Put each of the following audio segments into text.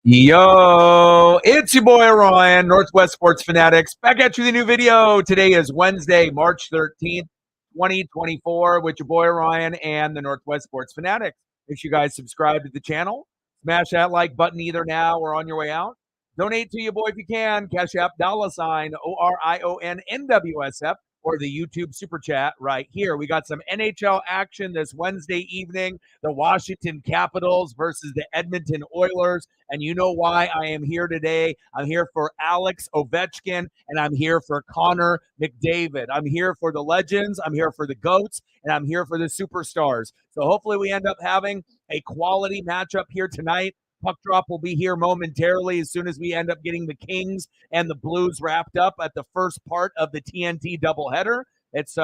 Yo, it's your boy Ryan, Northwest Sports Fanatics, back at you with a new video. Today is Wednesday, March 13th, 2024, with your boy Ryan and the Northwest Sports Fanatics. Make sure you guys subscribe to the channel. Smash that like button either now or on your way out. Donate to your boy if you can. Cash App $sign ORIONNWSF or the YouTube Super Chat right here. We got some NHL action this Wednesday evening. The Washington Capitals versus the Edmonton Oilers. And you know why I am here today. I'm here for Alex Ovechkin, and I'm here for Connor McDavid. I'm here for the legends, I'm here for the GOATs, and I'm here for the superstars. So hopefully we end up having a quality matchup here tonight. Puck drop will be here momentarily as soon as we end up getting the Kings and the Blues wrapped up at the first part of the TNT doubleheader. It's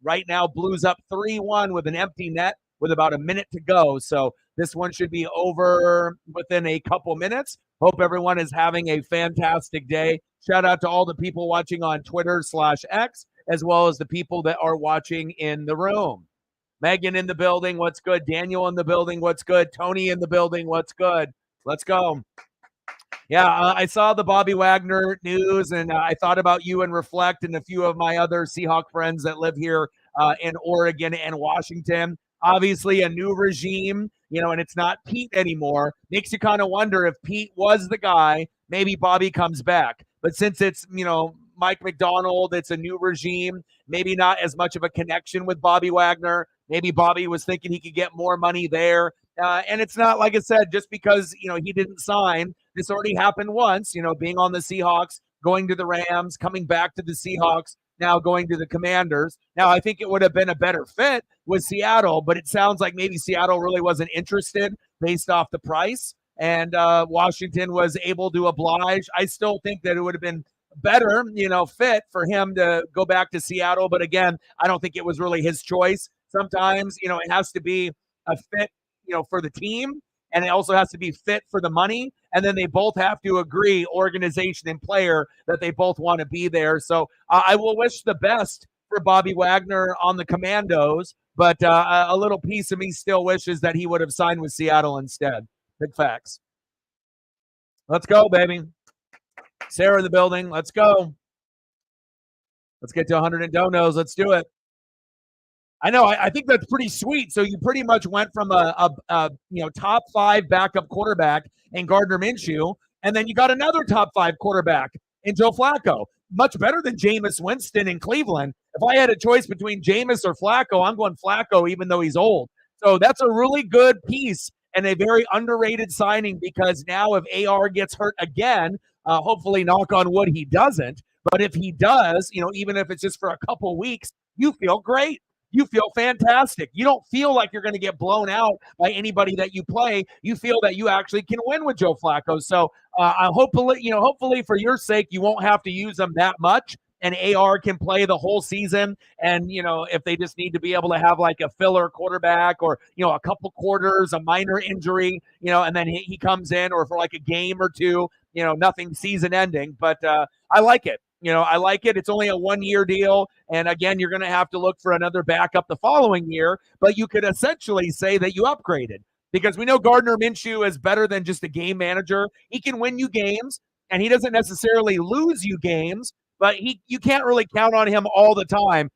right now Blues up 3-1 with an empty net with about a minute to go. So this one should be over within a couple minutes. Hope everyone is having a fantastic day. Shout out to all the people watching on Twitter/X, as well as the people that are watching in the room. Megan in the building, what's good? Daniel in the building, what's good? Tony in the building, what's good? Let's go. Yeah, I saw the Bobby Wagner news, and I thought about you and Reflect and a few of my other Seahawk friends that live here in Oregon and Washington. Obviously, a new regime, and it's not Pete anymore. Makes you kind of wonder if Pete was the guy, maybe Bobby comes back. But since it's, Mike McDonald, it's a new regime, maybe not as much of a connection with Bobby Wagner. Maybe Bobby was thinking he could get more money there. And it's not, like I said, just because, he didn't sign. This already happened once, being on the Seahawks, going to the Rams, coming back to the Seahawks, now going to the Commanders. Now, I think it would have been a better fit with Seattle, but it sounds like maybe Seattle really wasn't interested based off the price, and Washington was able to oblige. I still think that it would have been better, fit for him to go back to Seattle. But again, I don't think it was really his choice. Sometimes, it has to be a fit, for the team, and it also has to be fit for the money. And then they both have to agree, organization and player, that they both want to be there. So I will wish the best for Bobby Wagner on the Commandos, but a little piece of me still wishes that he would have signed with Seattle instead. Big facts. Let's go, baby. Sarah in the building. Let's go. Let's get to 100 and donos. Let's do it. I know. I think that's pretty sweet. So you pretty much went from a top 5 backup quarterback in Gardner Minshew, and then you got another top 5 quarterback in Joe Flacco. Much better than Jameis Winston in Cleveland. If I had a choice between Jameis or Flacco, I'm going Flacco, even though he's old. So that's a really good piece and a very underrated signing, because now if AR gets hurt again, hopefully, knock on wood, he doesn't. But if he does, even if it's just for a couple weeks, you feel great. You feel fantastic. You don't feel like you're going to get blown out by anybody that you play. You feel that you actually can win with Joe Flacco. So hopefully for your sake, you won't have to use them that much, and AR can play the whole season. And, if they just need to be able to have like a filler quarterback or, a couple quarters, a minor injury, and then he comes in, or for like a game or two, nothing season ending. But I like it. I like it. It's only a 1-year deal. And again, you're going to have to look for another backup the following year. But you could essentially say that you upgraded, because we know Gardner Minshew is better than just a game manager. He can win you games, and he doesn't necessarily lose you games, but you can't really count on him all the time.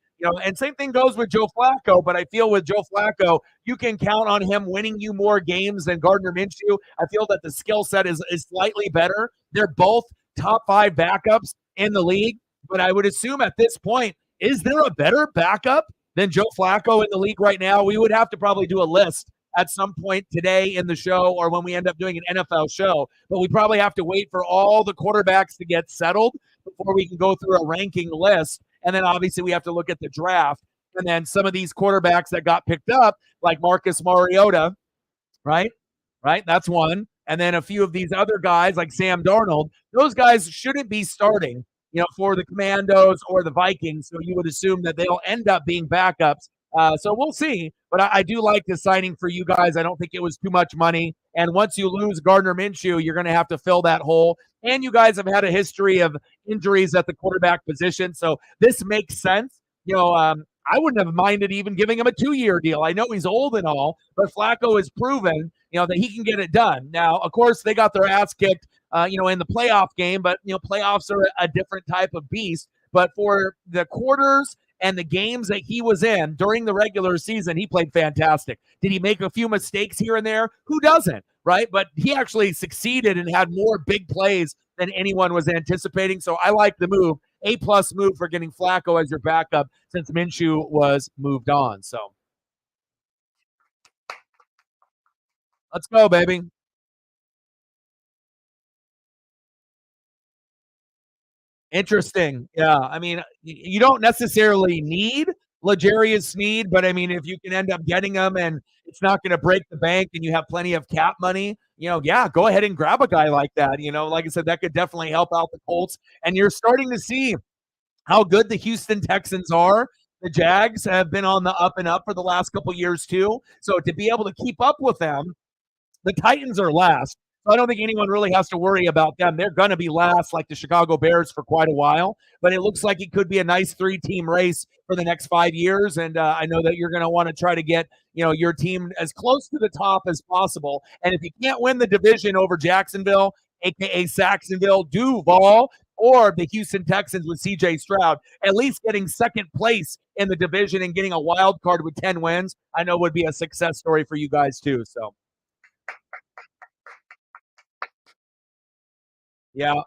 And same thing goes with Joe Flacco. But I feel with Joe Flacco, you can count on him winning you more games than Gardner Minshew. I feel that the skill set is slightly better. They're both top 5 backups in the league, but I would assume at this point, is there a better backup than Joe Flacco in the league right now? We would have to probably do a list at some point today in the show, or when we end up doing an NFL show, but we probably have to wait for all the quarterbacks to get settled before we can go through a ranking list. And then obviously we have to look at the draft, and then some of these quarterbacks that got picked up, like Marcus Mariota, right? That's one. And then a few of these other guys like Sam Darnold, those guys shouldn't be starting, for the Commandos or the Vikings. So you would assume that they'll end up being backups. So we'll see. But I do like the signing for you guys. I don't think it was too much money. And once you lose Gardner Minshew, you're going to have to fill that hole. And you guys have had a history of injuries at the quarterback position. So this makes sense. I wouldn't have minded even giving him a 2-year deal. I know he's old and all, but Flacco has proven, that he can get it done. Now, of course, they got their ass kicked, in the playoff game, but playoffs are a different type of beast. But for the quarters and the games that he was in during the regular season, he played fantastic. Did he make a few mistakes here and there? Who doesn't, right? But he actually succeeded and had more big plays than anyone was anticipating. So I like the move. A-plus move for getting Flacco as your backup since Minshew was moved on. So let's go, baby. Interesting. Yeah. I mean, you don't necessarily need L'Jarius Sneed, but I mean, if you can end up getting him and it's not going to break the bank and you have plenty of cap money, yeah, go ahead and grab a guy like that. Like I said, that could definitely help out the Colts. And you're starting to see how good the Houston Texans are. The Jags have been on the up and up for the last couple years too. So to be able to keep up with them, the Titans are last. So I don't think anyone really has to worry about them. They're going to be last like the Chicago Bears for quite a while, but it looks like it could be a nice 3-team race for the next 5 years. And I know that you're going to want to try to get, your team as close to the top as possible. And if you can't win the division over Jacksonville, aka Saxonville, Duval, or the Houston Texans with CJ Stroud, at least getting second place in the division and getting a wild card with 10 wins, I know would be a success story for you guys too. So yeah,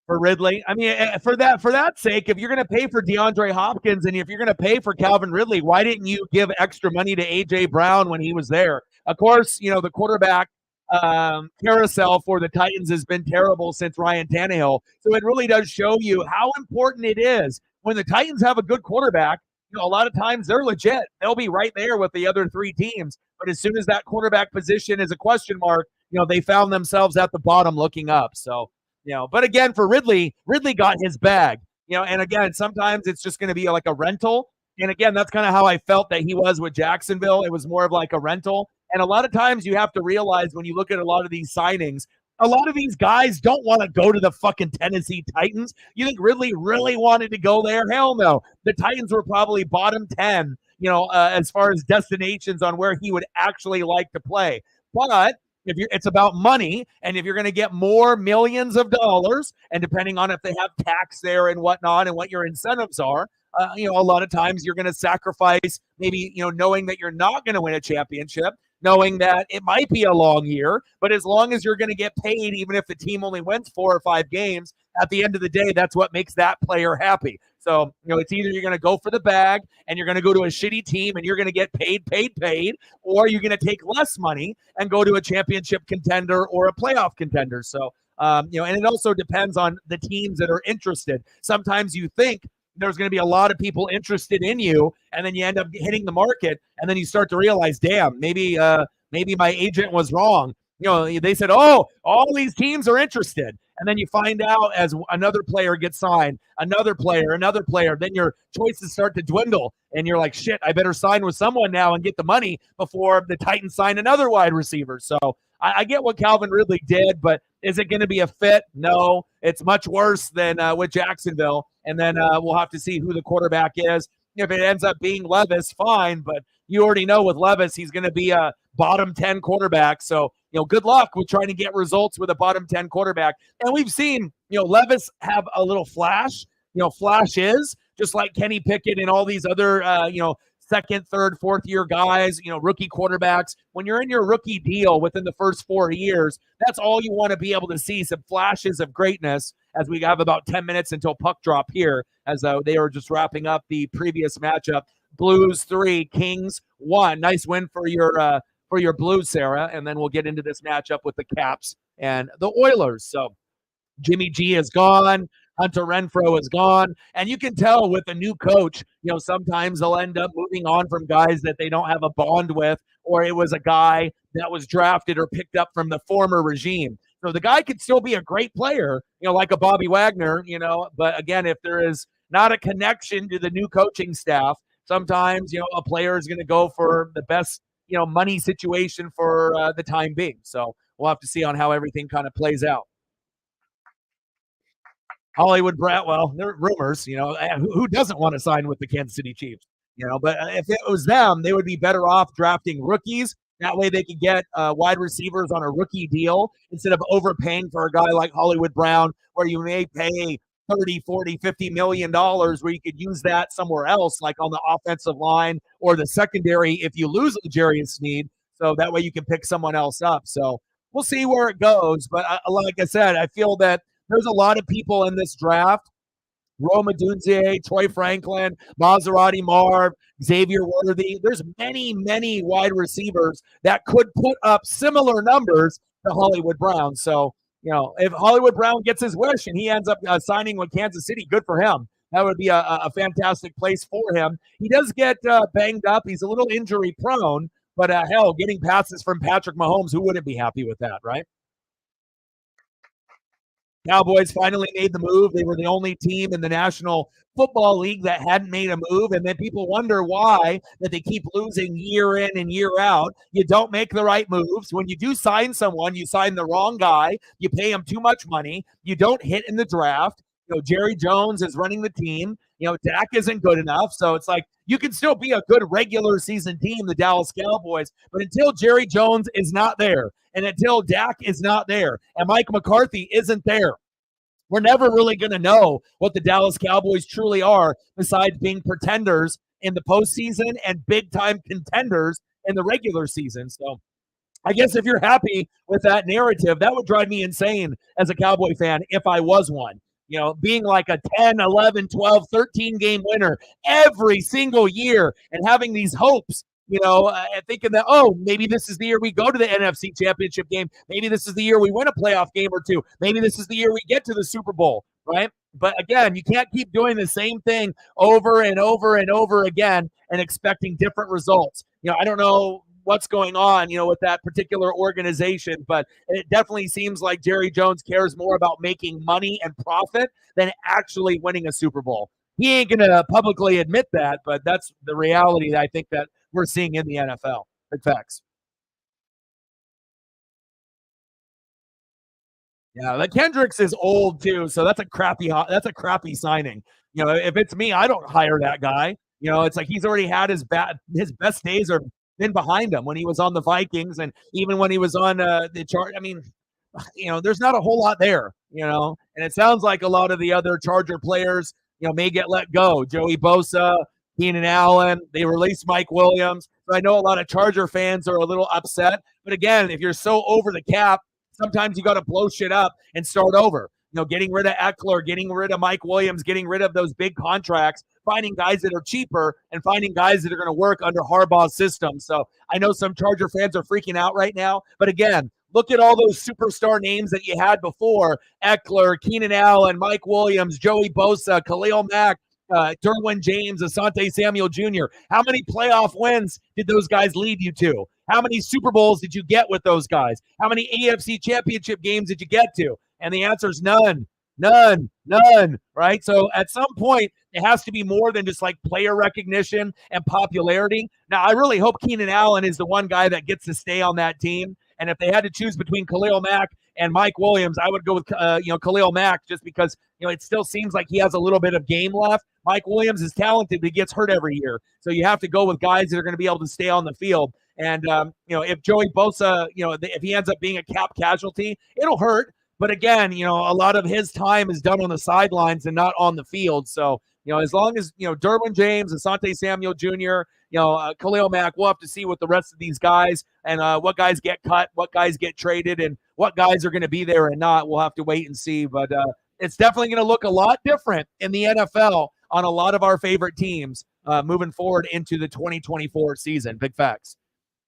for Ridley. I mean, for that sake, if you're going to pay for DeAndre Hopkins and if you're going to pay for Calvin Ridley, why didn't you give extra money to AJ Brown when he was there? Of course, the quarterback carousel for the Titans has been terrible since Ryan Tannehill. So it really does show you how important it is when the Titans have a good quarterback. A lot of times they're legit. They'll be right there with the other 3 teams. But as soon as that quarterback position is a question mark, they found themselves at the bottom looking up. So, but again, for Ridley got his bag, and again, sometimes it's just going to be like a rental. And again, that's kind of how I felt that he was with Jacksonville. It was more of like a rental. And a lot of times you have to realize when you look at a lot of these signings, a lot of these guys don't want to go to the fucking Tennessee Titans. You think Ridley really wanted to go there? Hell no. The Titans were probably bottom 10, as far as destinations on where he would actually like to play. But it's about money, and if you're going to get more millions of dollars, and depending on if they have tax there and whatnot and what your incentives are, a lot of times you're going to sacrifice maybe, knowing that you're not going to win a championship, knowing that it might be a long year, but as long as you're going to get paid, even if the team only wins 4 or 5 games, at the end of the day, that's what makes that player happy. So, it's either you're going to go for the bag and you're going to go to a shitty team and you're going to get paid, or you're going to take less money and go to a championship contender or a playoff contender. So, and it also depends on the teams that are interested. Sometimes you think there's going to be a lot of people interested in you, and then you end up hitting the market, and then you start to realize, damn, maybe my agent was wrong. They said, oh, all these teams are interested. And then you find out as another player gets signed, another player, then your choices start to dwindle. And you're like, shit, I better sign with someone now and get the money before the Titans sign another wide receiver. So I get what Calvin Ridley did, but is it going to be a fit? No, it's much worse than with Jacksonville. And then we'll have to see who the quarterback is. If it ends up being Levis, fine. But you already know with Levis, he's going to be a bottom 10 quarterback. So, good luck with trying to get results with a bottom 10 quarterback. And we've seen, Levis have a little flash, flashes, just like Kenny Pickett and all these other, second, third, fourth year guys, rookie quarterbacks. When you're in your rookie deal within the first 4 years, that's all you want to be able to see, some flashes of greatness, as we have about 10 minutes until puck drop here, as they are just wrapping up the previous matchup. Blues 3, Kings 1. Nice win for your Blues, Sarah. And then we'll get into this matchup with the Caps and the Oilers. So Jimmy G is gone. Hunter Renfrow is gone. And you can tell with a new coach, sometimes they'll end up moving on from guys that they don't have a bond with, or it was a guy that was drafted or picked up from the former regime. So the guy could still be a great player, like a Bobby Wagner, but again, if there is not a connection to the new coaching staff, sometimes, a player is going to go for the best, money situation for the time being. So we'll have to see on how everything kind of plays out. Hollywood Brown. Well, there are rumors. Who doesn't want to sign with the Kansas City Chiefs? But if it was them, they would be better off drafting rookies. That way, they could get wide receivers on a rookie deal instead of overpaying for a guy like Hollywood Brown, where you may pay 30, 40, $50 million, where you could use that somewhere else, like on the offensive line or the secondary if you lose Jarius Sneed. So that way you can pick someone else up. So we'll see where it goes. But like I said, I feel that there's a lot of people in this draft. Rome Odunze, Troy Franklin, Maserati Marv, Xavier Worthy. There's many, many wide receivers that could put up similar numbers to Hollywood Brown. So, if Hollywood Brown gets his wish and he ends up signing with Kansas City, good for him. That would be a fantastic place for him. He does get banged up. He's a little injury prone, but hell, getting passes from Patrick Mahomes, who wouldn't be happy with that, right? Cowboys finally made the move. They were the only team in the National Football League that hadn't made a move, and then people wonder why that they keep losing year in and year out. You don't make the right moves. When you do sign someone, you sign the wrong guy. You pay him too much money. You don't hit in the draft. Jerry Jones is running the team. Dak isn't good enough. So it's like you can still be a good regular season team, the Dallas Cowboys, but until Jerry Jones is not there and until Dak is not there and Mike McCarthy isn't there, we're never really going to know what the Dallas Cowboys truly are besides being pretenders in the postseason and big-time contenders in the regular season. So I guess if you're happy with that narrative, that would drive me insane as a Cowboy fan if I was one. Being like a 10, 11, 12, 13 game winner every single year and having these hopes, thinking that, maybe this is the year we go to the NFC Championship game. Maybe this is the year we win a playoff game or two. Maybe this is the year we get to the Super Bowl, right? But again, you can't keep doing the same thing over and over and over again and expecting different results. I don't know what's going on, with that particular organization, but it definitely seems like Jerry Jones cares more about making money and profit than actually winning a Super Bowl. He ain't going to publicly admit that, but that's the reality that I think that we're seeing in the NFL. Big facts. Yeah, the Kendricks is old too, so that's a crappy signing. If it's me, I don't hire that guy. It's like he's already had his best days are been behind him when he was on the Vikings and even when he was on the chart. I mean, there's not a whole lot there, and it sounds like a lot of the other Charger players, may get let go. Joey Bosa, Keenan Allen, they released Mike Williams. So I know a lot of Charger fans are a little upset. But again, if you're so over the cap, sometimes you got to blow shit up and start over. Getting rid of Eckler, getting rid of Mike Williams, getting rid of those big contracts, finding guys that are cheaper and finding guys that are going to work under Harbaugh's system. So I know some Charger fans are freaking out right now. But again, look at all those superstar names that you had before: Eckler, Keenan Allen, Mike Williams, Joey Bosa, Khalil Mack, Derwin James, Asante Samuel Jr. How many playoff wins did those guys lead you to? How many Super Bowls did you get with those guys? How many AFC championship games did you get to? And the answer is none, right? So at some point, it has to be more than just like player recognition and popularity. Now, I really hope Keenan Allen is the one guy that gets to stay on that team. And if they had to choose between Khalil Mack and Mike Williams, I would go with Khalil Mack just because it still seems like he has a little bit of game left. Mike Williams is talented, but he gets hurt every year. So you have to go with guys that are going to be able to stay on the field. And if Joey Bosa, if he ends up being a cap casualty, it'll hurt. But again, a lot of his time is done on the sidelines and not on the field. So, as long as, Derwin James, Asante Samuel Jr., Khalil Mack, we'll have to see what the rest of these guys and what guys get cut, what guys get traded, and what guys are going to be there and not. We'll have to wait and see. But it's definitely going to look a lot different in the NFL on a lot of our favorite teams moving forward into the 2024 season. Big facts.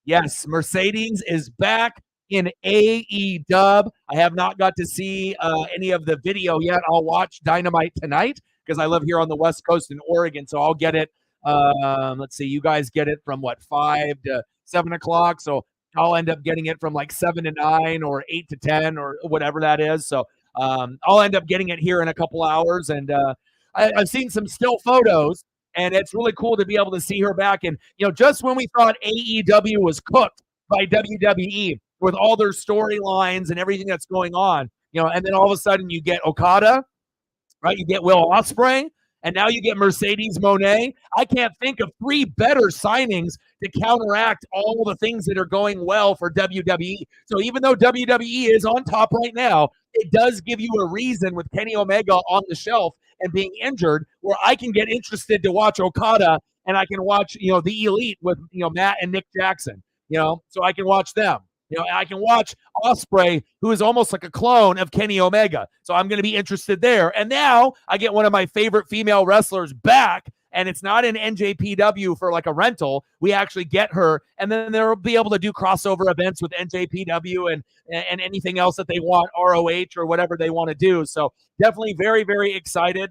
Yes, Mercedes is back in AEW. I have not got to see any of the video yet. I'll watch Dynamite tonight because I live here on the West Coast in Oregon, so I'll get it. Let's see, you guys get it from 5 to 7 o'clock, so I'll end up getting it from 7 to 9 or 8 to 10 or whatever that is. So I'll end up getting it here in a couple hours, and I've seen some still photos, and it's really cool to be able to see her back. And just when we thought AEW was cooked by WWE with all their storylines and everything that's going on, and then all of a sudden you get Okada, right? You get Will Ospreay, and now you get Mercedes Moné. I can't think of three better signings to counteract all the things that are going well for WWE. So even though WWE is on top right now, it does give you a reason with Kenny Omega on the shelf and being injured where I can get interested to watch Okada and I can watch, the Elite with, Matt and Nick Jackson, so I can watch them. I can watch Ospreay, who is almost like a clone of Kenny Omega. So I'm going to be interested there. And now I get one of my favorite female wrestlers back, and it's not in NJPW for like a rental. We actually get her, and then they'll be able to do crossover events with NJPW and anything else that they want, ROH or whatever they want to do. So definitely very, very excited.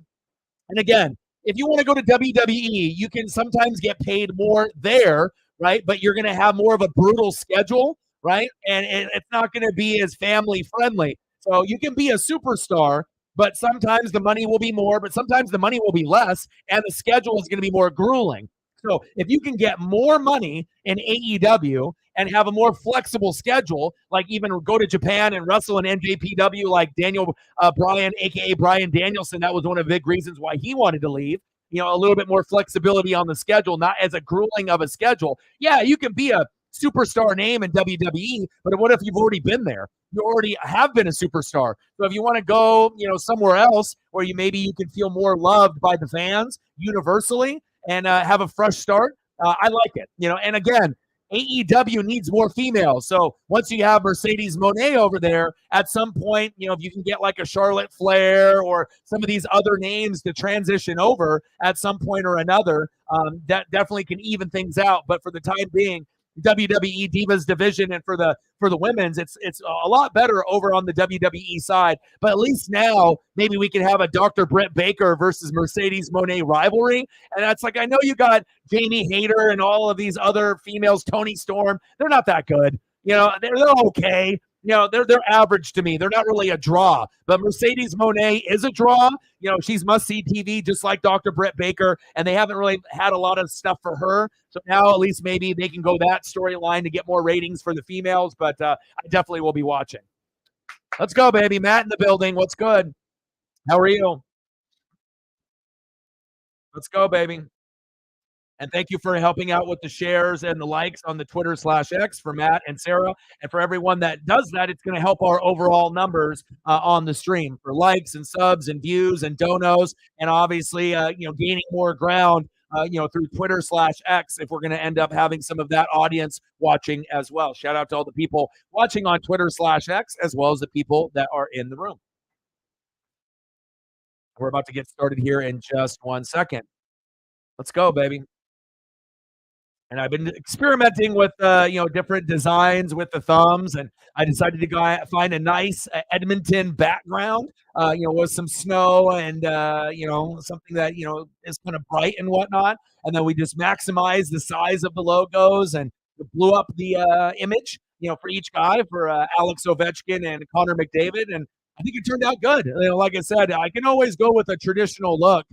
And again, if you want to go to WWE, you can sometimes get paid more there, right? But you're going to have more of a brutal schedule, right? And it's not going to be as family friendly. So you can be a superstar, but sometimes the money will be more, but sometimes the money will be less, and the schedule is going to be more grueling. So if you can get more money in AEW and have a more flexible schedule, like even go to Japan and wrestle in NJPW like Daniel Bryan, a.k.a. Bryan Danielson, that was one of the big reasons why he wanted to leave. A little bit more flexibility on the schedule, not as a grueling of a schedule. Yeah, you can be a superstar name in WWE, but what if you've already been there? You already have been a superstar. So if you want to go, somewhere else where you can feel more loved by the fans universally and have a fresh start, I like it. And again, AEW needs more females. So once you have Mercedes Moné over there, at some point, if you can get like a Charlotte Flair or some of these other names to transition over at some point or another, that definitely can even things out. But for the time being, WWE Divas division and for the women's, it's a lot better over on the WWE side. But at least now maybe we can have a Dr. Britt Baker versus Mercedes Moné rivalry. And that's like, I know you got Jamie Hayter and all of these other females, Toni Storm. They're not that good. They're okay. They're average to me. They're not really a draw. But Mercedes Moné is a draw. She's must-see TV, just like Dr. Britt Baker, and they haven't really had a lot of stuff for her. So now at least maybe they can go that storyline to get more ratings for the females, but I definitely will be watching. Let's go, baby. Matt in the building. What's good? How are you? Let's go, baby. And thank you for helping out with the shares and the likes on the Twitter/X for Matt and Sarah. And for everyone that does that, it's going to help our overall numbers on the stream for likes and subs and views and donos. And obviously, gaining more ground, through Twitter/X if we're going to end up having some of that audience watching as well. Shout out to all the people watching on Twitter/X as well as the people that are in the room. We're about to get started here in just 1 second. Let's go, baby. And I've been experimenting with, different designs with the thumbs, and I decided to go find a nice Edmonton background, with some snow and, something that, is kind of bright and whatnot. And then we just maximize the size of the logos and blew up the image, for each guy, for Alex Ovechkin and Connor McDavid. And I think it turned out good. Like I said, I can always go with a traditional look,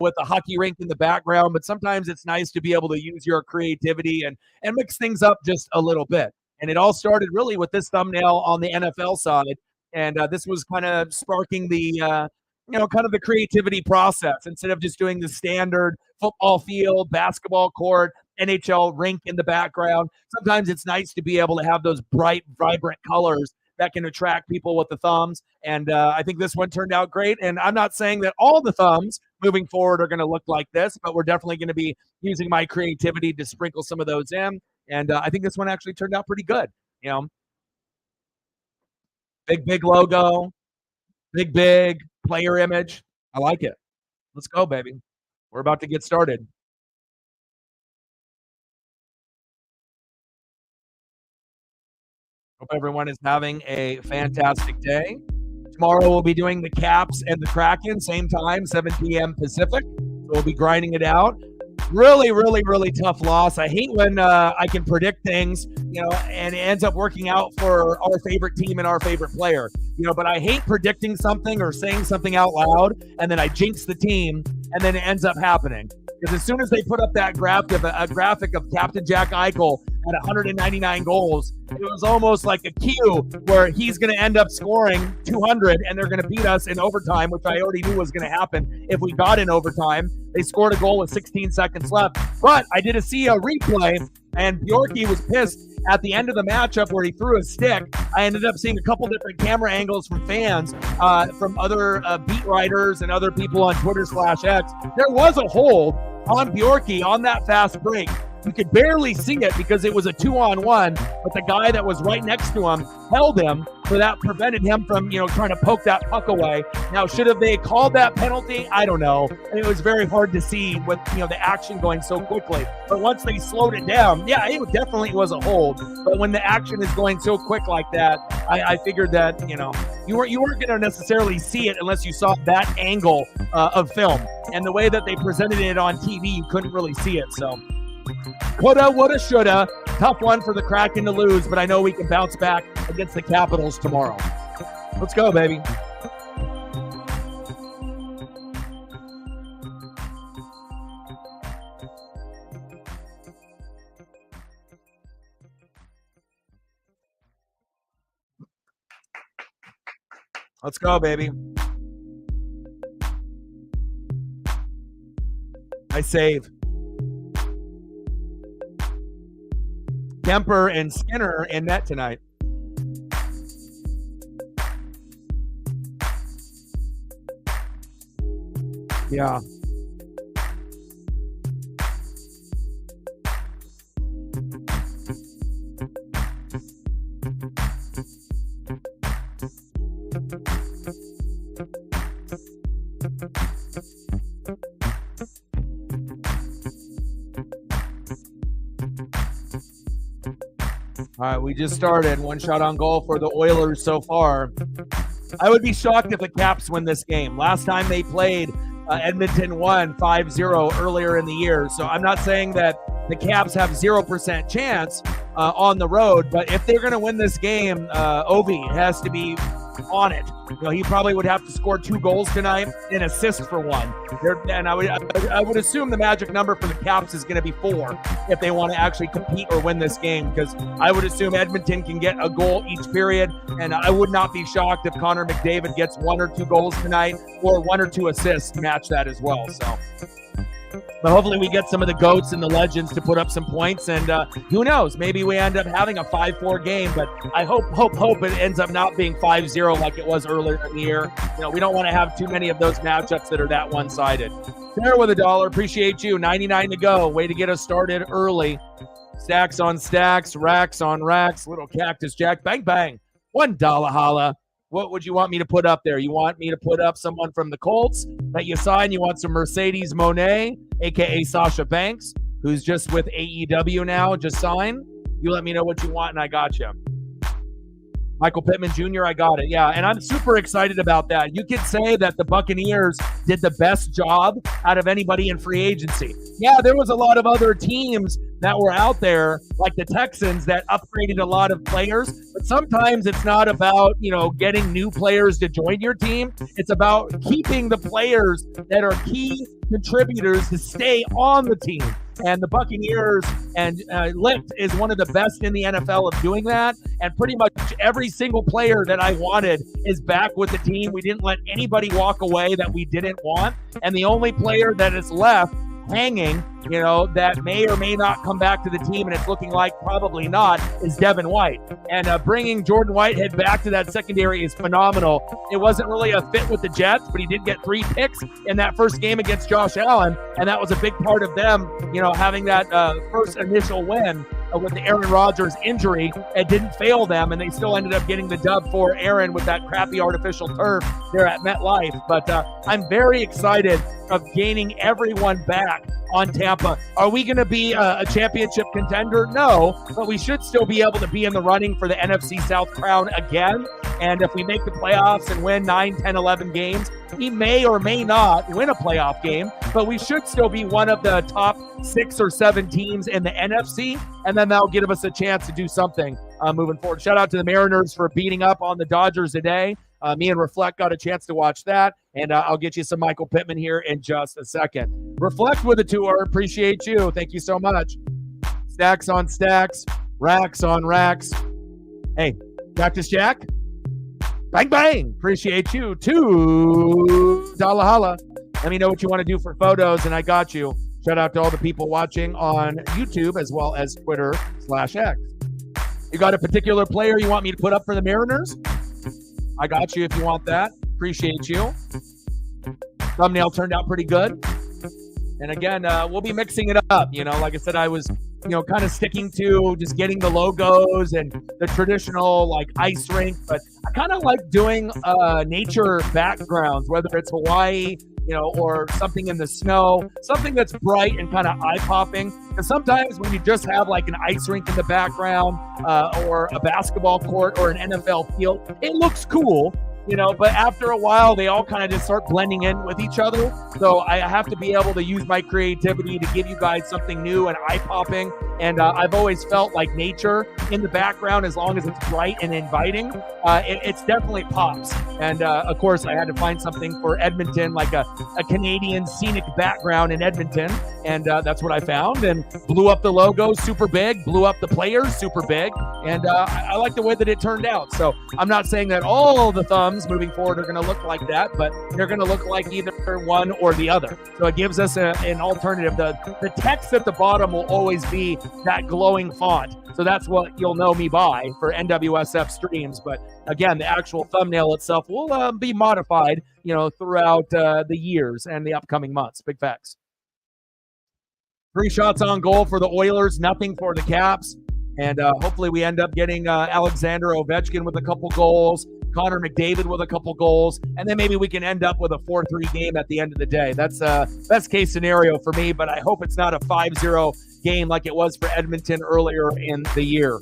with a hockey rink in the background, but sometimes it's nice to be able to use your creativity and mix things up just a little bit. And it all started really with this thumbnail on the NFL side. And this was kind of sparking the, kind of the creativity process instead of just doing the standard football field, basketball court, NHL rink in the background. Sometimes it's nice to be able to have those bright, vibrant colors that can attract people with the thumbs. And I think this one turned out great. And I'm not saying that all the thumbs moving forward are going to look like this, but we're definitely going to be using my creativity to sprinkle some of those in. And I think this one actually turned out pretty good. Big logo, big player image. I like it. Let's go, baby. We're about to get started. Hope everyone is having a fantastic day. Tomorrow we'll be doing the Caps and the Kraken, same time, 7 p.m. Pacific. So we'll be grinding it out. Really tough loss. I hate when I can predict things, and it ends up working out for our favorite team and our favorite player. But I hate predicting something or saying something out loud, and then I jinx the team, and then it ends up happening. Because as soon as they put up that graphic of Captain Jack Eichel at 199 goals. It was almost like a cue where he's going to end up scoring 200 and they're going to beat us in overtime, which I already knew was going to happen if we got in overtime. They scored a goal with 16 seconds left. But I did see a replay, and Bjorky was pissed at the end of the matchup where he threw a stick. I ended up seeing a couple different camera angles from fans, from other beat writers and other people on Twitter/X. There was a hold on Bjorky on that fast break. You could barely see it because it was a 2-on-1, but the guy that was right next to him held him, so that prevented him from, trying to poke that puck away. Now, should have they called that penalty? I don't know. It was very hard to see with, the action going so quickly. But once they slowed it down, yeah, it definitely was a hold. But when the action is going so quick like that, I figured that, you weren't going to necessarily see it unless you saw that angle of film. And the way that they presented it on TV, you couldn't really see it, so. Coulda, woulda, shoulda. Tough one for the Kraken to lose, but I know we can bounce back against the Capitals tomorrow. Let's go, baby. Let's go, baby. I save. Kemper and Skinner in net tonight. Yeah. All right, we just started. One shot on goal for the Oilers so far. I would be shocked if the Caps win this game. Last time they played, Edmonton won 5-0 earlier in the year. So I'm not saying that the Caps have 0% chance on the road, but if they're going to win this game, Ovi has to be on it. He probably would have to score 2 goals tonight and assist for 1. And I would assume the magic number for the Caps is going to be 4 if they want to actually compete or win this game, because I would assume Edmonton can get a goal each period, and I would not be shocked if Connor McDavid gets 1 or 2 goals tonight, or 1 or 2 assists to match that as well. So. But hopefully we get some of the GOATs and the legends to put up some points, and who knows, maybe we end up having a 5-4 game, but I hope it ends up not being 5-0 like it was earlier in the year. We don't want to have too many of those matchups that are that one-sided. Fair with $1, appreciate you. 99 to go, way to get us started early. Stacks on stacks, racks on racks, little Cactus Jack, bang, bang. $1 holla. What would you want me to put up there? You want me to put up someone from the Colts that you sign? You want some Mercedes Monet, a.k.a. Sasha Banks, who's just with AEW now, just signed? You let me know what you want, and I got you. Michael Pittman Jr., I got it. Yeah, and I'm super excited about that. You could say that the Buccaneers did the best job out of anybody in free agency. Yeah, there was a lot of other teams that were out there, like the Texans, that upgraded a lot of players. But sometimes it's not about, getting new players to join your team. It's about keeping the players that are key contributors to stay on the team. And the Buccaneers and Licht is one of the best in the NFL of doing that. And pretty much every single player that I wanted is back with the team. We didn't let anybody walk away that we didn't want. And the only player that is left hanging, that may or may not come back to the team, and it's looking like probably not, is Devin White. And bringing Jordan Whitehead back to that secondary is phenomenal. It wasn't really a fit with the Jets, but he did get 3 picks in that first game against Josh Allen, and that was a big part of them, having that first initial win with the Aaron Rodgers injury. It didn't fail them, and they still ended up getting the dub for Aaron with that crappy artificial turf there at MetLife. But I'm very excited of gaining everyone back on Tampa. Are we going to be a championship contender? No, but we should still be able to be in the running for the NFC South crown again. And if we make the playoffs and win 9, 10, 11 games, we may or may not win a playoff game, but we should still be one of the top 6 or 7 teams in the NFC, and then that'll give us a chance to do something moving forward. Shout out to the Mariners for beating up on the Dodgers today. Me and Reflect got a chance to watch that, and I'll get you some Michael Pittman here in just a second. Reflect with a tour. Appreciate you. Thank you so much. Stacks on stacks, racks on racks. Hey, Cactus Jack, bang, bang. Appreciate you. $2 holla. Let me know what you want to do for photos, and I got you. Shout out to all the people watching on YouTube as well as Twitter/X. You got a particular player you want me to put up for the Mariners? I got you if you want that. Appreciate you. Thumbnail turned out pretty good. And again, we'll be mixing it up. Like I said, I was, kind of sticking to just getting the logos and the traditional like ice rink, but I kind of like doing nature backgrounds, whether it's Hawaii, or something in the snow, something that's bright and kind of eye-popping. And sometimes when you just have like an ice rink in the background or a basketball court or an NFL field, it looks cool. But after a while, they all kind of just start blending in with each other. So I have to be able to use my creativity to give you guys something new and eye-popping. And I've always felt like nature in the background, as long as it's bright and inviting, it's definitely pops. And of course, I had to find something for Edmonton, like a Canadian scenic background in Edmonton. And that's what I found, and blew up the logo super big, blew up the players super big. And I like the way that it turned out. So I'm not saying that all the thumbs moving forward are going to look like that, but they're going to look like either one or the other. So it gives us an alternative. The text at the bottom will always be that glowing font. So that's what you'll know me by for NWSF streams. But again, the actual thumbnail itself will be modified, throughout the years and the upcoming months. Big facts. 3 shots on goal for the Oilers, nothing for the Caps. And hopefully we end up getting Alexander Ovechkin with a couple goals, Connor McDavid with a couple goals, and then maybe we can end up with a 4-3 game at the end of the day. That's best case scenario for me, but I hope it's not a 5-0 game like it was for Edmonton earlier in the year.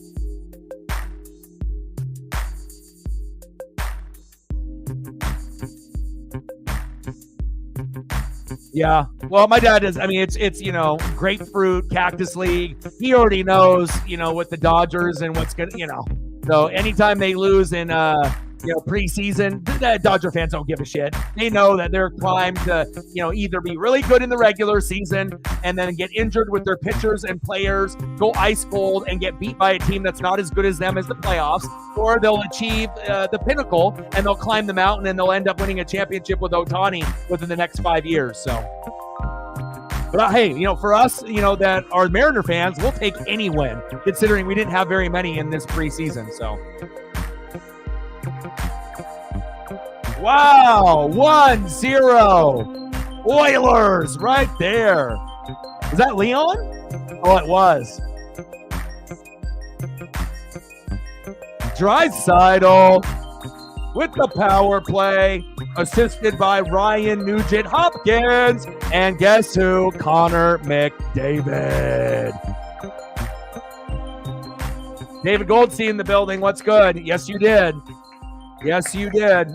Yeah. Well, my dad is, it's grapefruit, cactus league. He already knows, with the Dodgers and what's going to, so anytime they lose in, preseason, the Dodger fans don't give a shit. They know that they're primed to, either be really good in the regular season and then get injured with their pitchers and players, go ice cold and get beat by a team that's not as good as them as the playoffs, or they'll achieve the pinnacle and they'll climb the mountain and they'll end up winning a championship with Ohtani within the next 5 years. So, but hey, for us, that are Mariner fans, we'll take any win, considering we didn't have very many in this preseason. So. Wow, 1-0. Oilers right there. Is that Leon? Oh, it was. Draisaitl with the power play, assisted by Ryan Nugent-Hopkins. And guess who? Connor McDavid. David Goldstein in the building. What's good? Yes, you did. Yes, you did.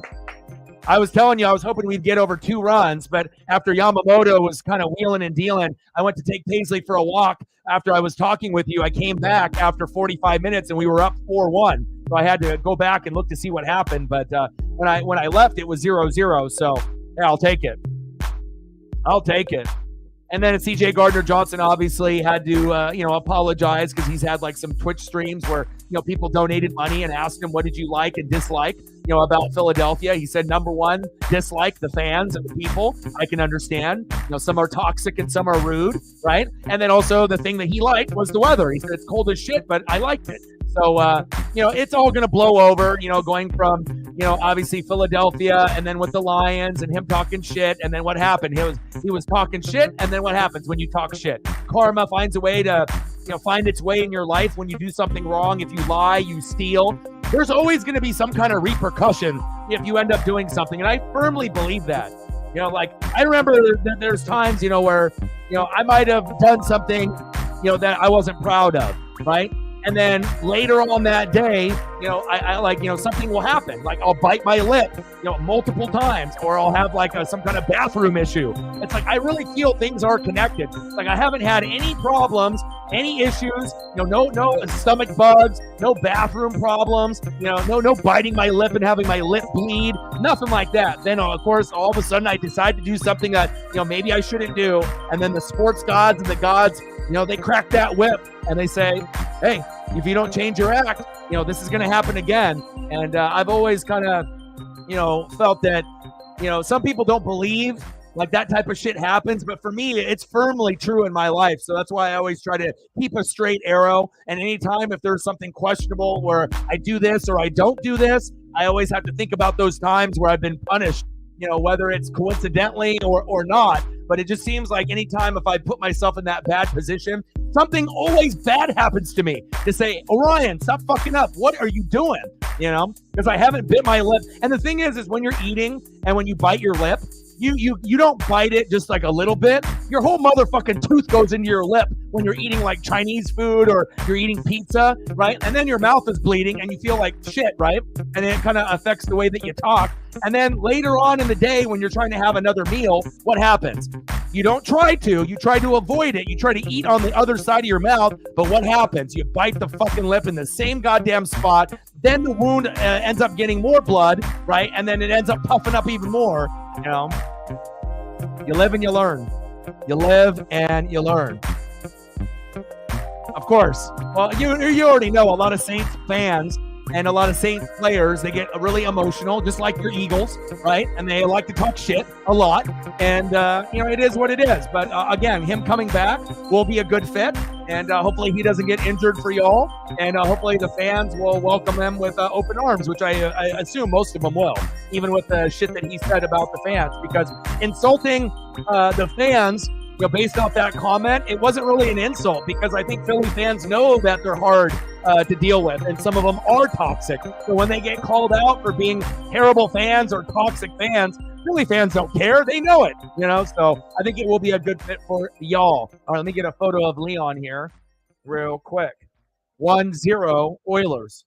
I was telling you, I was hoping we'd get over 2 runs, but after Yamamoto was kind of wheeling and dealing, I went to take Paisley for a walk. After I was talking with you, I came back after 45 minutes and we were up 4-1. So I had to go back and look to see what happened. But when I left, it was 0-0. So yeah, I'll take it. I'll take it. And then CJ Gardner-Johnson obviously had to, apologize because he's had like some Twitch streams where, people donated money and asked him, what did you like and dislike, about Philadelphia? He said, number one, dislike the fans and the people. I can understand. Some are toxic and some are rude, right? And then also the thing that he liked was the weather. He said, it's cold as shit, but I liked it. So, it's all going to blow over, going from, obviously Philadelphia and then with the Lions and him talking shit. And then what happened? He was talking shit. And then what happens when you talk shit? Karma finds a way to, find its way in your life when you do something wrong. If you lie, you steal. There's always going to be some kind of repercussion if you end up doing something. And I firmly believe that. I remember that there's times, where, I might have done something, that I wasn't proud of, right? And then later on that day, I something will happen. Like I'll bite my lip, multiple times, or I'll have like some kind of bathroom issue. It's like, I really feel things are connected. Like I haven't had any problems, any issues, no stomach bugs, no bathroom problems, no biting my lip and having my lip bleed, nothing like that. Then of course, all of a sudden I decide to do something that, maybe I shouldn't do. And then the sports gods and the gods, they crack that whip and they say, hey, if you don't change your act, this is going to happen again. And I've always kind of, felt that, some people don't believe like that type of shit happens, but for me, it's firmly true in my life. So that's why I always try to keep a straight arrow. And anytime if there's something questionable where I do this or I don't do this, I always have to think about those times where I've been punished, whether it's coincidentally or not. But it just seems like anytime if I put myself in that bad position, something always bad happens to me. To say, Orion, stop fucking up. What are you doing? Because I haven't bit my lip. And the thing is when you're eating and when you bite your lip, you don't bite it just like a little bit. Your whole motherfucking tooth goes into your lip when you're eating like Chinese food or you're eating pizza, right? And then your mouth is bleeding and you feel like shit, right? And then it kind of affects the way that you talk. And then later on in the day when you're trying to have another meal, what happens? You don't try to. You try to avoid it. You try to eat on the other side of your mouth. But what happens? You bite the fucking lip in the same goddamn spot. Then the wound ends up getting more blood, right? And then it ends up puffing up even more. You live and you learn. You live and you learn. Of course. Well, you already know a lot of Saints fans and a lot of Saints players, they get really emotional, just like your Eagles, right? And they like to talk shit a lot. And, it is what it is. But, again, him coming back will be a good fit. And hopefully he doesn't get injured for y'all. And hopefully the fans will welcome him with open arms, which I assume most of them will, even with the shit that he said about the fans. Because insulting the fans, based off that comment, it wasn't really an insult because I think Philly fans know that they're hard to deal with, and some of them are toxic. So when they get called out for being terrible fans or toxic fans, Philly fans don't care. They know it, So I think it will be a good fit for y'all. All right, let me get a photo of Leon here real quick. 1-0 Oilers.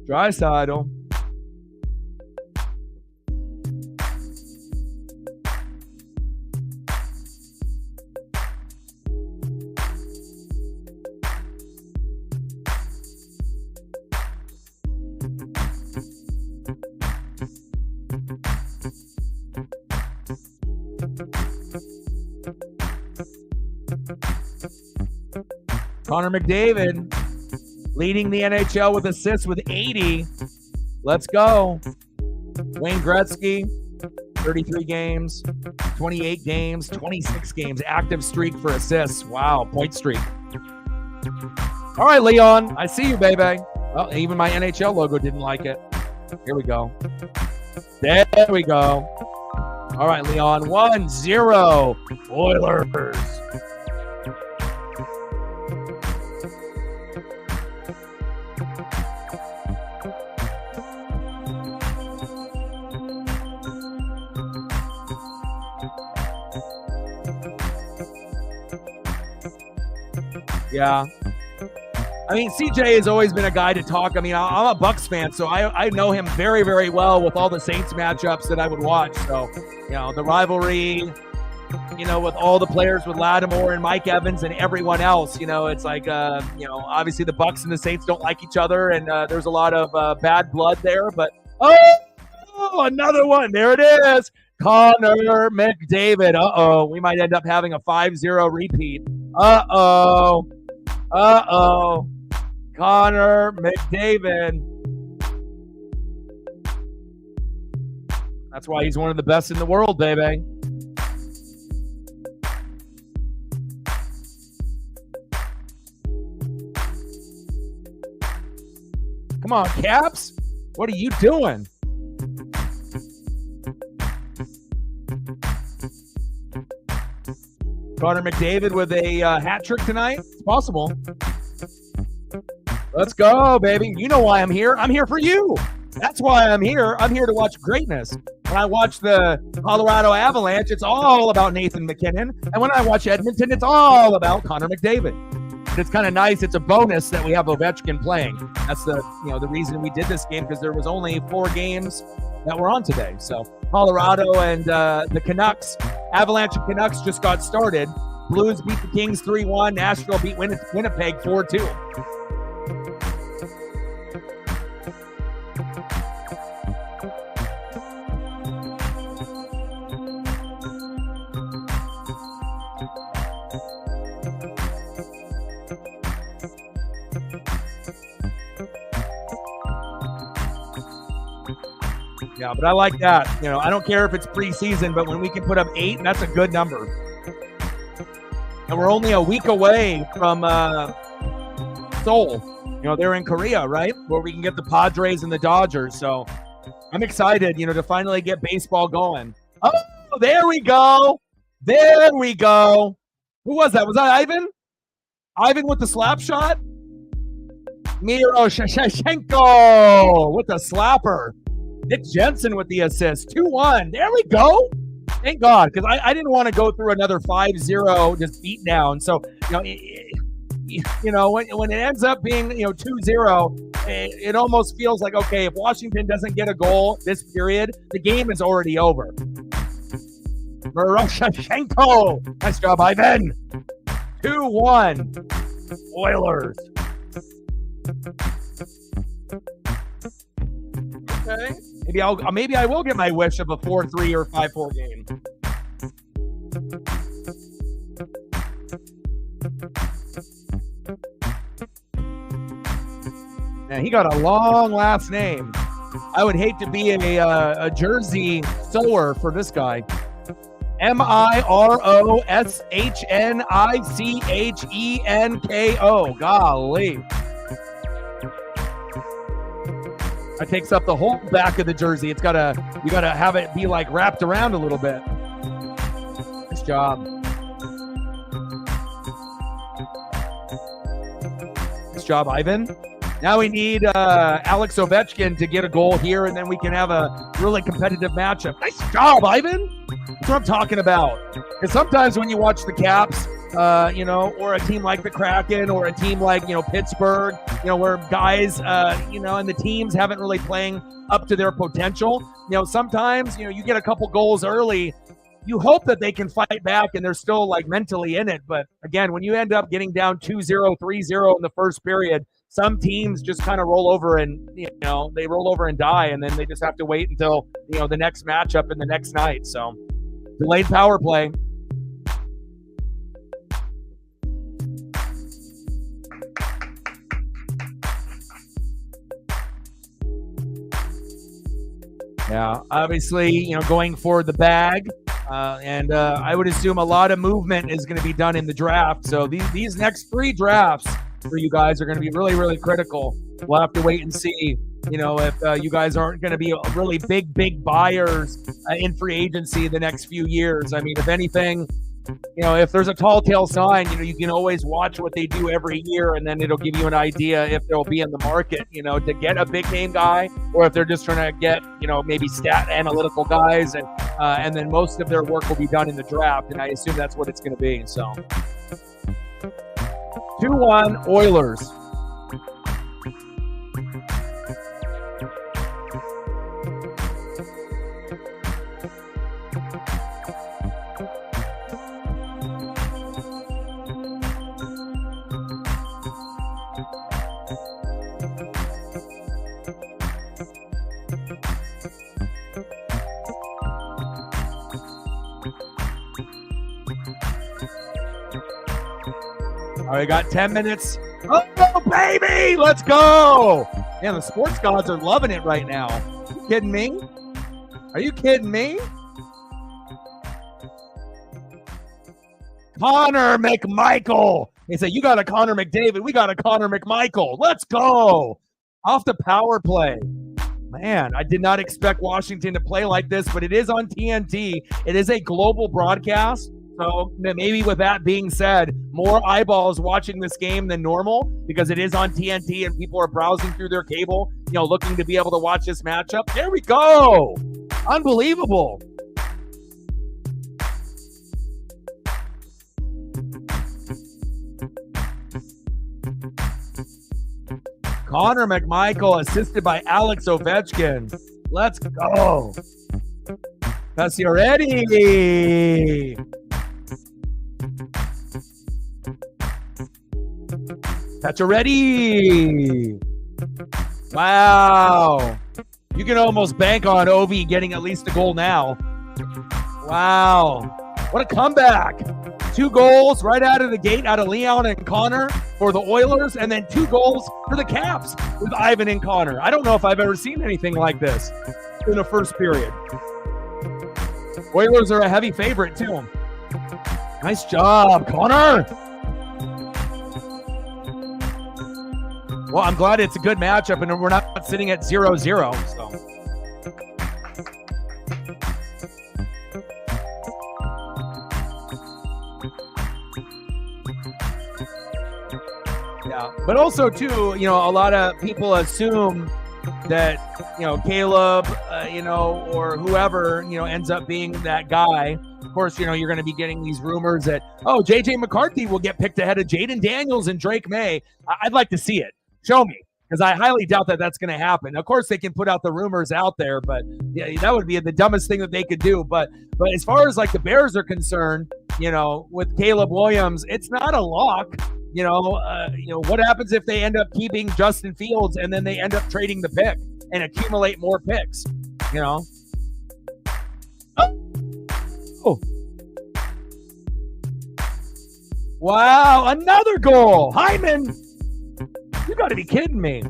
Draisaitl. Connor McDavid leading the NHL with assists with 80. Let's go. Wayne Gretzky, 33 games, 28 games, 26 games, active streak for assists. Wow, point streak. All right, Leon, I see you, baby. Well, even my NHL logo didn't like it. Here we go. There we go. All right, Leon, 1-0 Oilers. Yeah. I mean, CJ has always been a guy to talk. I mean, I'm a Bucks fan, so I know him very, very well with all the Saints matchups that I would watch. So, the rivalry, with all the players with Lattimore and Mike Evans and everyone else, it's like, obviously the Bucks and the Saints don't like each other, and there's a lot of bad blood there. But, another one. There it is. Connor McDavid. Uh-oh. We might end up having a 5-0 repeat. Uh-oh. Connor McDavid. That's why he's one of the best in the world, baby. Come on, Caps. What are you doing? Connor McDavid with a hat trick tonight. It's possible. Let's go, baby. You know why I'm here. I'm here for you. That's why I'm here. I'm here to watch greatness. When I watch the Colorado Avalanche, it's all about Nathan McKinnon. And when I watch Edmonton, it's all about Connor McDavid. It's kind of nice. It's a bonus that we have Ovechkin playing. That's the reason we did this game, because there was only 4 games that were on today. So Colorado and the Canucks, Avalanche and Canucks just got started. Blues beat the Kings 3-1. Nashville beat Winnipeg 4-2. Yeah, but I like that. I don't care if it's preseason, but when we can put up 8, that's a good number. And we're only a week away from Seoul. They're in Korea, right? Where we can get the Padres and the Dodgers. So I'm excited, to finally get baseball going. Oh, there we go. There we go. Who was that? Was that Ivan? Ivan with the slap shot? Miro Shashenko with the slapper. Nick Jensen with the assist. 2-1. There we go. Thank God, because I didn't want to go through another 5-0 just beat down. So, when it ends up being, 2-0, it almost feels like, okay, if Washington doesn't get a goal this period, the game is already over. Miroshchenko. Nice job, Ivan. 2-1. Oilers. Okay. Maybe I will get my wish of a 4-3 or 5-4 game. Man, he got a long last name. I would hate to be a jersey sewer for this guy. Miroshnichenko. Golly. That takes up the whole back of the jersey. You gotta have it be like wrapped around a little bit. Nice job. Nice job, Ivan. Now we need Alex Ovechkin to get a goal here, and then we can have a really competitive matchup. Nice job, Ivan. That's what I'm talking about. Because sometimes when you watch the Caps, or a team like the Kraken or a team like, Pittsburgh, where guys, and the teams haven't really playing up to their potential. Sometimes, you get a couple goals early. You hope that they can fight back and they're still like mentally in it. But again, when you end up getting down 2-0, 3-0 in the first period, some teams just kind of roll over and, they roll over and die. And then they just have to wait until, the next matchup and the next night. So delayed power play. Yeah, obviously, going for the bag. And I would assume a lot of movement is going to be done in the draft. So these next 3 drafts for you guys are going to be really, really critical. We'll have to wait and see, if you guys aren't going to be really big buyers in free agency the next few years. I mean, if anything, if there's a tall tale sign, you can always watch what they do every year, and then it'll give you an idea if they'll be in the market, to get a big name guy, or if they're just trying to get, maybe stat analytical guys, and then most of their work will be done in the draft, and I assume that's what it's going to be. So 2-1 Oilers. All right, got 10 minutes. Oh, baby, let's go. Man, the sports gods are loving it right now. Are you kidding me? Are you kidding me? Connor McMichael. They say, you got a Connor McDavid. We got a Connor McMichael. Let's go. Off the power play. Man, I did not expect Washington to play like this, but it is on TNT. It is a global broadcast. So maybe with that being said, more eyeballs watching this game than normal because it is on TNT and people are browsing through their cable, looking to be able to watch this matchup. There we go. Unbelievable. Connor McMichael assisted by Alex Ovechkin. Let's go. Pacioretty. Pacioretty. Wow. You can almost bank on Ovi getting at least a goal now. Wow. What a comeback. 2 goals right out of the gate out of Leon and Connor for the Oilers, and then 2 goals for the Caps with Ivan and Connor. I don't know if I've ever seen anything like this. in the first period. Oilers are a heavy favorite, too. Nice job, Connor. Well, I'm glad it's a good matchup, and we're not sitting at 0-0. So. Yeah, but also, too, a lot of people assume that, Caleb, or whoever, ends up being that guy. Of course, you're going to be getting these rumors that, J.J. McCarthy will get picked ahead of Jaden Daniels and Drake May. I'd like to see it. Show me, because I highly doubt that that's going to happen. Of course, they can put out the rumors out there, but yeah, that would be the dumbest thing that they could do. But as far as like the Bears are concerned, with Caleb Williams, it's not a lock. What happens if they end up keeping Justin Fields and then they end up trading the pick and accumulate more picks? Oh. Wow, another goal. Hyman. You got to be kidding me.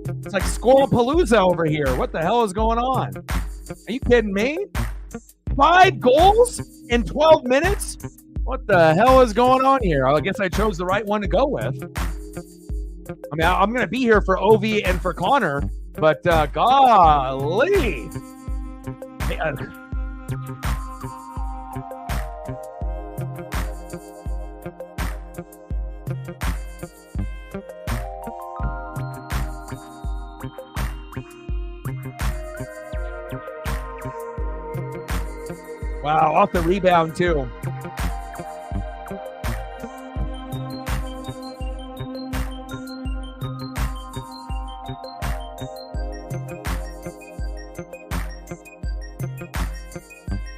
It's like Squirrelpalooza over here. What the hell is going on? Are you kidding me? 5 goals in 12 minutes? What the hell is going on here? I guess I chose the right one to go with. I mean, I'm going to be here for Ovi and for Connor, but golly. Wow, off the rebound too.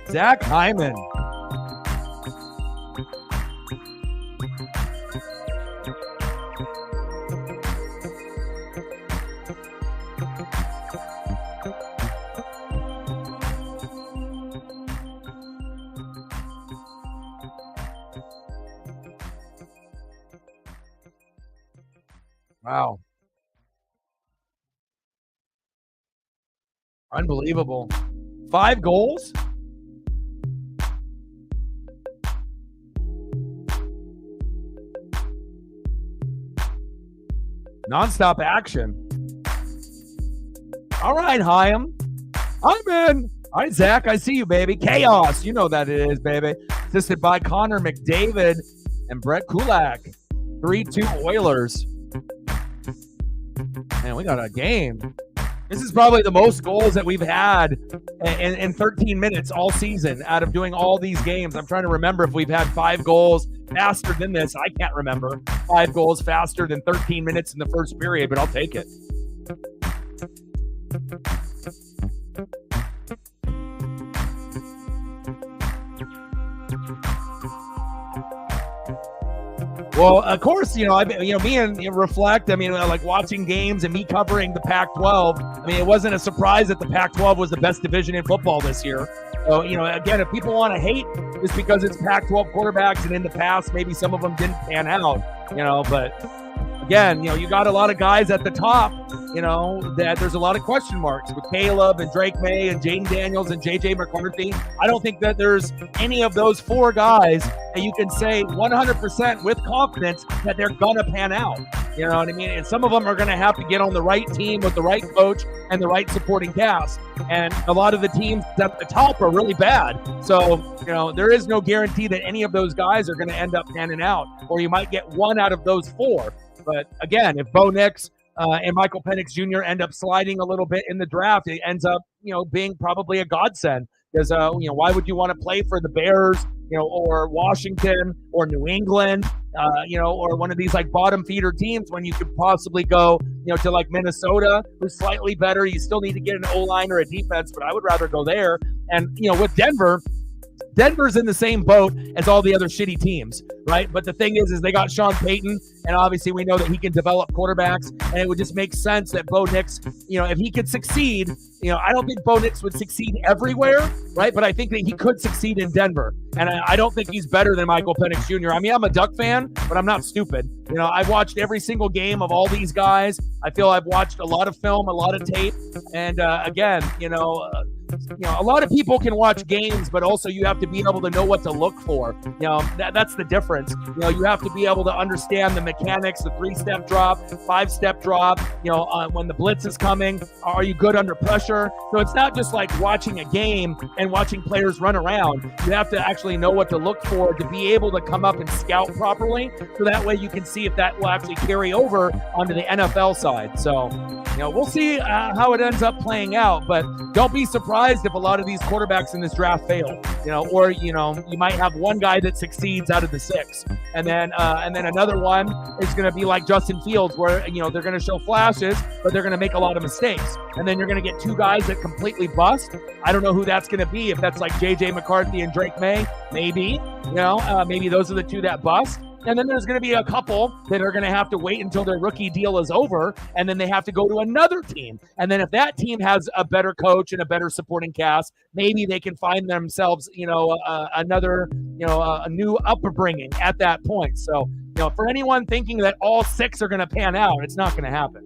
Zach Hyman. Wow. Unbelievable. 5 goals? Nonstop action. All right, Hyam. I'm in. All right, Zach, I see you, baby. Chaos. You know that it is, baby. Assisted by Connor McDavid and Brett Kulak. 3-2 Oilers. Man, we got a game. This is probably the most goals that we've had in 13 minutes all season out of doing all these games. I'm trying to remember if we've had 5 goals faster than this. I can't remember 5 goals faster than 13 minutes in the first period, but I'll take it. Well, of course, me and Reflect, like watching games and me covering the Pac-12, it wasn't a surprise that the Pac-12 was the best division in football this year. So, again, if people want to hate, it's because it's Pac-12 quarterbacks, and in the past, maybe some of them didn't pan out, but again, you got a lot of guys at the top, that there's a lot of question marks with Caleb and Drake May and Jaden Daniels and J.J. McCarthy. I don't think that there's any of those 4 guys that you can say 100% with confidence that they're going to pan out. You know what I mean? And some of them are going to have to get on the right team with the right coach and the right supporting cast. And a lot of the teams at the top are really bad. So, there is no guarantee that any of those guys are going to end up panning out, or you might get 1 out of those 4. But again, if Bo Nix and Michael Penix Jr. end up sliding a little bit in the draft, it ends up, being probably a godsend. Because, why would you want to play for the Bears, or Washington or New England, or one of these like bottom feeder teams when you could possibly go, to like Minnesota, who's slightly better. You still need to get an O-line or a defense, but I would rather go there. And, with Denver's in the same boat as all the other shitty teams, right? But the thing is they got Sean Payton, and obviously we know that he can develop quarterbacks, and it would just make sense that Bo Nix, if he could succeed, I don't think Bo Nix would succeed everywhere, right? But I think that he could succeed in Denver. And I don't think he's better than Michael Penix Jr. I mean, I'm a Duck fan, but I'm not stupid. You know, I've watched every single game of all these guys. I feel I've watched a lot of film, a lot of tape. And again, a lot of people can watch games, but also you have to be able to know what to look for. You know, that's the difference. You know, you have to be able to understand the mechanics, the 3-step drop, 5-step drop, when the blitz is coming. Are you good under pressure? So it's not just like watching a game and watching players run around. You have to actually know what to look for to be able to come up and scout properly. So that way you can see if that will actually carry over onto the NFL side. So, we'll see how it ends up playing out, but don't be surprised if a lot of these quarterbacks in this draft fail, or you might have one guy that succeeds out of the 6, and then another one is going to be like Justin Fields, where they're going to show flashes, but they're going to make a lot of mistakes, and then you're going to get 2 guys that completely bust. I don't know who that's going to be. If that's like JJ McCarthy and Drake May, maybe maybe those are the 2 that bust. And then there's going to be a couple that are going to have to wait until their rookie deal is over, and then they have to go to another team. And then if that team has a better coach and a better supporting cast, maybe they can find themselves, a new upbringing at that point. So, for anyone thinking that all 6 are going to pan out, it's not going to happen.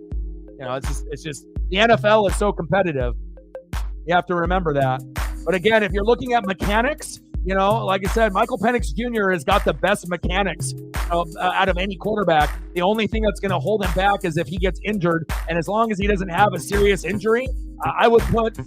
It's just the NFL is so competitive. You have to remember that. But again, if you're looking at mechanics, like I said, Michael Penix Jr. has got the best mechanics out of any quarterback. The only thing that's going to hold him back is if he gets injured. And as long as he doesn't have a serious injury, I would put,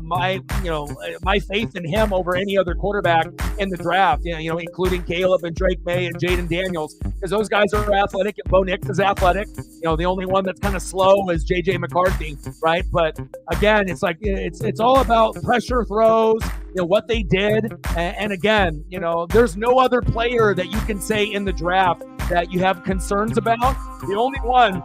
my faith in him over any other quarterback in the draft, including Caleb and Drake May and Jaden Daniels, because those guys are athletic and Bo Nix is athletic. The only one that's kind of slow is JJ McCarthy, right? But again, it's like, it's all about pressure throws, what they did. And again, there's no other player that you can say in the draft that you have concerns about. The only one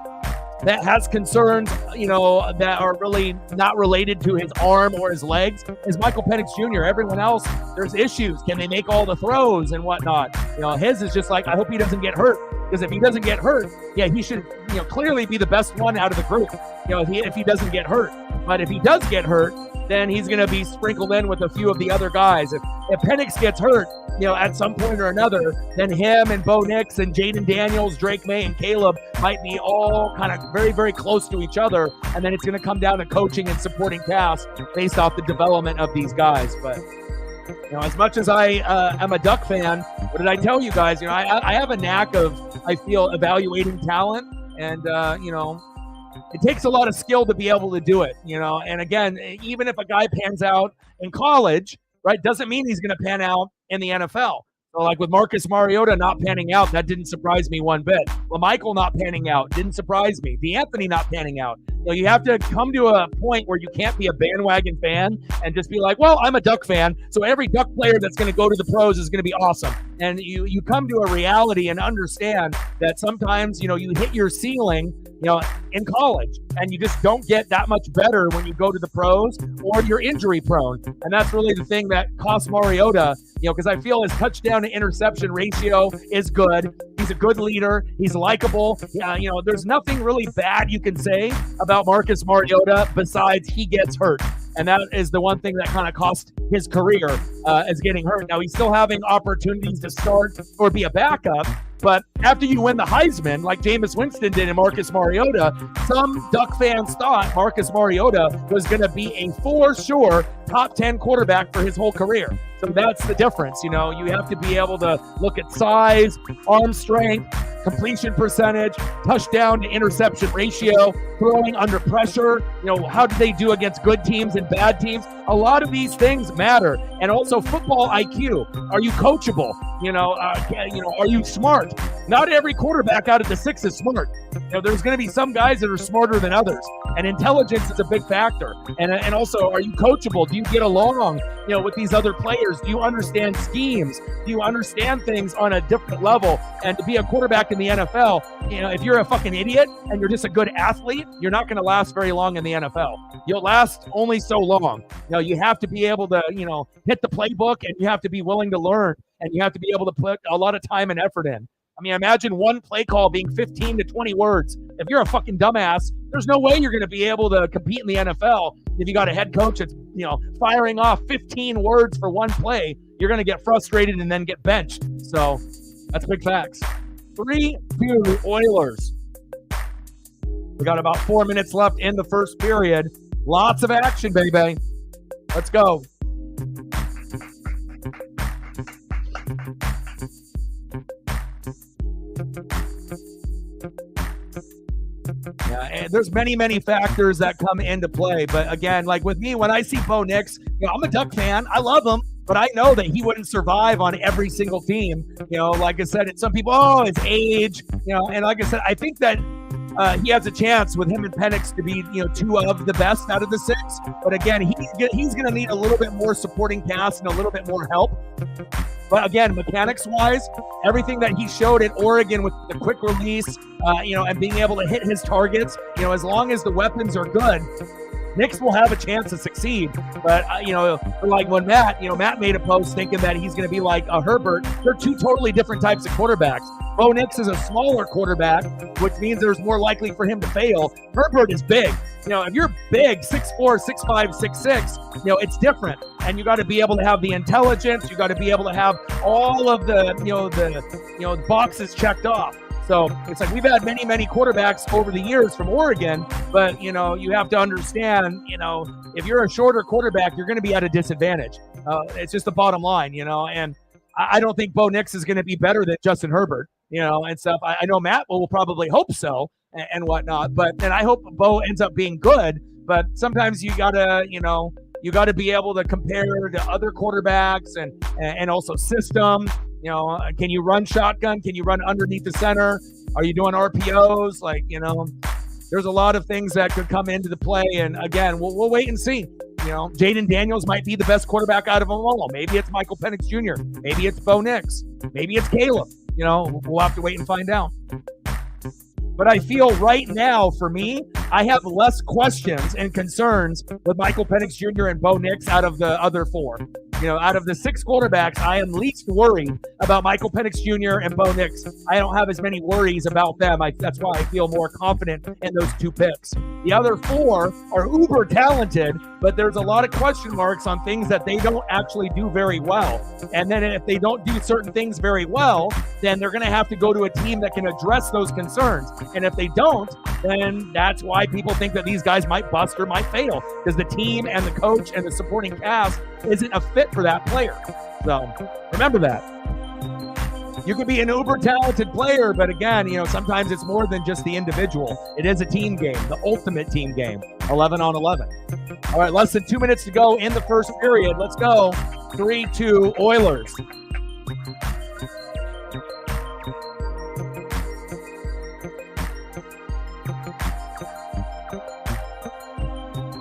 that has concerns, that are really not related to his arm or his legs is Michael Penix Jr. Everyone else, there's issues. Can they make all the throws and whatnot? His is just like, I hope he doesn't get hurt, because if he doesn't get hurt, he should, clearly be the best one out of the group, if he doesn't get hurt. But if he does get hurt, then he's going to be sprinkled in with a few of the other guys. If Penix gets hurt, at some point or another, then him and Bo Nix and Jaden Daniels, Drake May, and Caleb might be all kind of very, very close to each other. And then it's going to come down to coaching and supporting cast based off the development of these guys. But, as much as I am a Duck fan, what did I tell you guys? I have a knack of, I feel, evaluating talent. And, it takes a lot of skill to be able to do it, and again, even if a guy pans out in college, right, doesn't mean he's going to pan out in the NFL. So like with Marcus Mariota not panning out, that didn't surprise me one bit. Michael not panning out didn't surprise me. D'Anthony not panning out. You have to come to a point where you can't be a bandwagon fan and just be like, well, I'm a Duck fan, so every Duck player that's going to go to the pros is going to be awesome. And you come to a reality and understand that sometimes, you hit your ceiling, in college, and you just don't get that much better when you go to the pros, or you're injury prone. And that's really the thing that cost Mariota, because I feel his touchdown to interception ratio is good. He's a good leader. He's likable. There's nothing really bad you can say about Marcus Mariota besides he gets hurt. And that is the one thing that kind of cost his career, is getting hurt. Now, he's still having opportunities to start or be a backup. But after you win the Heisman, like Jameis Winston did in Marcus Mariota, some Duck fans thought Marcus Mariota was going to be a for sure top 10 quarterback for his whole career. So that's the difference. You have to be able to look at size, arm strength, completion percentage, touchdown to interception ratio, throwing under pressure. How do they do against good teams and bad teams? A lot of these things matter. And also football IQ. Are you coachable? Are you smart? Not every quarterback out of the 6 is smart. There's going to be some guys that are smarter than others, and intelligence is a big factor. And also, are you coachable? Do you get along, with these other players? Do you understand schemes? Do you understand things on a different level? And to be a quarterback in the NFL, if you're a fucking idiot and you're just a good athlete, you're not going to last very long in the NFL. You'll last only so long. You have to be able to, hit the playbook, and you have to be willing to learn, and you have to be able to put a lot of time and effort in. I mean, imagine one play call being 15 to 20 words. If you're a fucking dumbass, there's no way you're going to be able to compete in the NFL if you got a head coach that's, firing off 15 words for one play. you're going to get frustrated and then get benched. So that's big facts. 3-2 Oilers. We got about 4 minutes left in the first period. Lots of action, baby. Let's go. Yeah, and there's many factors that come into play. But again, like with me, when I see Bo Nix, I'm a Duck fan. I love him, but I know that he wouldn't survive on every single team. Like I said, some people, his age, and like I said, I think that he has a chance with him and Penix to be, two of the best out of the six. But again, he's going to need a little bit more supporting cast and a little bit more help. But again, mechanics-wise, everything that he showed at Oregon with the quick release, and being able to hit his targets, as long as the weapons are good, Nix will have a chance to succeed. But, like when Matt made a post thinking that he's going to be like a Herbert, they're two totally different types of quarterbacks. Bo Nix is a smaller quarterback, which means there's more likely for him to fail. Herbert is big. If you're big, 6'4", 6'5", 6'6", it's different. And you got to be able to have the intelligence. You got to be able to have all of the, the boxes checked off. So it's like we've had many quarterbacks over the years from Oregon, but, you have to understand, if you're a shorter quarterback, you're going to be at a disadvantage. It's just the bottom line, and I don't think Bo Nix is going to be better than Justin Herbert, and stuff. I know Matt will probably hope so and whatnot, and I hope Bo ends up being good, but sometimes you gotta, you gotta be able to compare to other quarterbacks and also system. Can you run shotgun? Can you run underneath the center? Are you doing RPOs? There's a lot of things that could come into the play. And again, we'll wait and see. Jaden Daniels might be the best quarterback out of them all. Maybe it's Michael Penix Jr. Maybe it's Bo Nix. Maybe it's Caleb. We'll have to wait and find out. But I feel right now, for me, I have less questions and concerns with Michael Penix Jr. and Bo Nix out of the other four. Out of the six quarterbacks, I am least worried about Michael Penix Jr. and Bo Nix. I don't have as many worries about them. That's why I feel more confident in those two picks. The other four are uber talented, but there's a lot of question marks on things that they don't actually do very well. And then if they don't do certain things very well, then they're going to have to go to a team that can address those concerns. And if they don't, then that's why people think that these guys might bust or might fail, because the team and the coach and the supporting cast isn't a fit for that player. So remember that. You could be an uber talented player, but again, sometimes it's more than just the individual. It is a team game, the ultimate team game, 11 on 11. All right, less than 2 minutes to go in the first period. Let's go. 3-2 Oilers.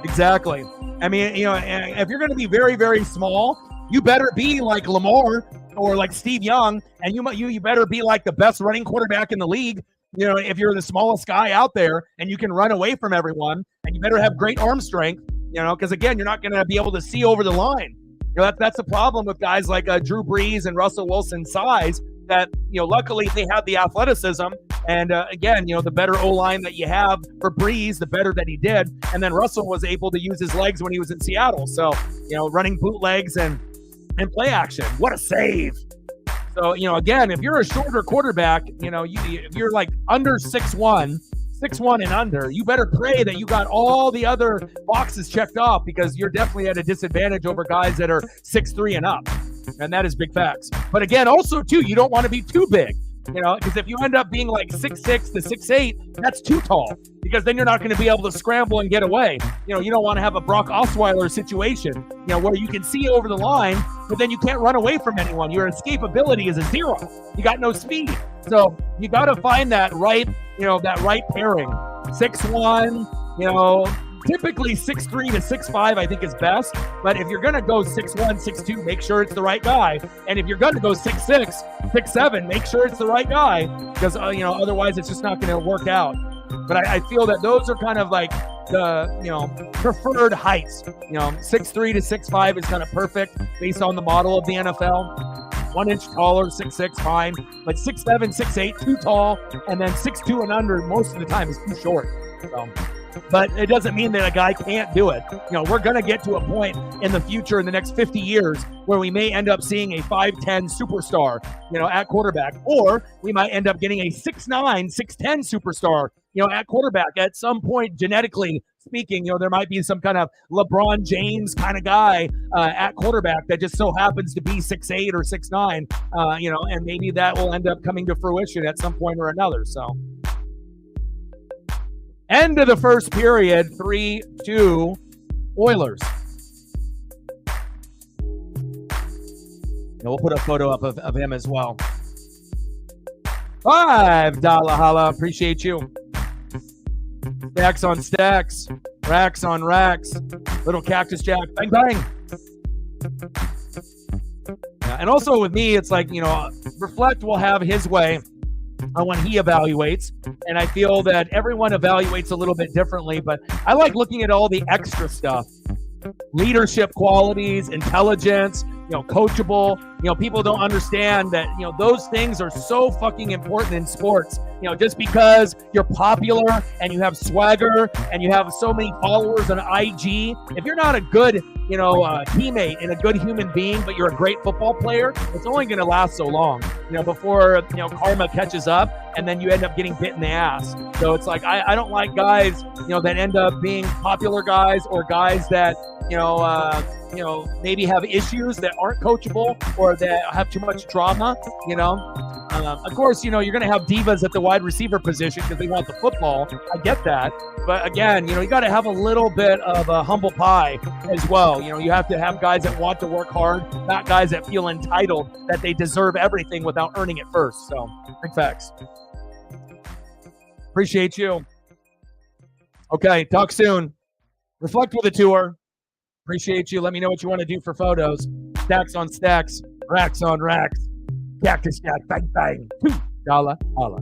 Exactly. I mean, if you're going to be very, very small, you better be like Lamar or like Steve Young, and you better be like the best running quarterback in the league. If you're the smallest guy out there and you can run away from everyone, and you better have great arm strength, because again, you're not going to be able to see over the line. That's the problem with guys like Drew Brees and Russell Wilson's size. That luckily they have the athleticism, and again, the better O-line that you have for Breeze, the better that he did, and then Russell was able to use his legs when he was in Seattle. So running bootlegs and play action, what a save! So again, if you're a shorter quarterback, if you're like under 6'1", 6'1" and under, you better pray that you got all the other boxes checked off, because you're definitely at a disadvantage over guys that are 6'3" and up. And that is big facts. But again, also too, you don't want to be too big, because if you end up being like 6'6" to 6'8", that's too tall, because then you're not going to be able to scramble and get away. You don't want to have a Brock Osweiler situation, where you can see over the line, but then you can't run away from anyone. Your escapability is a 0. You got no speed. So you got to find that right, that right pairing. 6'1", typically 6'3" to 6'5", I think is best. But if you're going to go 6'1", 6'2", make sure it's the right guy. And if you're going to go 6'6", 6'7", make sure it's the right guy, because, otherwise it's just not going to work out. But I feel that those are kind of like the, preferred heights. 6'3" to 6'5" is kind of perfect based on the model of the NFL. 1 inch taller, 6'6", fine. But 6'7", 6'8", too tall. And then 6'2" and under most of the time is too short. So but it doesn't mean that a guy can't do it. We're going to get to a point in the future in the next 50 years where we may end up seeing a 5'10 superstar, at quarterback, or we might end up getting a 6'9, 6'10 superstar, at quarterback. At some point, genetically speaking, there might be some kind of LeBron James kind of guy at quarterback that just so happens to be 6'8 or 6'9, and maybe that will end up coming to fruition at some point or another. So, end of the first period, 3-2 Oilers. And we'll put a photo up of him as well. $5 holla. Appreciate you. Stacks on stacks. Racks on racks. Little Cactus Jack. Bang, bang. Yeah, and also with me, it's like, Reflect will have his way on when he evaluates. And I feel that everyone evaluates a little bit differently, but I like looking at all the extra stuff. Leadership qualities, intelligence, coachable. People don't understand that, those things are so fucking important in sports. Just because you're popular and you have swagger and you have so many followers on IG, if you're not a good, teammate and a good human being, but you're a great football player, it's only going to last so long, before, karma catches up and then you end up getting bit in the ass. So it's like, I don't like guys, that end up being popular guys or guys that, maybe have issues that aren't coachable or that have too much drama, Of course, you're going to have divas at the wide receiver position because they want the football. I get that. But again, you got to have a little bit of a humble pie as well. You have to have guys that want to work hard, not guys that feel entitled that they deserve everything without earning it first. So, big facts. Appreciate you. Okay, talk soon. Reflect with a tour. Appreciate you. Let me know what you want to do for photos. Stacks on stacks. Racks on racks. Cactus Jack. Bang, bang. $2 holla.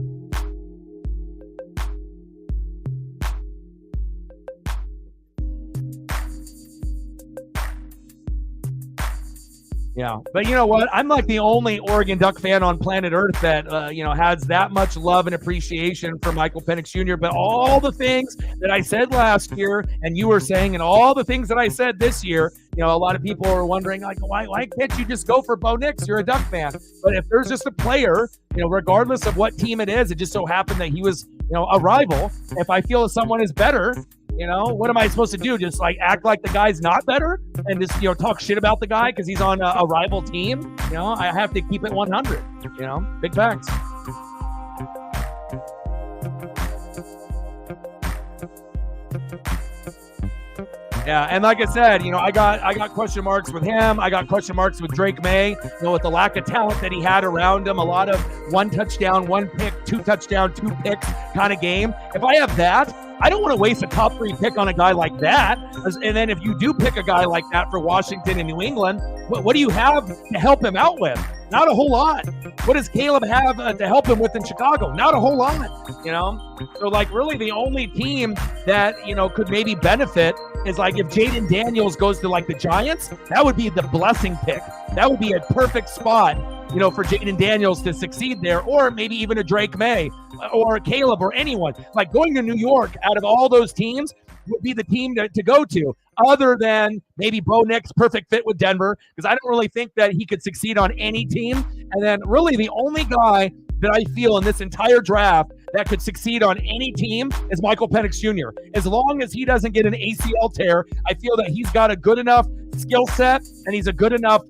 Yeah, but you know what? I'm like the only Oregon Duck fan on planet Earth that, has that much love and appreciation for Michael Penix Jr. But all the things that I said last year and you were saying and all the things that I said this year, a lot of people are wondering, like, why can't you just go for Bo Nix? You're a Duck fan. But if there's just a player, regardless of what team it is, it just so happened that he was, a rival. If I feel someone is better, what am I supposed to do? Just like act like the guy's not better and just, talk shit about the guy because he's on a rival team? I have to keep it 100, big facts. Yeah, and like I said, I got question marks with him. I got question marks with Drake May, with the lack of talent that he had around him. A lot of 1 touchdown, 1 pick, 2 touchdown, 2 picks kind of game. If I have that, I don't want to waste a top 3 pick on a guy like that. And then if you do pick a guy like that for Washington and New England, what do you have to help him out with? Not a whole lot. What does Caleb have to help him with in Chicago? Not a whole lot, So, like, really the only team that, could maybe benefit is, like, if Jaden Daniels goes to, like, the Giants, that would be the blessing pick. That would be a perfect spot, for Jaden Daniels to succeed there, or maybe even a Drake May or a Caleb or anyone. Like, going to New York out of all those teams would be the team to go to, other than maybe Bo Nix, perfect fit with Denver, because I don't really think that he could succeed on any team. And then really the only guy that I feel in this entire draft that could succeed on any team is Michael Penix Jr. As long as he doesn't get an ACL tear, I feel that he's got a good enough skill set and he's a good enough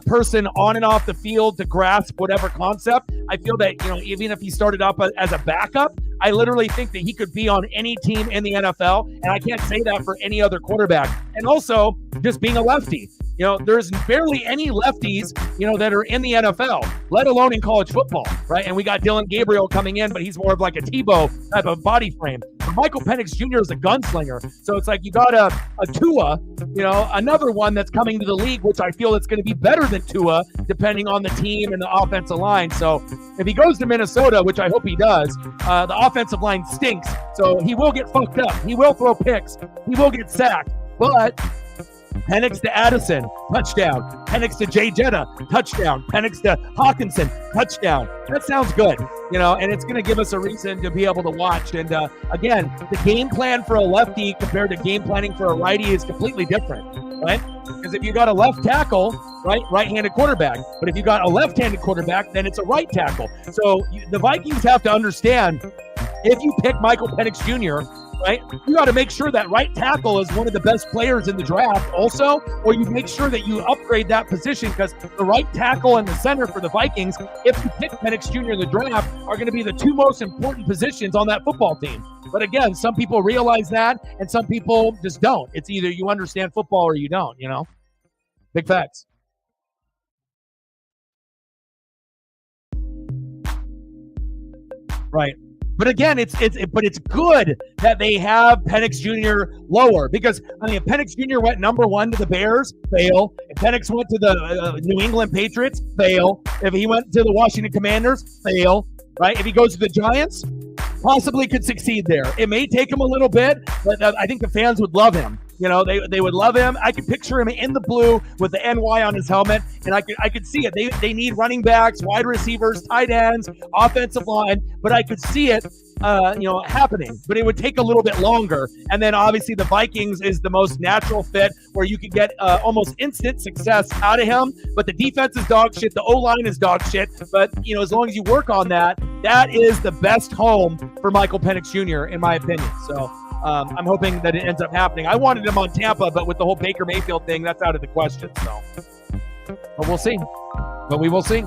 person on and off the field to grasp whatever concept. I feel that, even if he started up as a backup, I literally think that he could be on any team in the NFL, and I can't say that for any other quarterback. And also, just being a lefty. There's barely any lefties, that are in the NFL, let alone in college football, right? And we got Dylan Gabriel coming in, but he's more of like a Tebow type of body frame. But Michael Penix Jr. is a gunslinger. So it's like you got a Tua, another one that's coming to the league, which I feel it's going to be better than Tua, depending on the team and the offensive line. So if he goes to Minnesota, which I hope he does, the offensive line stinks. So he will get fucked up. He will throw picks. He will get sacked. But Penix to Addison, touchdown. Penix to Jay Jetta, touchdown. Penix to Hawkinson, touchdown. That sounds good, and it's going to give us a reason to be able to watch. And again, the game plan for a lefty compared to game planning for a righty is completely different, right? Because if you got a left tackle, right-handed quarterback. But if you got a left-handed quarterback, then it's a right tackle. So the Vikings have to understand, if you pick Michael Penix Jr., right, you got to make sure that right tackle is one of the best players in the draft also, or you make sure that you upgrade that position, because the right tackle and the center for the Vikings, if you pick Penix Jr. in the draft, are going to be the two most important positions on that football team. But again, some people realize that, and some people just don't. It's either you understand football or you don't, Big facts. Right. But again, it's good that they have Penix Jr. lower, because if Penix Jr. went number 1 to the Bears, fail. If Penix went to the New England Patriots, fail. If he went to the Washington Commanders, fail. Right? If he goes to the Giants, possibly could succeed there. It may take him a little bit, but I think the fans would love him. They would love him. I could picture him in the blue with the NY on his helmet, and I could see it. They need running backs, wide receivers, tight ends, offensive line, but I could see it happening. But it would take a little bit longer. And then obviously the Vikings is the most natural fit, where you could get almost instant success out of him. But the defense is dog shit. The O-line is dog shit. But as long as you work on that, that is the best home for Michael Penix Jr. in my opinion. So I'm hoping that it ends up happening. I wanted him on Tampa, but with the whole Baker Mayfield thing, that's out of the question. So, but we'll see. But we will see.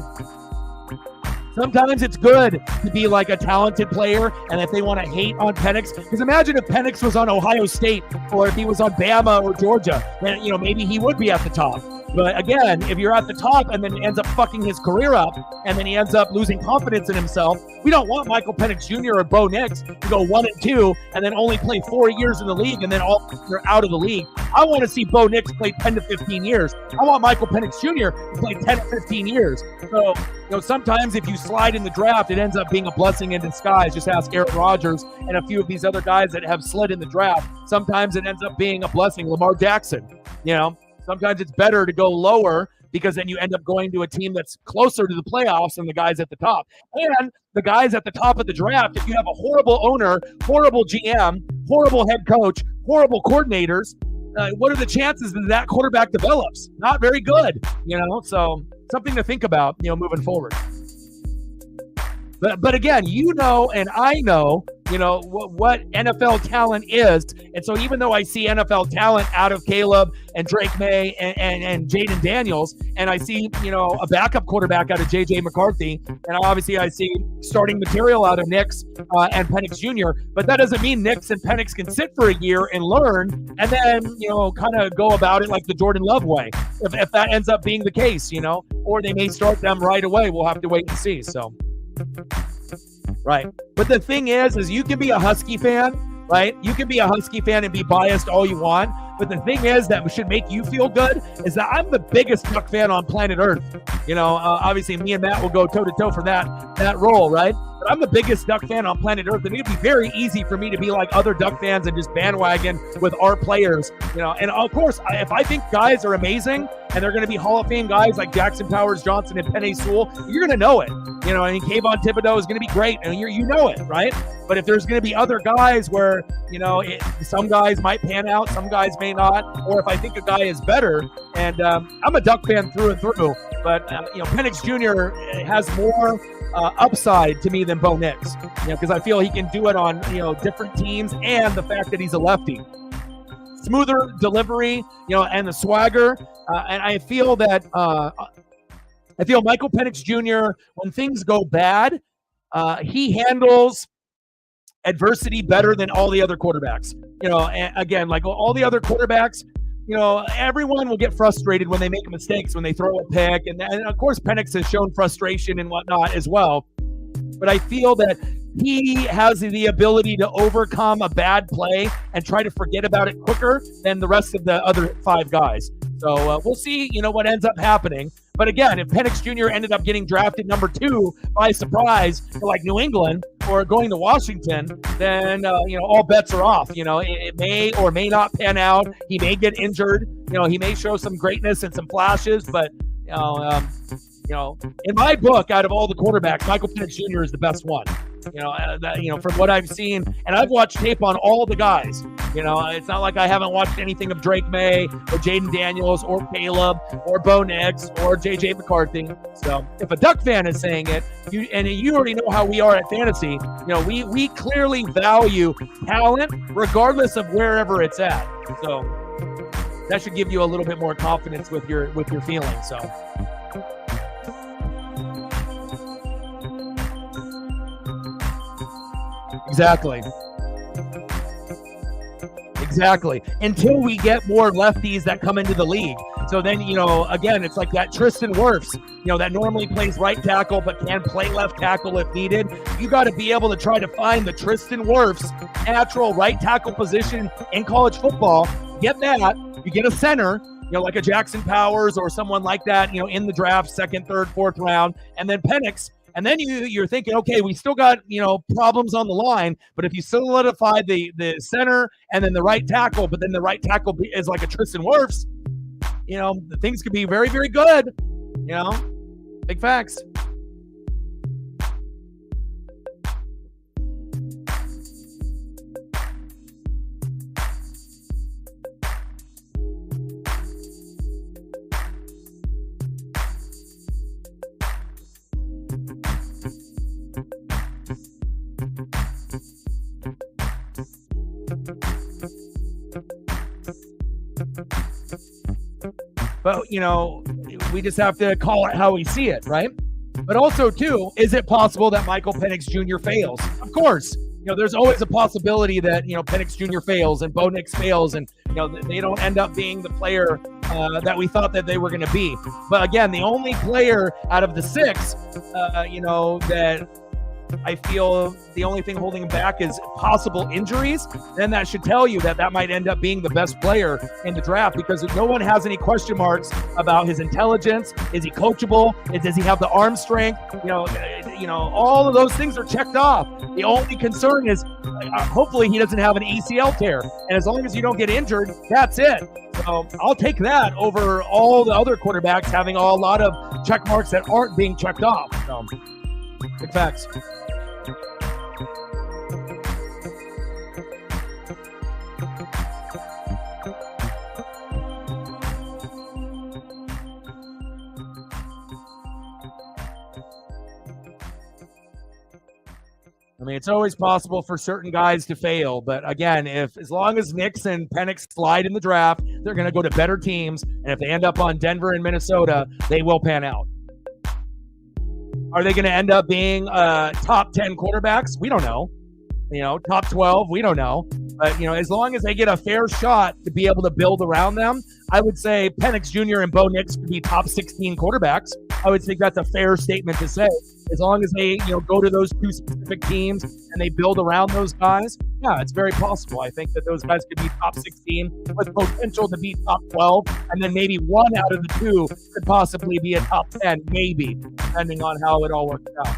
Sometimes it's good to be like a talented player, and if they want to hate on Penix, because imagine if Penix was on Ohio State, or if he was on Bama or Georgia, then maybe he would be at the top. But again, if you're at the top and then ends up fucking his career up, and then he ends up losing confidence in himself, we don't want Michael Penix Jr. or Bo Nix to go 1-2 and then only play 4 years in the league and then they're out of the league. I want to see Bo Nix play 10 to 15 years. I want Michael Penix Jr. to play 10 to 15 years. So, sometimes if you slide in the draft, it ends up being a blessing in disguise. Just ask Aaron Rodgers and a few of these other guys that have slid in the draft. Sometimes it ends up being a blessing. Lamar Jackson, sometimes it's better to go lower, because then you end up going to a team that's closer to the playoffs than the guys at the top. And the guys at the top of the draft, if you have a horrible owner, horrible GM, horrible head coach, horrible coordinators, what are the chances that quarterback develops? Not very good, so something to think about, moving forward. But again, and I know, what NFL talent is. And so even though I see NFL talent out of Caleb and Drake May and Jaden Daniels, and I see, a backup quarterback out of J.J. McCarthy, and obviously I see starting material out of Nix and Penix Jr., but that doesn't mean Nix and Penix can sit for a year and learn and then, kind of go about it like the Jordan Love way, if that ends up being the case, or they may start them right away. We'll have to wait and see. So. Right. But the thing is you can be a Husky fan, right? You can be a Husky fan and be biased all you want. But the thing is that should make you feel good is that I'm the biggest Duck fan on planet Earth. Obviously me and Matt will go toe-to-toe for that role, right? But I'm the biggest Duck fan on planet Earth, and it'd be very easy for me to be like other Duck fans and just bandwagon with our players, And of course, if I think guys are amazing and they're going to be Hall of Fame guys like Jackson Powers Johnson and Penei Sewell, you're going to know it. Kayvon Thibodeau is going to be great, and you know it, right? But if there's going to be other guys where, some guys might pan out, some guys may not, or if I think a guy is better, and I'm a Duck fan through and through, but, Penix Jr. has more upside to me than Bo Nix, because I feel he can do it on, different teams, and the fact that he's a lefty. Smoother delivery, and the swagger, and I feel that Michael Penix Jr., when things go bad, he handles adversity better than all the other quarterbacks. And again, like all the other quarterbacks, everyone will get frustrated when they make mistakes, when they throw a pick. And of course, Penix has shown frustration and whatnot as well. But I feel that he has the ability to overcome a bad play and try to forget about it quicker than the rest of the other 5 guys. So we'll see, what ends up happening. But again, if Penix Jr. ended up getting drafted number 2 by surprise to like New England, or going to Washington, then all bets are off. It may or may not pan out. He may get injured. He may show some greatness and some flashes, but in my book, out of all the quarterbacks, Michael Penix Jr. is the best one. From what I've seen, and I've watched tape on all the guys. It's not like I haven't watched anything of Drake May or Jaden Daniels or Caleb or Bo Nix or JJ McCarthy. So if a Duck fan is saying it, you already know how we are at fantasy. We clearly value talent regardless of wherever it's at. So that should give you a little bit more confidence with your feelings. So. Exactly. Until we get more lefties that come into the league. So then, again, it's like that Tristan Wirfs, that normally plays right tackle but can play left tackle if needed. You got to be able to try to find the Tristan Wirfs natural right tackle position in college football. Get that. You get a center, like a Jackson Powers or someone like that, in the draft, second, third, fourth round, and then Penix. And then you're thinking, okay, we still got, problems on the line, but if you solidify the center and then the right tackle, but then the right tackle is like a Tristan Wirfs, the things could be very, very good. Big facts. But, we just have to call it how we see it, right? But also, too, is it possible that Michael Penix Jr. fails? Of course. There's always a possibility that, Penix Jr. fails and Bo Nix fails and, they don't end up being the player that we thought that they were going to be. But, again, the only player out of the six, that I feel the only thing holding him back is possible injuries, then that should tell you that might end up being the best player in the draft, because no one has any question marks about his intelligence. Is he coachable? Does he have the arm strength? All of those things are checked off. The only concern is hopefully he doesn't have an ACL tear. And as long as you don't get injured, that's it. So I'll take that over all the other quarterbacks having a lot of check marks that aren't being checked off. So, big facts. I mean, it's always possible for certain guys to fail, but again, as long as Nix and Penix slide in the draft, they're going to go to better teams, and if they end up on Denver and Minnesota, they will pan out. Are they going to end up being top 10 quarterbacks? We don't know. Top 12, we don't know. But, as long as they get a fair shot to be able to build around them, I would say Penix Jr. and Bo Nix could be top 16 quarterbacks. I would think that's a fair statement to say. As long as they, go to those two specific teams and they build around those guys, yeah, it's very possible. I think that those guys could be top 16 with potential to be top 12, and then maybe one out of the two could possibly be a top 10, maybe, depending on how it all works out.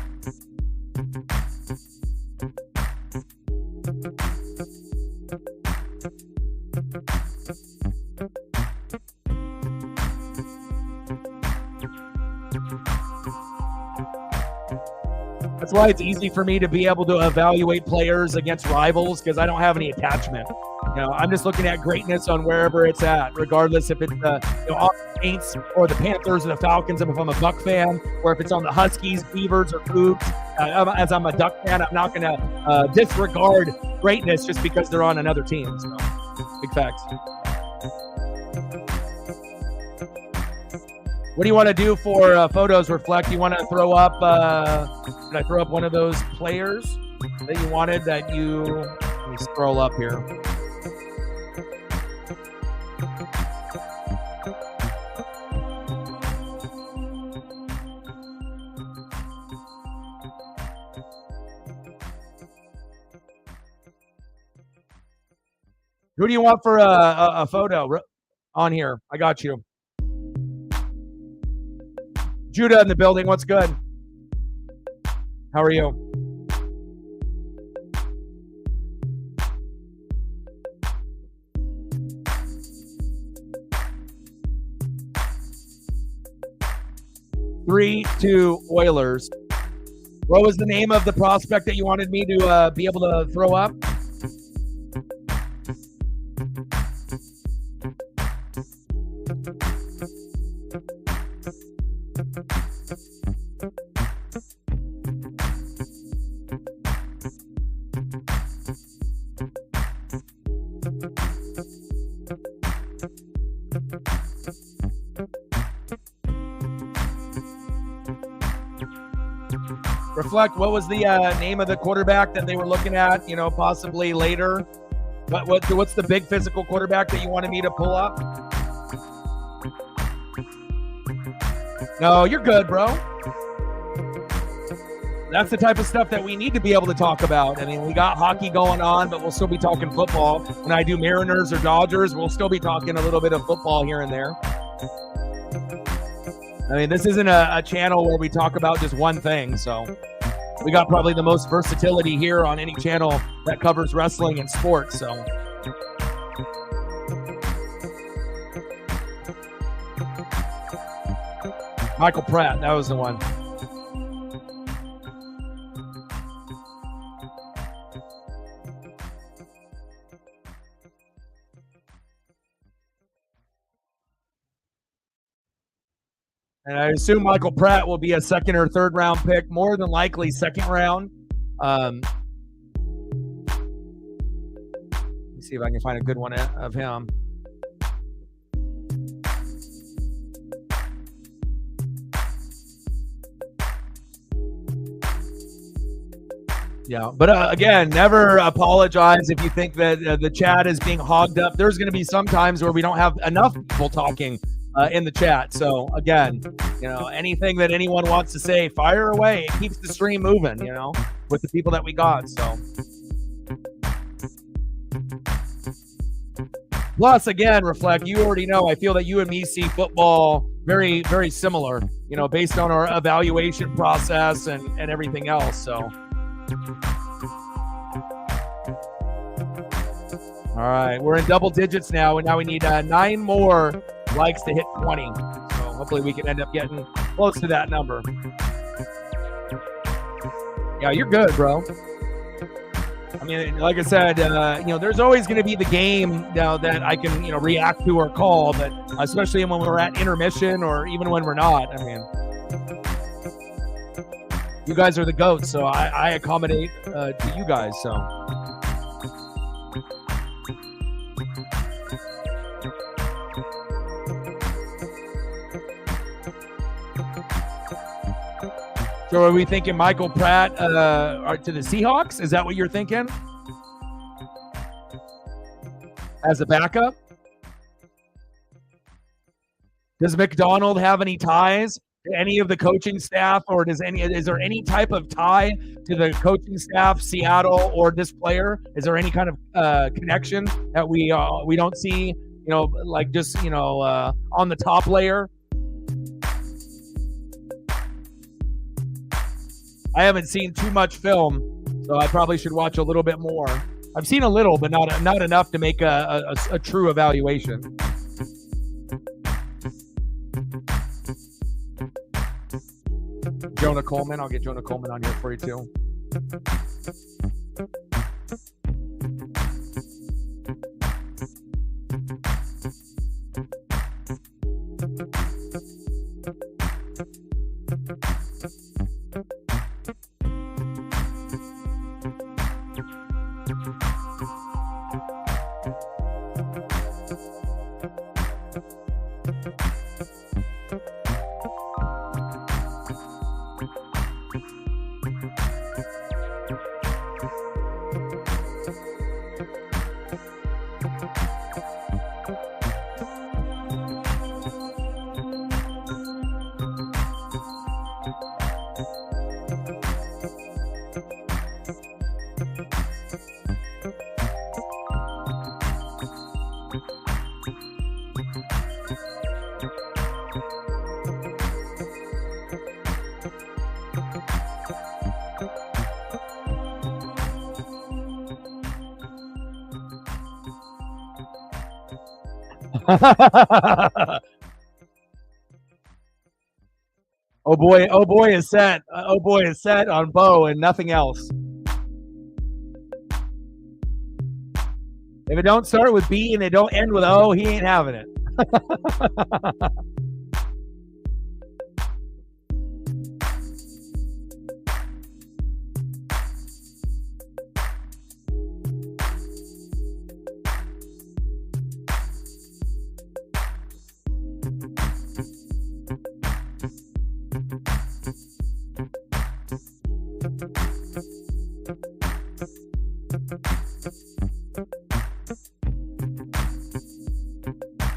That's why it's easy for me to be able to evaluate players against rivals, because I don't have any attachment. I'm just looking at greatness on wherever it's at, regardless if it's the Saints or the Panthers or the Falcons, if I'm a Buck fan, or if it's on the Huskies, Beavers, or Cougs. As I'm a Duck fan, I'm not going to disregard greatness just because they're on another team. So, big facts. What do you want to do for photos, Reflect? You want to throw up, did I throw up one of those players that you wanted that you, let me scroll up here. Who do you want for a photo on here? I got you. Judah in the building. What's good? How are you? 3-2 Oilers. What was the name of the prospect that you wanted me to be able to throw up? Reflect, what was the name of the quarterback that they were looking at, possibly later? What's the big physical quarterback that you wanted me to pull up? No, you're good, bro. That's the type of stuff that we need to be able to talk about. I mean, we got hockey going on, but we'll still be talking football. When I do Mariners or Dodgers, we'll still be talking a little bit of football here and there. I mean, this isn't a channel where we talk about just one thing, so we got probably the most versatility here on any channel that covers wrestling and sports, so. Michael Pratt, that was the one. And I assume Michael Pratt will be a second or third round pick, more than likely second round. Let me see if I can find a good one of him. Yeah, but again, never apologize if you think that the chat is being hogged up. There's going to be some times where we don't have enough people talking in the chat. So again, anything that anyone wants to say, fire away. It keeps the stream moving, with the people that we got. So plus, again, Reflect, you already know, I feel that you and me see football very, very similar, based on our evaluation process and everything else. So all right, we're in double digits now, and now we need 9 more likes to hit 20. So hopefully we can end up getting close to that number. Yeah, you're good, bro. I mean, like I said, there's always going to be the game now that I can, react to or call, but especially when we're at intermission or even when we're not. I mean, you guys are the GOATs, so I accommodate to you guys, so. So are we thinking Michael Pratt to the Seahawks? Is that what you're thinking? As a backup? Does McDonald have any ties to any of the coaching staff, or is there any type of tie to the coaching staff, Seattle, or this player? Is there any kind of connection that we don't see, like just, on the top layer? I haven't seen too much film, so I probably should watch a little bit more. I've seen a little, but not enough to make a true evaluation. Jonah Coleman, I'll get Jonah Coleman on here for you too. Oh boy is set. Oh boy is set on Bo and nothing else. If it don't start with B and it don't end with O, he ain't having it.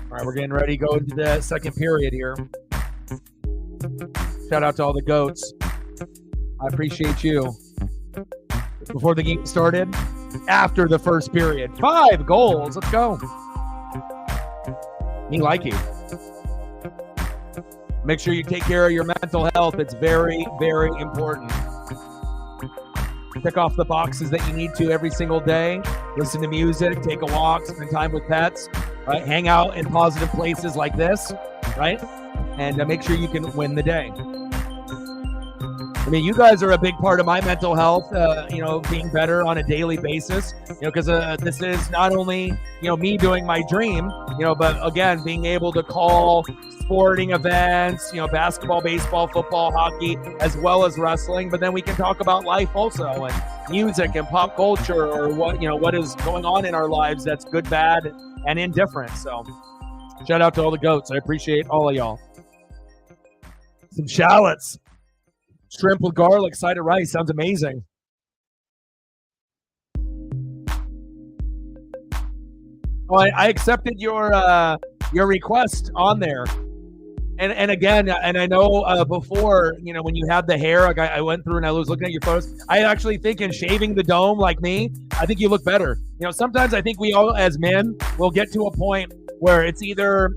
All right, we're getting ready to go into the second period here. Shout out to all the goats. I appreciate you. Before the game started, after the first period, 5 goals. Let's go. Me like you. Make sure you take care of your mental health. It's very, very important. Tick off the boxes that you need to every single day. Listen to music, take a walk, spend time with pets, right? Hang out in positive places like this, right? And make sure you can win the day. I mean, you guys are a big part of my mental health, being better on a daily basis, because this is not only, me doing my dream, but again, being able to call sporting events, basketball, baseball, football, hockey, as well as wrestling. But then we can talk about life also, and music and pop culture, or what is going on in our lives that's good, bad, and indifferent. So shout out to all the goats. I appreciate all of y'all. Some shallots. Shrimp with garlic, side of rice. Sounds amazing. Oh, I accepted your request on there. And again, and I know before, when you had the hair, like I went through and I was looking at your photos, I actually think in shaving the dome like me, I think you look better. Sometimes I think we all as men will get to a point where it's either,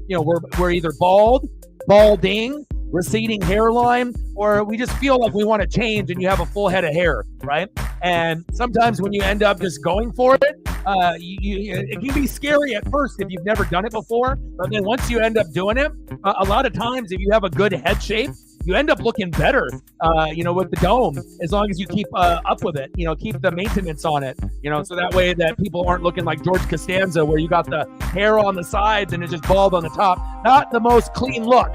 we're either balding, receding hairline, or we just feel like we want to change and you have a full head of hair, right? And sometimes when you end up just going for it, it can be scary at first if you've never done it before, but then once you end up doing it, a lot of times if you have a good head shape, you end up looking better, with the dome, as long as you keep up with it, keep the maintenance on it, so that way that people aren't looking like George Costanza, where you got the hair on the sides and it's just bald on the top. Not the most clean look,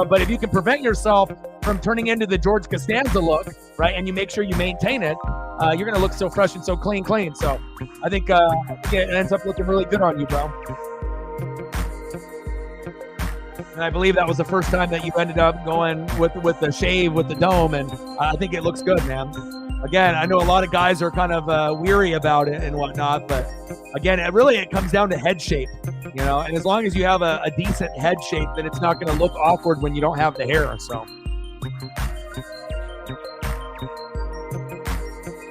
but if you can prevent yourself from turning into the George Costanza look, right, and you make sure you maintain it, you're going to look so fresh and so clean. So I think it ends up looking really good on you, bro. And I believe that was the first time that you ended up going with the shave, with the dome, and I think it looks good, man. Again, I know a lot of guys are kind of weary about it and whatnot, but again, it comes down to head shape, and as long as you have a decent head shape, then it's not going to look awkward when you don't have the hair. So,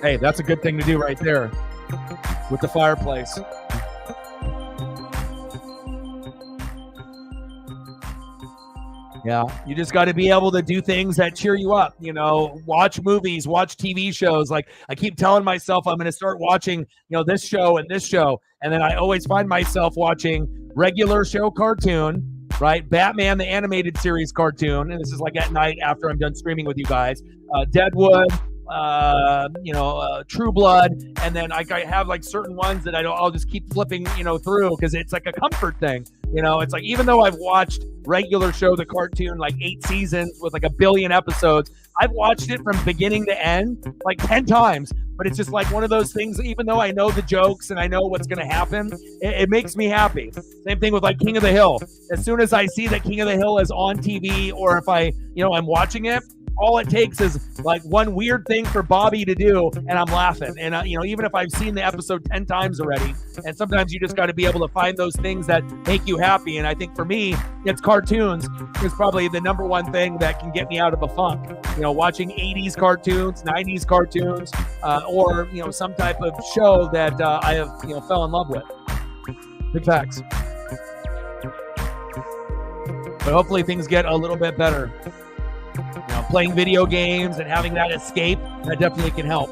hey, that's a good thing to do right there with the fireplace. Yeah, you just got to be able to do things that cheer you up, watch movies, watch TV shows. Like I keep telling myself I'm going to start watching, this show and this show. And then I always find myself watching regular show cartoon, right? Batman, the animated series cartoon. And this is like at night after I'm done streaming with you guys. Deadwood, True Blood. And then I have like certain ones that I'll just keep flipping, through, because it's like a comfort thing. It's like, even though I've watched regular show, the cartoon, like 8 seasons with like 1 billion episodes, I've watched it from beginning to end like 10 times. But it's just like one of those things, even though I know the jokes and I know what's going to happen, it makes me happy. Same thing with like King of the Hill. As soon as I see that King of the Hill is on TV, or if I'm watching it, all it takes is like one weird thing for Bobby to do, and I'm laughing. And, even if I've seen the episode 10 times already, and sometimes you just got to be able to find those things that make you happy. And I think for me, it's cartoons is probably the number one thing that can get me out of a funk. Watching 80s cartoons, 90s cartoons, or, some type of show that I have, fell in love with. Big facts. But hopefully things get a little bit better. Playing video games and having that escape, that definitely can help.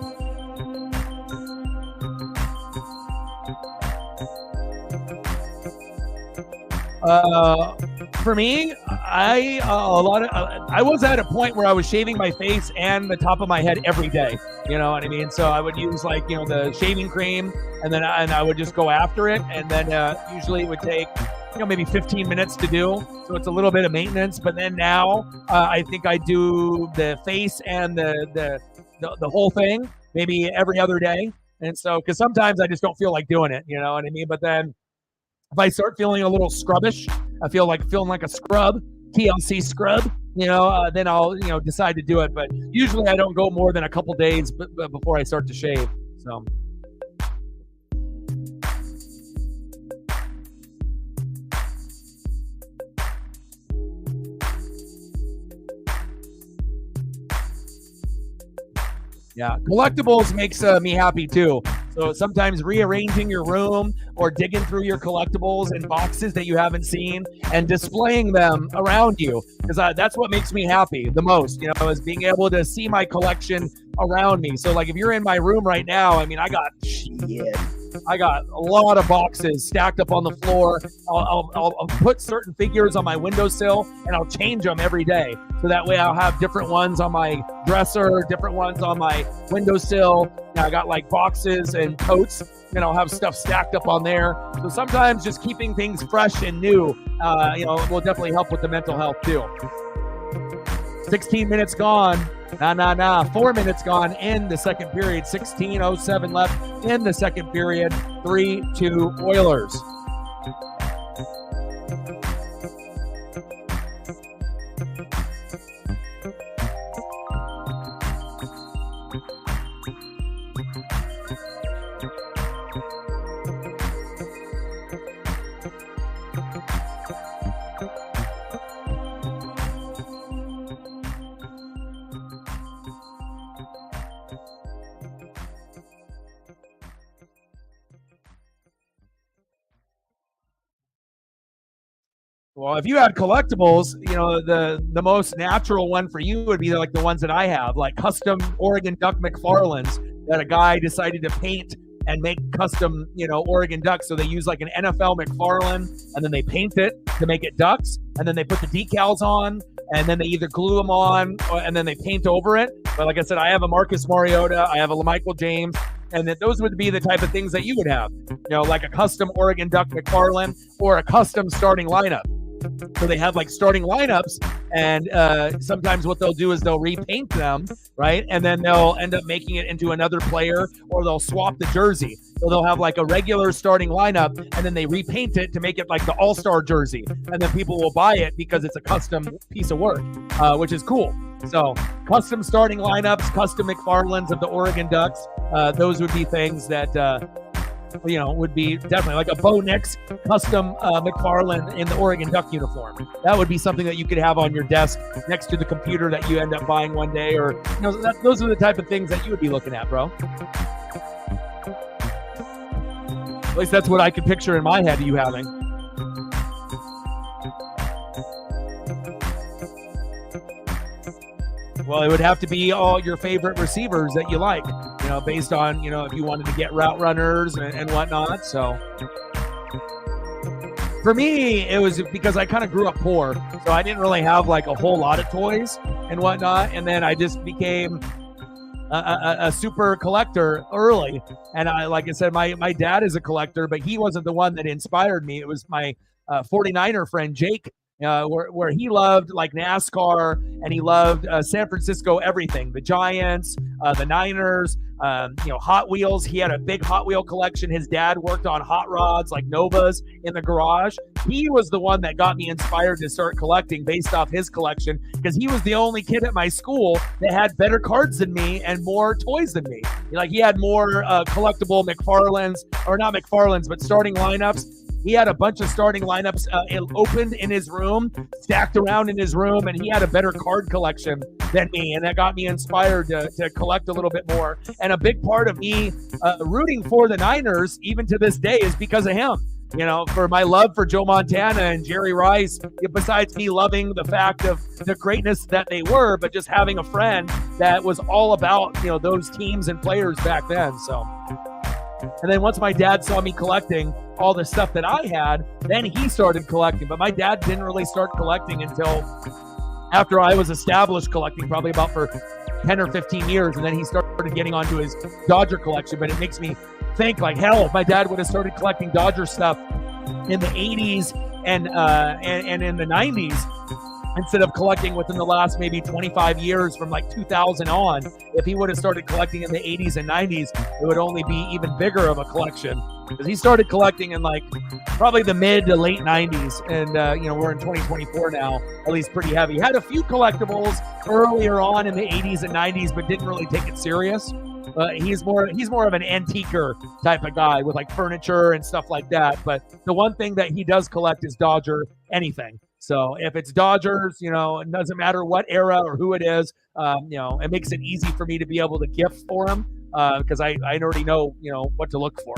For me, I was at a point where I was shaving my face and the top of my head every day. You know what I mean? So I would use like, the shaving cream, and then I would just go after it, and then usually it would take maybe 15 minutes to do. So it's a little bit of maintenance. But then now I think I do the face and the whole thing maybe every other day. And so, because sometimes I just don't feel like doing it, you know what I mean? But then if I start feeling a little scrubbish, I feel like feeling like a scrub, TLC scrub, then I'll, decide to do it. But usually I don't go more than a couple days before I start to shave. So. Yeah, collectibles makes me happy too. So sometimes rearranging your room or digging through your collectibles and boxes that you haven't seen and displaying them around you, because that's what makes me happy the most, is being able to see my collection around me. So like if you're in my room right now, I mean, I got a lot of boxes stacked up on the floor. I'll put certain figures on my windowsill, and I'll change them every day. So that way I'll have different ones on my dresser, different ones on my windowsill. I got like boxes and totes, and I'll have stuff stacked up on there. So sometimes just keeping things fresh and new, will definitely help with the mental health too. 16 minutes gone. 4 minutes gone in the second period. 16:07 left in the second period. 3-2 Oilers. Well, if you had collectibles, the most natural one for you would be like the ones that I have, like custom Oregon Duck McFarlanes that a guy decided to paint and make custom, Oregon Ducks. So they use like an NFL McFarlane, and then they paint it to make it ducks, and then they put the decals on, and then they either glue them on, and then they paint over it. But like I said, I have a Marcus Mariota, I have a LaMichael James, and that those would be the type of things that you would have, like a custom Oregon Duck McFarlane or a custom starting lineup. So they have like starting lineups, and sometimes what they'll do is they'll repaint them, right? And then they'll end up making it into another player, or they'll swap the jersey. So they'll have like a regular starting lineup, and then they repaint it to make it like the all-star jersey. And then people will buy it because it's a custom piece of work, which is cool. So custom starting lineups, custom McFarlanes of the Oregon Ducks, those would be things that would be definitely like a Bo Nix custom McFarlane in the Oregon Duck uniform. That would be something that you could have on your desk next to the computer that you end up buying one day, or those are the type of things that you would be looking at, bro. At least that's what I could picture in my head of you having. Well, it would have to be all your favorite receivers that you like, based on, if you wanted to get route runners and whatnot. So for me, it was because I kind of grew up poor. So I didn't really have like a whole lot of toys and whatnot. And then I just became a super collector early. And like I said, my dad is a collector, but he wasn't the one that inspired me. It was my 49er friend, Jake, where he loved like NASCAR, and he loved San Francisco everything, the Giants, the Niners, Hot Wheels. He had a big Hot Wheel collection. His dad worked on hot rods like Novas in the garage. He was the one that got me inspired to start collecting based off his collection, because he was the only kid at my school that had better cards than me and more toys than me. Like he had more collectible McFarlanes, or not McFarlanes, but starting lineups. He had a bunch of starting lineups opened in his room, stacked around in his room, and he had a better card collection than me, and that got me inspired to collect a little bit more. And a big part of me rooting for the Niners, even to this day, is because of him. For my love for Joe Montana and Jerry Rice, besides me loving the fact of the greatness that they were, but just having a friend that was all about, those teams and players back then. So, and then once my dad saw me collecting, all the stuff that I had, then he started collecting. But my dad didn't really start collecting until after I was established collecting, probably about for 10 or 15 years. And then he started getting onto his Dodger collection. But it makes me think, like, hell, if my dad would have started collecting Dodger stuff in the 80s and in the 90s, instead of collecting within the last maybe 25 years from like 2000 on, if he would have started collecting in the 80s and 90s, it would only be even bigger of a collection. Because he started collecting in like probably the mid to late 90s. And, we're in 2024 now, at least pretty heavy. Had a few collectibles earlier on in the 80s and 90s, but didn't really take it serious. He's more of an antiquer type of guy with like furniture and stuff like that. But the one thing that he does collect is Dodger anything. So if it's Dodgers, it doesn't matter what era or who it is, it makes it easy for me to be able to gift for him because I already know, what to look for.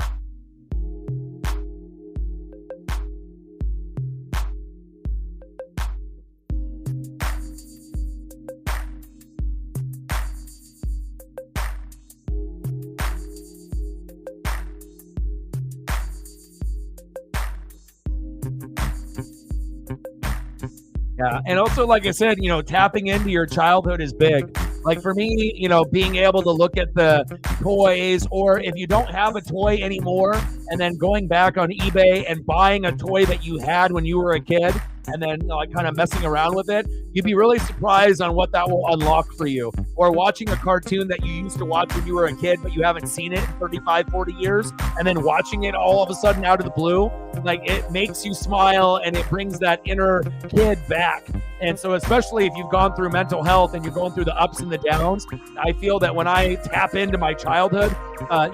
Yeah, and also, like I said, tapping into your childhood is big. Like for me, being able to look at the toys, or if you don't have a toy anymore, and then going back on eBay and buying a toy that you had when you were a kid, and then like kind of messing around with it, you'd be really surprised on what that will unlock for you. Or watching a cartoon that you used to watch when you were a kid, but you haven't seen it in 35, 40 years, and then watching it all of a sudden out of the blue, like it makes you smile and it brings that inner kid back. And so especially if you've gone through mental health and you're going through the ups and the downs, I feel that when I tap into my childhood,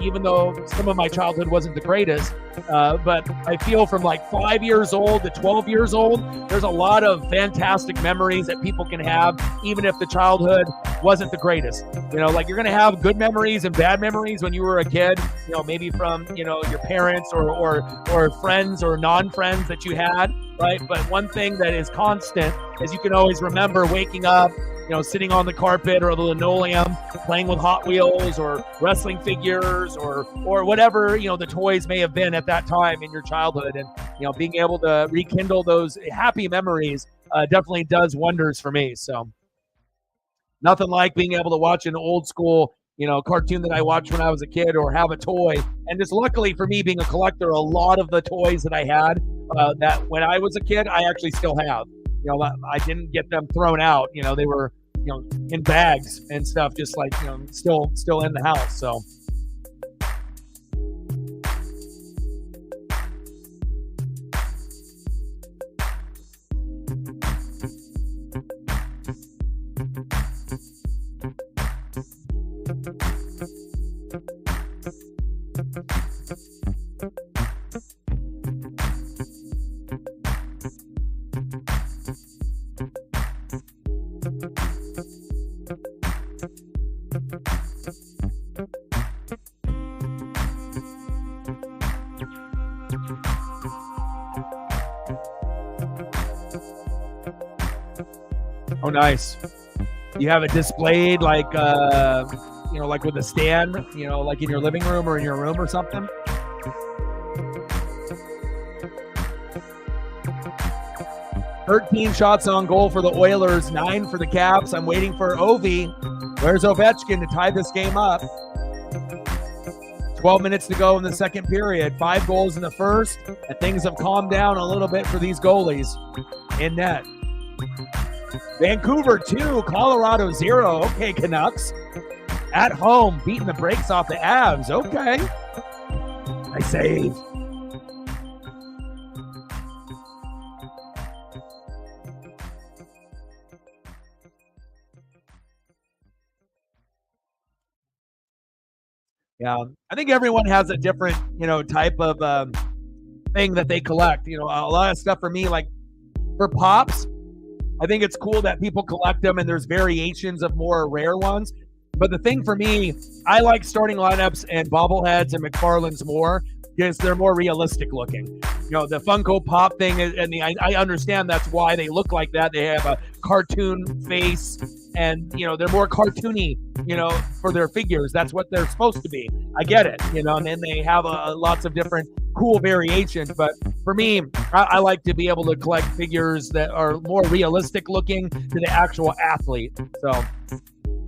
even though some of my childhood wasn't the greatest, but I feel from like 5 years old to 12 years old, there's a lot of fantastic memories that people can have, even if the childhood wasn't the greatest. Like you're going to have good memories and bad memories when you were a kid, maybe from, your parents or friends or non-friends that you had, right? But one thing that is constant is you can always remember waking up, sitting on the carpet or the linoleum, playing with Hot Wheels or wrestling figures or whatever, the toys may have been at that time in your childhood. And, being able to rekindle those happy memories definitely does wonders for me. So nothing like being able to watch an old school, cartoon that I watched when I was a kid or have a toy. And just luckily for me being a collector, a lot of the toys that I had that when I was a kid, I actually still have. I didn't get them thrown out. They were, in bags and stuff, just like, still in the house. So. Oh, nice. You have it displayed like, like with a stand, like in your living room or in your room or something? "13 shots on goal for the Oilers, 9 for the Caps. I'm waiting for Ovi. Where's Ovechkin to tie this game up?" 12 minutes to go in the second period. 5 goals in the first, and things have calmed down a little bit for these goalies in net. Vancouver 2, Colorado 0. Okay, Canucks. At home, beating the brakes off the Avs. Okay. Nice save. Yeah, I think everyone has a different, type of thing that they collect. A lot of stuff for me, like for Pops, I think it's cool that people collect them and there's variations of more rare ones. But the thing for me, I like starting lineups and bobbleheads and McFarlane's more because they're more realistic looking. The Funko Pop thing, I understand that's why they look like that. They have a cartoon face and they're more cartoony, for their figures. That's what they're supposed to be. I get it, and then they have lots of different cool variations. But for me, I like to be able to collect figures that are more realistic looking to the actual athlete. So,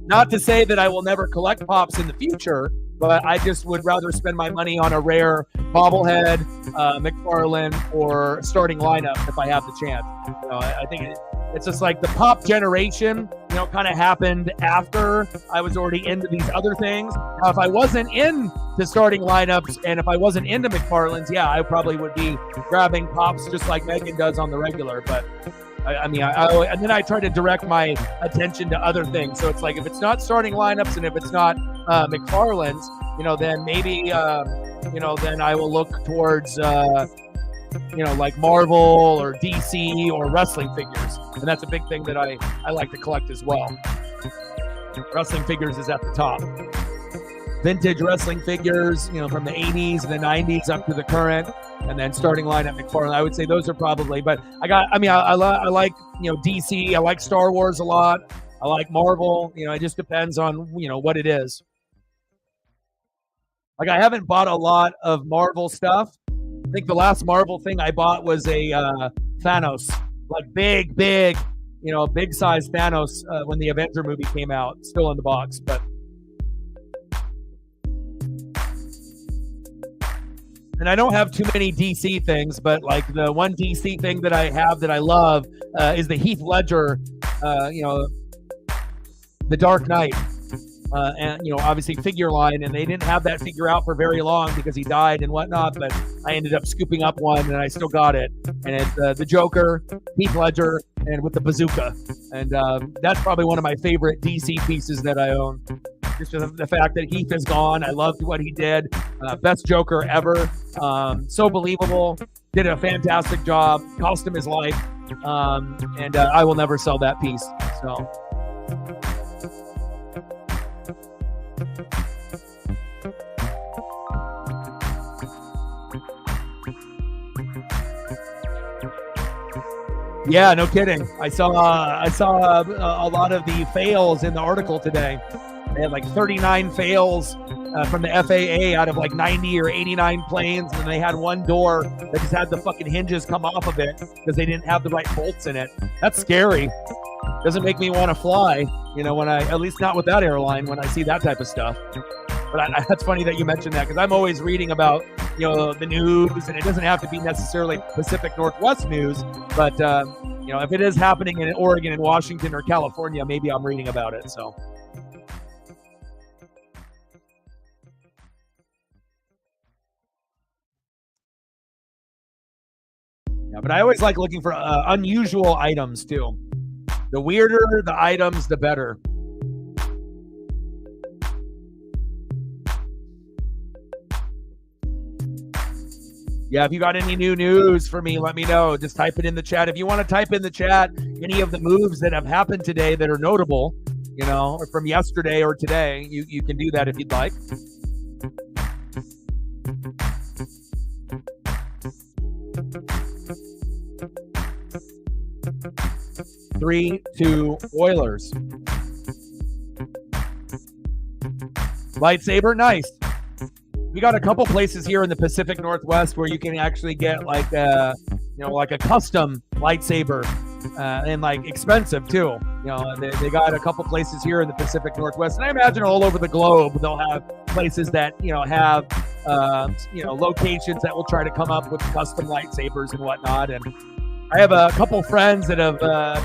not to say that I will never collect Pops in the future, but I just would rather spend my money on a rare bobblehead, McFarlane, or starting lineup if I have the chance. I think it's just like the Pop generation, kind of happened after I was already into these other things. Now, if I wasn't into starting lineups and if I wasn't into McFarlane's, yeah, I probably would be grabbing Pops just like Megan does on the regular. But and then I try to direct my attention to other things. So it's like if it's not starting lineups and if it's not McFarlane's, then maybe then I will look towards like Marvel or DC or wrestling figures, and that's a big thing that I like to collect as well. Wrestling figures is at the top. Vintage wrestling figures, from the 80s and the 90s up to the current, and then starting lineup McFarlane. I would say those are probably, but I like DC. I like Star Wars a lot. I like Marvel. It just depends on what it is. Like, I haven't bought a lot of Marvel stuff. I think the last Marvel thing I bought was a Thanos, like big size Thanos when the Avenger movie came out, still in the box. But and I don't have too many DC things, but like the one DC thing that I have that I love is the Heath Ledger, the Dark Knight. And obviously figure line, and they didn't have that figure out for very long because he died and whatnot, but I ended up scooping up one and I still got it, and it's the Joker, Heath Ledger, and with the bazooka, and that's probably one of my favorite DC pieces that I own. Just the fact that Heath is gone. I loved what he did. Best Joker ever. So believable. Did a fantastic job. Cost him his life. And I will never sell that piece. So. Yeah, no kidding. I saw a lot of the fails in the article today. They had like 39 fails from the FAA out of like 90 or 89 planes, and they had one door that just had the fucking hinges come off of it because they didn't have the right bolts in it. That's scary. Doesn't make me want to fly, when at least not with that airline, when I see that type of stuff. But that's funny that you mentioned that, because I'm always reading about, the news, and it doesn't have to be necessarily Pacific Northwest news, but, if it is happening in Oregon and Washington or California, maybe I'm reading about it, so. Yeah, but I always like looking for unusual items, too. The weirder the items, the better. Yeah, if you got any new news for me, let me know. Just type it in the chat. If you want to type in the chat any of the moves that have happened today that are notable, or from yesterday or today, you can do that if you'd like. 3-2 Oilers. Lightsaber, nice. We got a couple places here in the Pacific Northwest where you can actually get like a custom lightsaber, and like expensive too. They got a couple places here in the Pacific Northwest, and I imagine all over the globe they'll have places that have locations that will try to come up with custom lightsabers and whatnot. And I have a couple friends that have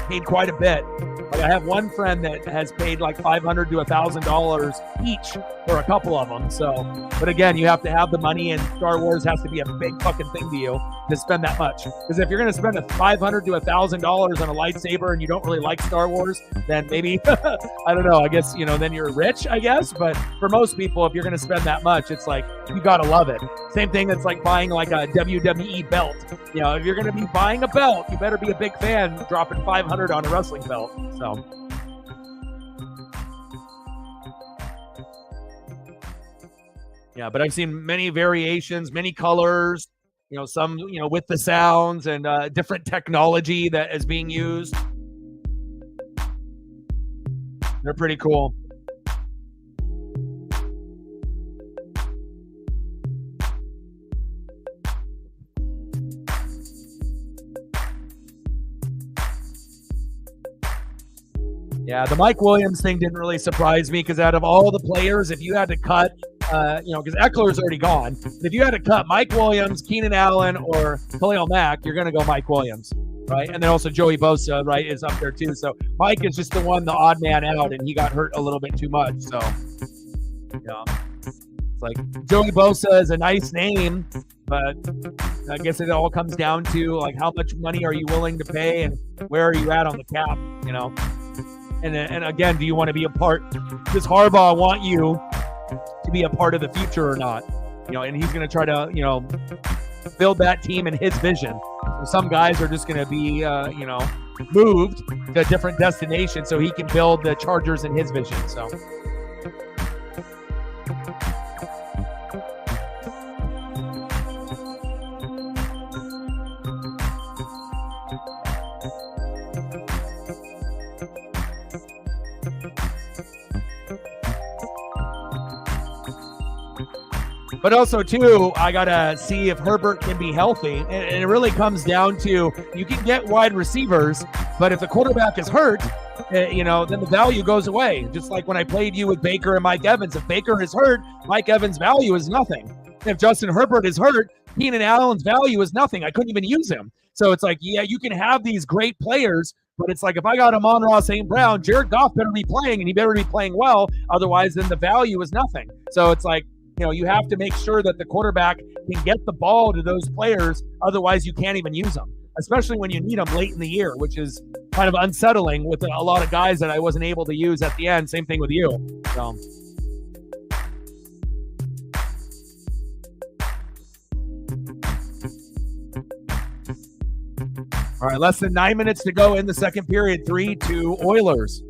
paid quite a bit. Like, I have one friend that has paid like $500 to $1,000 each for a couple of them. So, but again, you have to have the money, and Star Wars has to be a big fucking thing to you to spend that much. Because if you're going to spend $500 to $1,000 on a lightsaber and you don't really like Star Wars, then maybe, I don't know, I guess, then you're rich, I guess. But for most people, if you're going to spend that much, it's like, you got to love it. Same thing, it's like buying like a WWE belt. If you're going to be buying a belt, you better be a big fan dropping $500 on a wrestling belt. So. Yeah, but I've seen many variations, many colors, some, with the sounds and different technology that is being used. They're pretty cool. Yeah, the Mike Williams thing didn't really surprise me because out of all the players, if you had to cut, because Eckler's already gone, but if you had to cut Mike Williams, Keenan Allen, or Khalil Mack, you're going to go Mike Williams, right? And then also Joey Bosa, right, is up there too. So Mike is just the one, the odd man out, and he got hurt a little bit too much. So, yeah. It's like Joey Bosa is a nice name, but I guess it all comes down to like how much money are you willing to pay and where are you at on the cap, And again, do you want to be a part? Does Harbaugh want you to be a part of the future or not? And he's going to try to, build that team in his vision. So some guys are just going to be, moved to a different destination so he can build the Chargers in his vision. So. But also, too, I got to see if Herbert can be healthy. And it really comes down to you can get wide receivers, but if the quarterback is hurt, then the value goes away. Just like when I played you with Baker and Mike Evans. If Baker is hurt, Mike Evans' value is nothing. If Justin Herbert is hurt, Keenan Allen's value is nothing. I couldn't even use him. So it's like, yeah, you can have these great players, but it's like if I got Amon-Ra St. Brown, Jared Goff better be playing, and he better be playing well. Otherwise, then the value is nothing. So it's like, you have to make sure that the quarterback can get the ball to those players. Otherwise, you can't even use them, especially when you need them late in the year, which is kind of unsettling with a lot of guys that I wasn't able to use at the end. Same thing with you. So. All right, less than 9 minutes to go in the second period. 3-2 Oilers.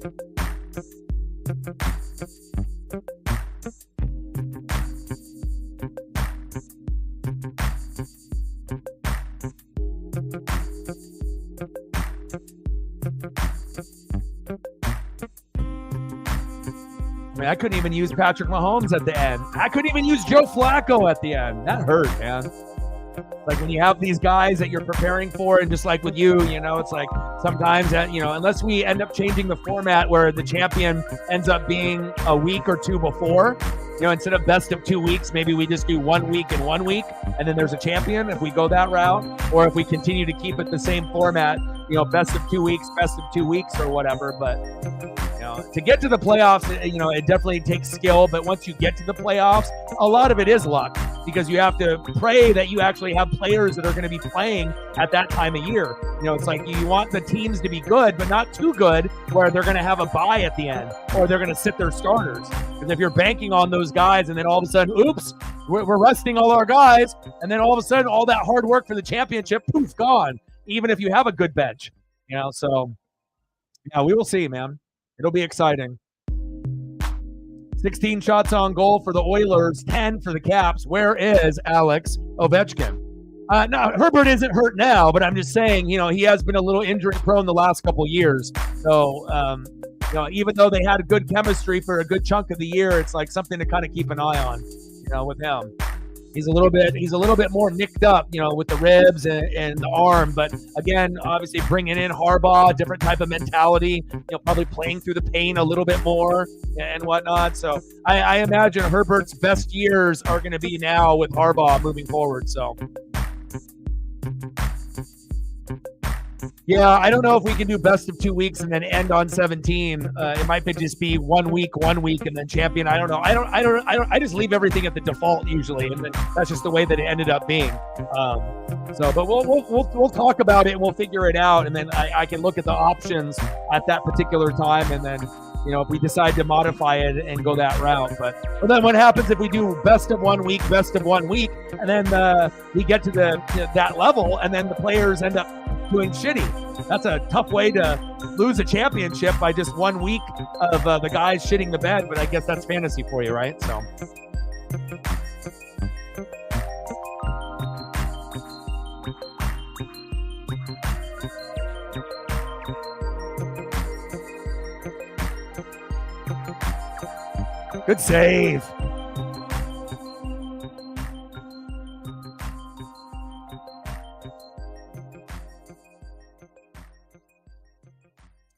I couldn't even use Patrick Mahomes at the end. I couldn't even use Joe Flacco at the end. That hurt, man. Like when you have these guys that you're preparing for, and just like with you, it's like sometimes that, unless we end up changing the format where the champion ends up being a week or two before, instead of best of 2 weeks, maybe we just do 1 week and 1 week, and then there's a champion if we go that route, or if we continue to keep it the same format, best of 2 weeks, or whatever. But to get to the playoffs, it definitely takes skill. But once you get to the playoffs, a lot of it is luck, because you have to pray that you actually have players that are going to be playing at that time of year. It's like you want the teams to be good, but not too good where they're going to have a bye at the end, or they're going to sit their starters. Because if you're banking on those guys and then all of a sudden, oops, we're resting all our guys, and then all of a sudden all that hard work for the championship, poof, gone, even if you have a good bench. So yeah, we will see, man. It'll be exciting. 16 shots on goal for the Oilers, 10 for the Caps. Where is Alex Ovechkin? No, Herbert isn't hurt now, but I'm just saying, he has been a little injury prone the last couple years. So, even though they had a good chemistry for a good chunk of the year, it's like something to kind of keep an eye on, with him. He's a little bit more nicked up, with the ribs and the arm. But again, obviously bringing in Harbaugh, different type of mentality, probably playing through the pain a little bit more and whatnot. So I imagine Herbert's best years are going to be now with Harbaugh moving forward. So. Yeah, I don't know if we can do best of 2 weeks and then end on 17. It might just be 1 week, and then champion. I don't know. I just leave everything at the default usually, and then that's just the way that it ended up being. But we'll talk about it and we'll figure it out, and then I can look at the options at that particular time, and then if we decide to modify it and go that route. But then what happens if we do best of 1 week, and then we get to that level, and then the players end up doing shitty? That's a tough way to lose a championship by just 1 week of the guys shitting the bed. But I guess that's fantasy for you, right? So. Good save.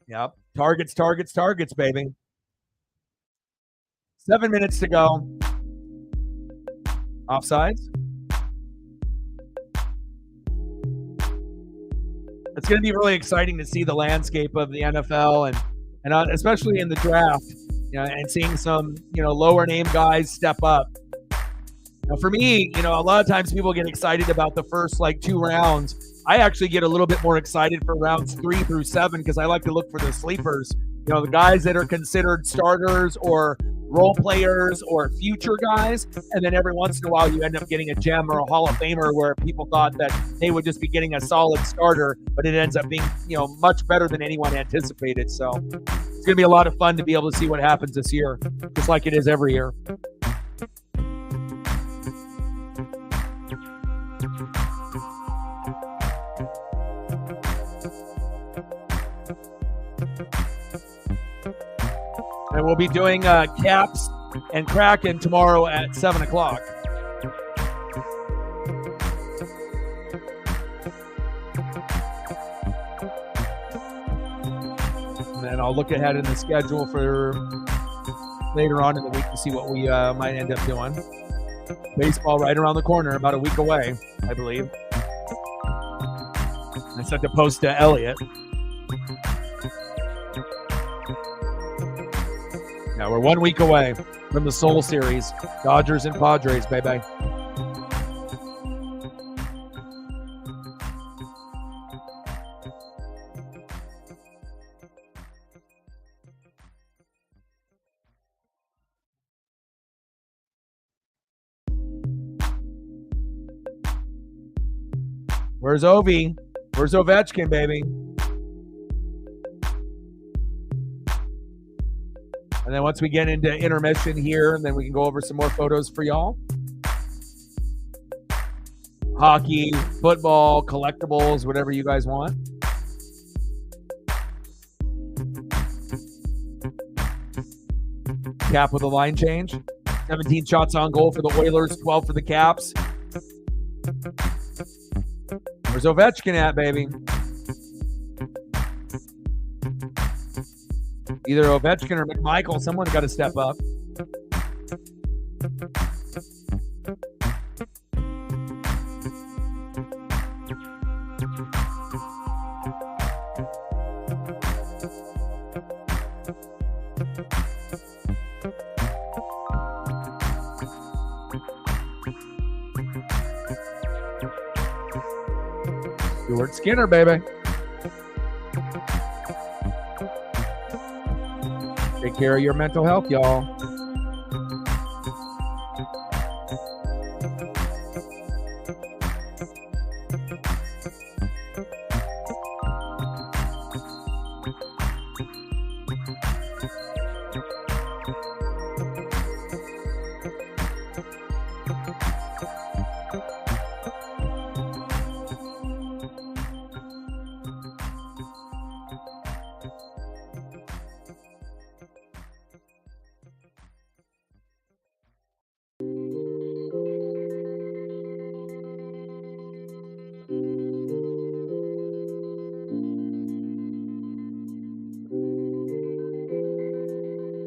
Yep. Targets, baby. 7 minutes to go. Offsides. It's going to be really exciting to see the landscape of the NFL and especially in the draft, and seeing some, lower name guys step up. Now, for me, a lot of times people get excited about the first 2 rounds. I actually get a little bit more excited for rounds 3 through 7 because I like to look for the sleepers. The guys that are considered starters or role players or future guys. And then every once in a while you end up getting a gem or a Hall of Famer where people thought that they would just be getting a solid starter, but it ends up being, much better than anyone anticipated. So it's going to be a lot of fun to be able to see what happens this year, just like it is every year. And we'll be doing Caps and Kraken tomorrow at 7 o'clock. And then I'll look ahead in the schedule for later on in the week to see what we might end up doing. Baseball right around the corner, about a week away, I believe. I sent a post to Elliot. Yeah, we're 1 week away from the Soul Series. Dodgers and Padres, baby. Where's Ovi? Where's Ovechkin, baby? And then once we get into intermission here, and then we can go over some more photos for y'all. Hockey, football, collectibles, whatever you guys want. Cap with a line change. 17 shots on goal for the Oilers, 12 for the Caps. Where's Ovechkin at, baby? Either Ovechkin or McMichael. Someone's got to step up. Stuart Skinner, baby. Take care of your mental health, y'all.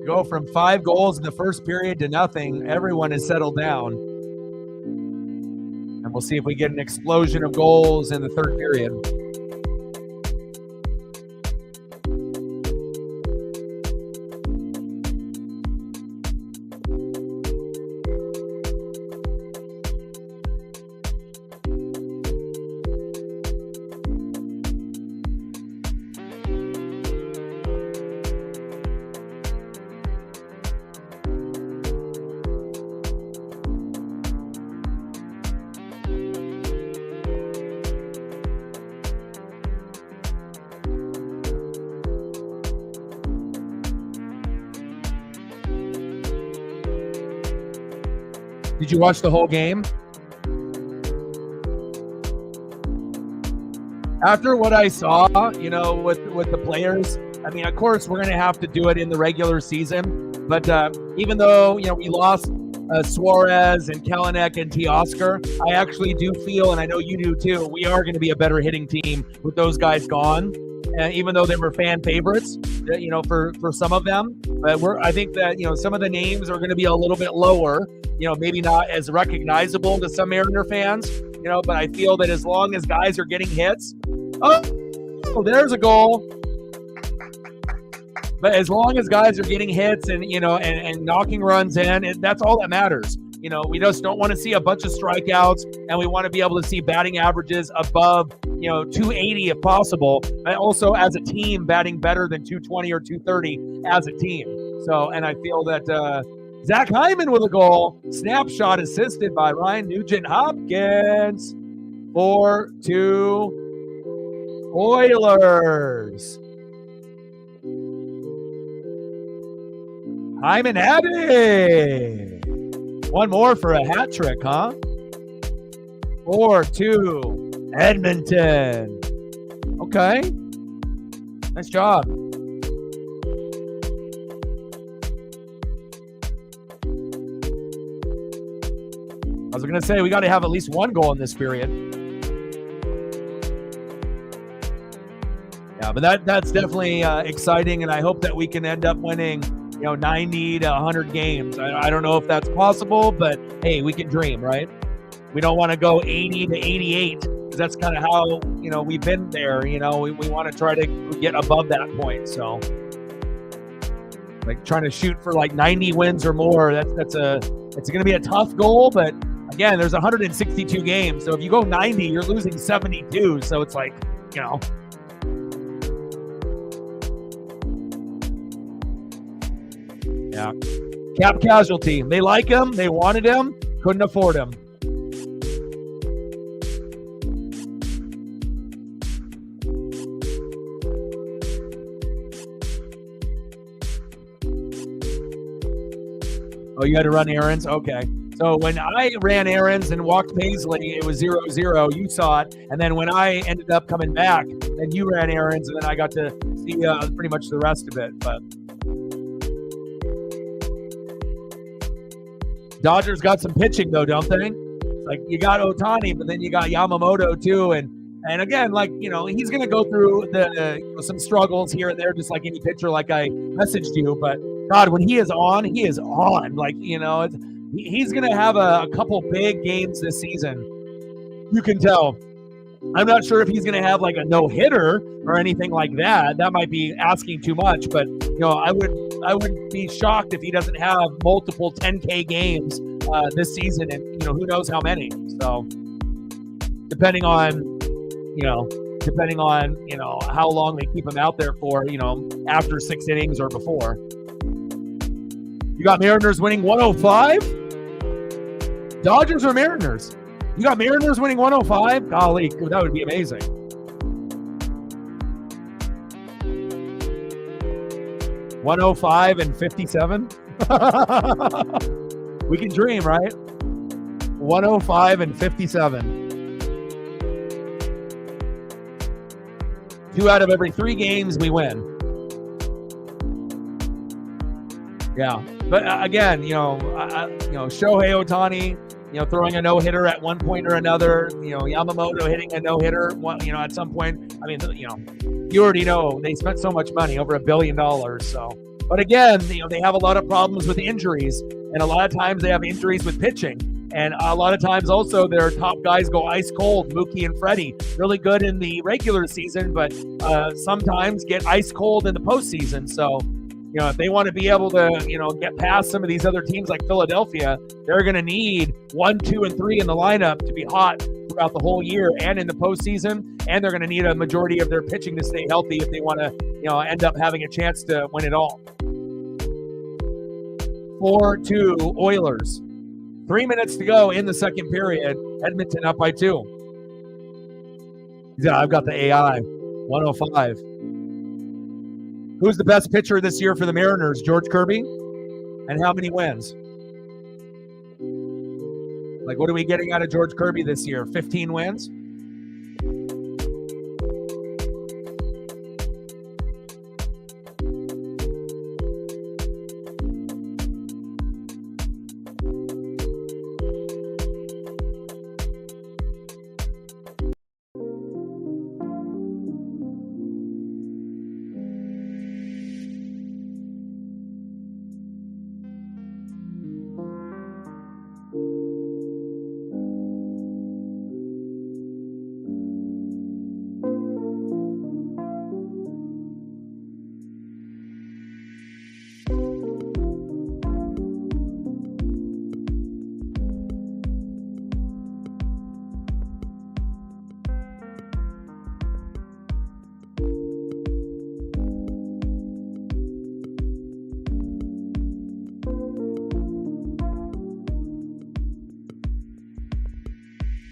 Go from 5 goals in the first period to nothing. Everyone has settled down. And we'll see if we get an explosion of goals in the third period. Did you watch the whole game? After what I saw, with the players, I mean, of course, we're going to have to do it in the regular season. But even though we lost Suarez and Kalanick and Teoscar, I actually do feel, and I know you do too, we are going to be a better hitting team with those guys gone. Even though they were fan favorites, for some of them, but I think that some of the names are going to be a little bit lower. Maybe not as recognizable to some Mariner fans. But I feel that as long as guys are getting hits, there's a goal. But as long as guys are getting hits and and knocking runs in, that's all that matters. We just don't want to see a bunch of strikeouts, and we want to be able to see batting averages above 280 if possible. And also, as a team, batting better than 220 or 230 as a team. So, and I feel that Zach Hyman with a goal, snapshot assisted by Ryan Nugent-Hopkins, 4-2 Oilers. Hyman had it. One more for a hat trick, huh? 4-2 Edmonton. Okay. Nice job. I was going to say, we got to have at least one goal in this period. Yeah, but that's definitely exciting, and I hope that we can end up winning 90 to 100 games. I don't know if that's possible, but hey, we can dream, right? We don't want to go 80 to 88 because that's kind of how, we've been there. We want to try to get above that point. So like trying to shoot for like 90 wins or more, it's going to be a tough goal, but again, there's 162 games. So if you go 90, you're losing 72. So it's like, Yeah. Cap casualty. They like him. They wanted him. Couldn't afford him. Oh, you had to run errands? Okay. So when I ran errands and walked Paisley, it was 0-0. You saw it. And then when I ended up coming back, then you ran errands, and then I got to see pretty much the rest of it. But Dodgers got some pitching, though, don't they? It's like you got Ohtani, but then you got Yamamoto, too. And again, like, he's going to go through some struggles here and there, just like any pitcher, like I messaged you. But, God, when he is on, he is on. Like, he's going to have a couple big games this season. You can tell. I'm not sure if he's going to have like a no-hitter or anything like that. That might be asking too much. But, I would be shocked if he doesn't have multiple 10K games this season, and who knows how many. So depending on how long they keep him out there for, after 6 innings or before. You got Mariners winning 105? Dodgers or Mariners? You got Mariners winning 105? Golly, that would be amazing. $105 and 57. We can dream, right? 105 and 57. 2 out of every 3 games we win. Yeah, but again, Shohei Ohtani, throwing a no-hitter at one point or another, Yamamoto hitting a no-hitter, at some point. I mean, you already know they spent so much money, over $1 billion. So, but again, they have a lot of problems with injuries, and a lot of times they have injuries with pitching, and a lot of times also their top guys go ice cold. Mookie and Freddie, really good in the regular season, but sometimes get ice cold in the postseason. So, if they want to be able to, get past some of these other teams like Philadelphia, they're going to need 1, 2, and 3 in the lineup to be hot throughout the whole year and in the postseason. And they're going to need a majority of their pitching to stay healthy if they want to, end up having a chance to win it all. 4-2 Oilers. 3 minutes to go in the second period. Edmonton up by 2. Yeah, I've got the AI. 105. Who's the best pitcher this year for the Mariners? George Kirby? And how many wins? Like, what are we getting out of George Kirby this year? 15 wins?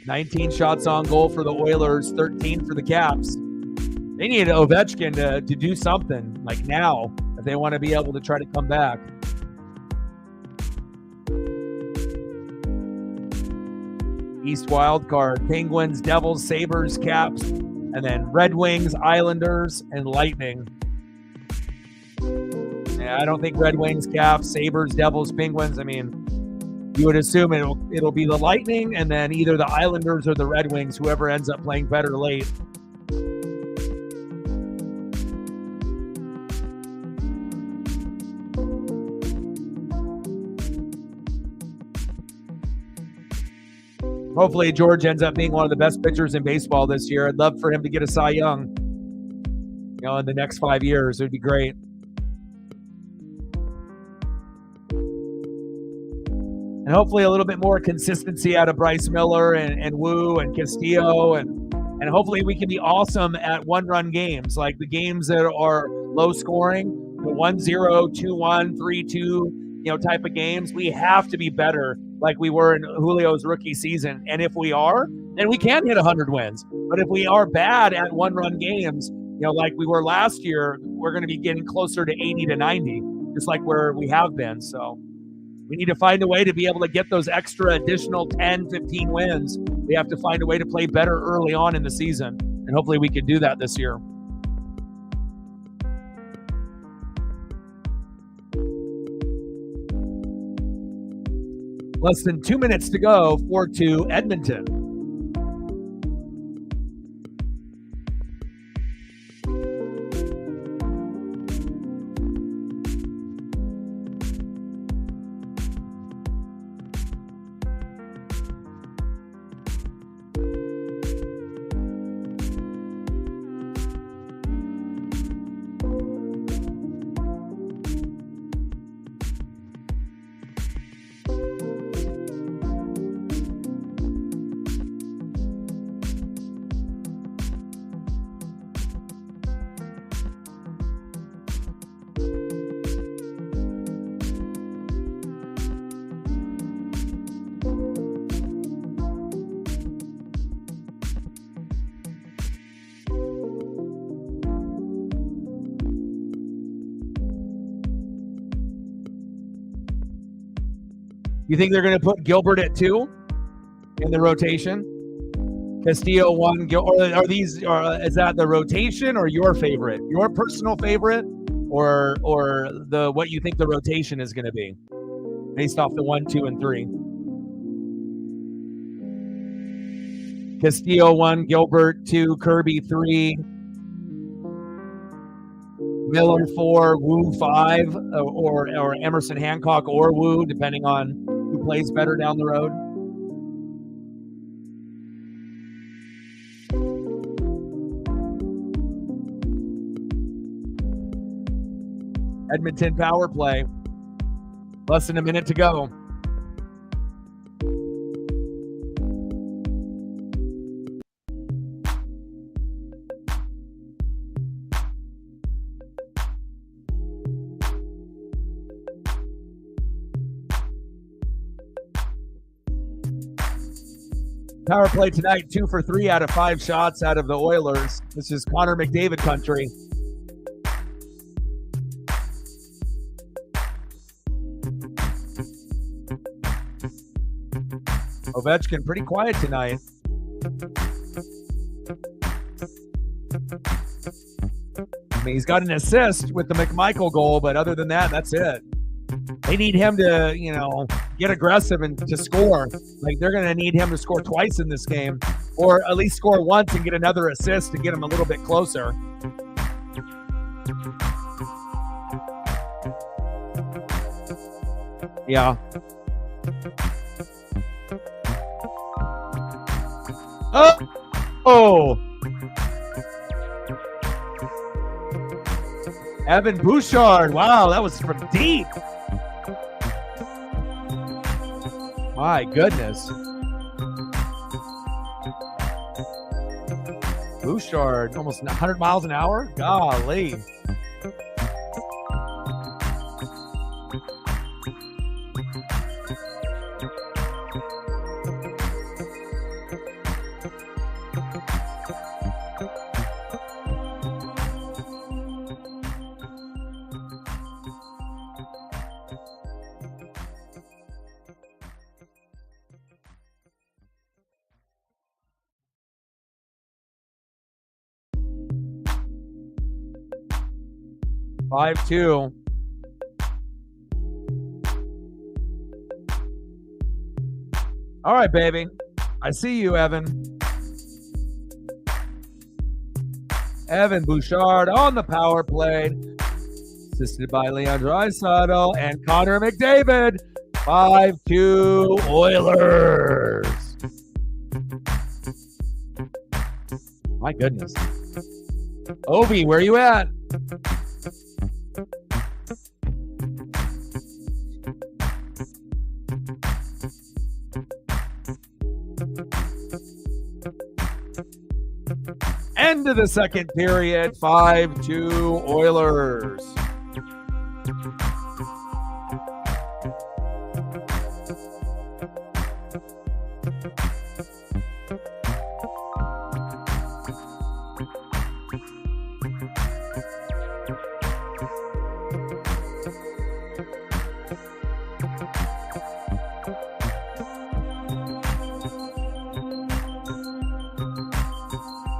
19 shots on goal for the Oilers, 13 for the Caps. They need Ovechkin to do something like now if they want to be able to try to come back. East wild card, Penguins, Devils, Sabres, Caps, and then Red Wings, Islanders, and Lightning. Yeah, I don't think Red Wings, Caps, Sabres, Devils, Penguins. I mean, you would assume it'll be the Lightning and then either the Islanders or the Red Wings, whoever ends up playing better late. Hopefully George ends up being one of the best pitchers in baseball this year. I'd love for him to get a Cy Young, in the next 5 years. It would be great. And hopefully a little bit more consistency out of Bryce Miller and Wu and Castillo. And hopefully we can be awesome at one-run games, like the games that are low scoring, the 1-0, 2-1, 3-2, type of games. We have to be better like we were in Julio's rookie season. And if we are, then we can hit 100 wins. But if we are bad at one-run games, like we were last year, we're going to be getting closer to 80 to 90, just like where we have been. So we need to find a way to be able to get those extra additional 10, 15 wins. We have to find a way to play better early on in the season. And hopefully we can do that this year. Less than 2 minutes to go, 4-2 Edmonton. You think they're going to put Gilbert at 2 in the rotation? Castillo 1, or is that the rotation or your favorite? Your personal favorite or the what you think the rotation is going to be based off the 1, 2, and 3? Castillo 1, Gilbert 2, Kirby 3, Miller 4, Wu 5, or Emerson Hancock or Wu, depending on who plays better down the road. Edmonton power play. Less than a minute to go. Power play tonight, 2 for 3 out of 5 shots out of the Oilers. This is Connor McDavid country. Ovechkin pretty quiet tonight. I mean, he's got an assist with the McMichael goal, but other than that, that's it. They need him to, get aggressive and to score. Like, they're going to need him to score twice in this game, or at least score once and get another assist to get him a little bit closer. Yeah. Oh! Evan Bouchard. Wow, that was from deep. My goodness. Bouchard, almost 100 miles an hour? Golly. 5-2. All right, baby. I see you, Evan. Evan Bouchard on the power play, assisted by Leandro Draisaitl and Connor McDavid. 5-2 Oilers. My goodness. Obi, where you at? End of the second period, 5-2 Oilers.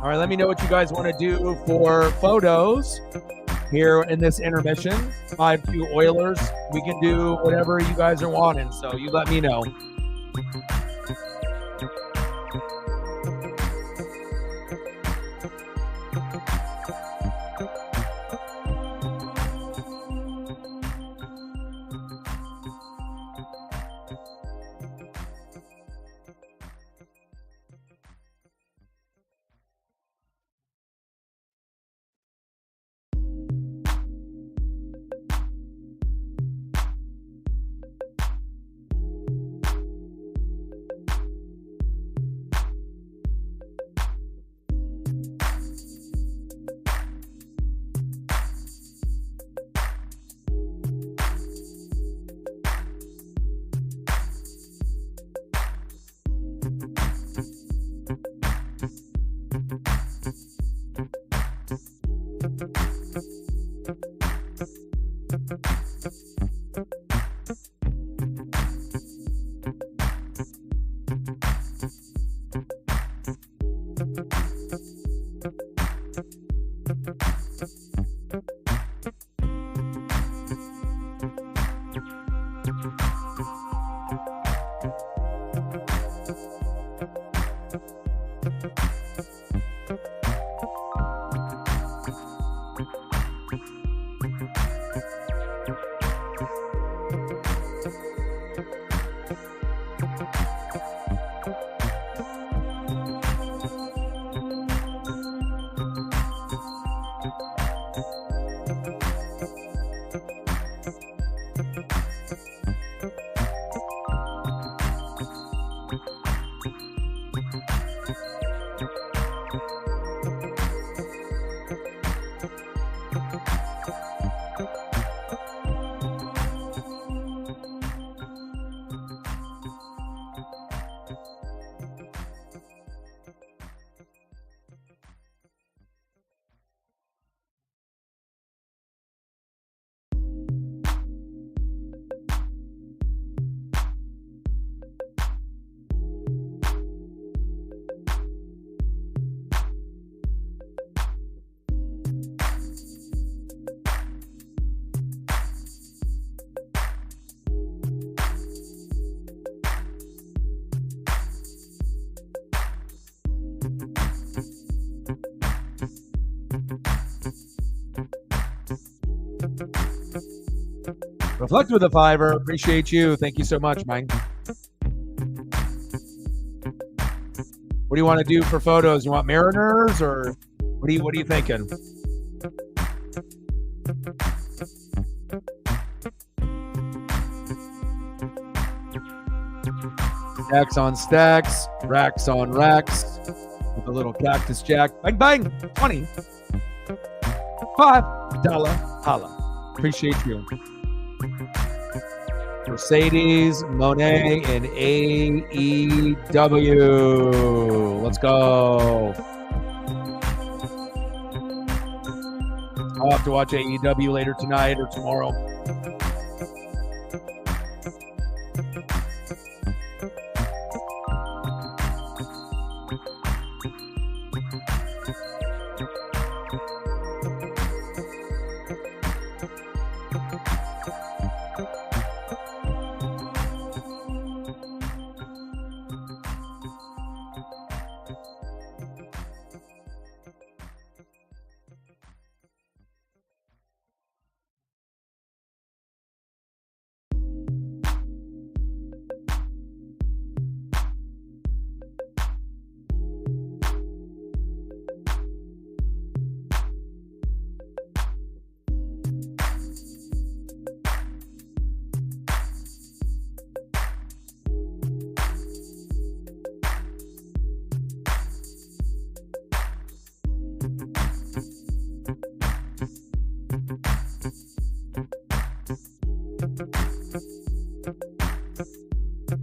All right, let me know what you guys want to do for photos here in this intermission. 5-2 Oilers. We can do whatever you guys are wanting, so you let me know. Reflect with a $5. Appreciate you. Thank you so much, Mike. What do you want to do for photos? You want Mariners or what are you thinking? Stacks on stacks, racks on racks, with a little cactus jack. Bang, bang, 20. $5 holla. Appreciate you. Mercedes, Monet, and AEW. Let's go. I'll have to watch AEW later tonight or tomorrow.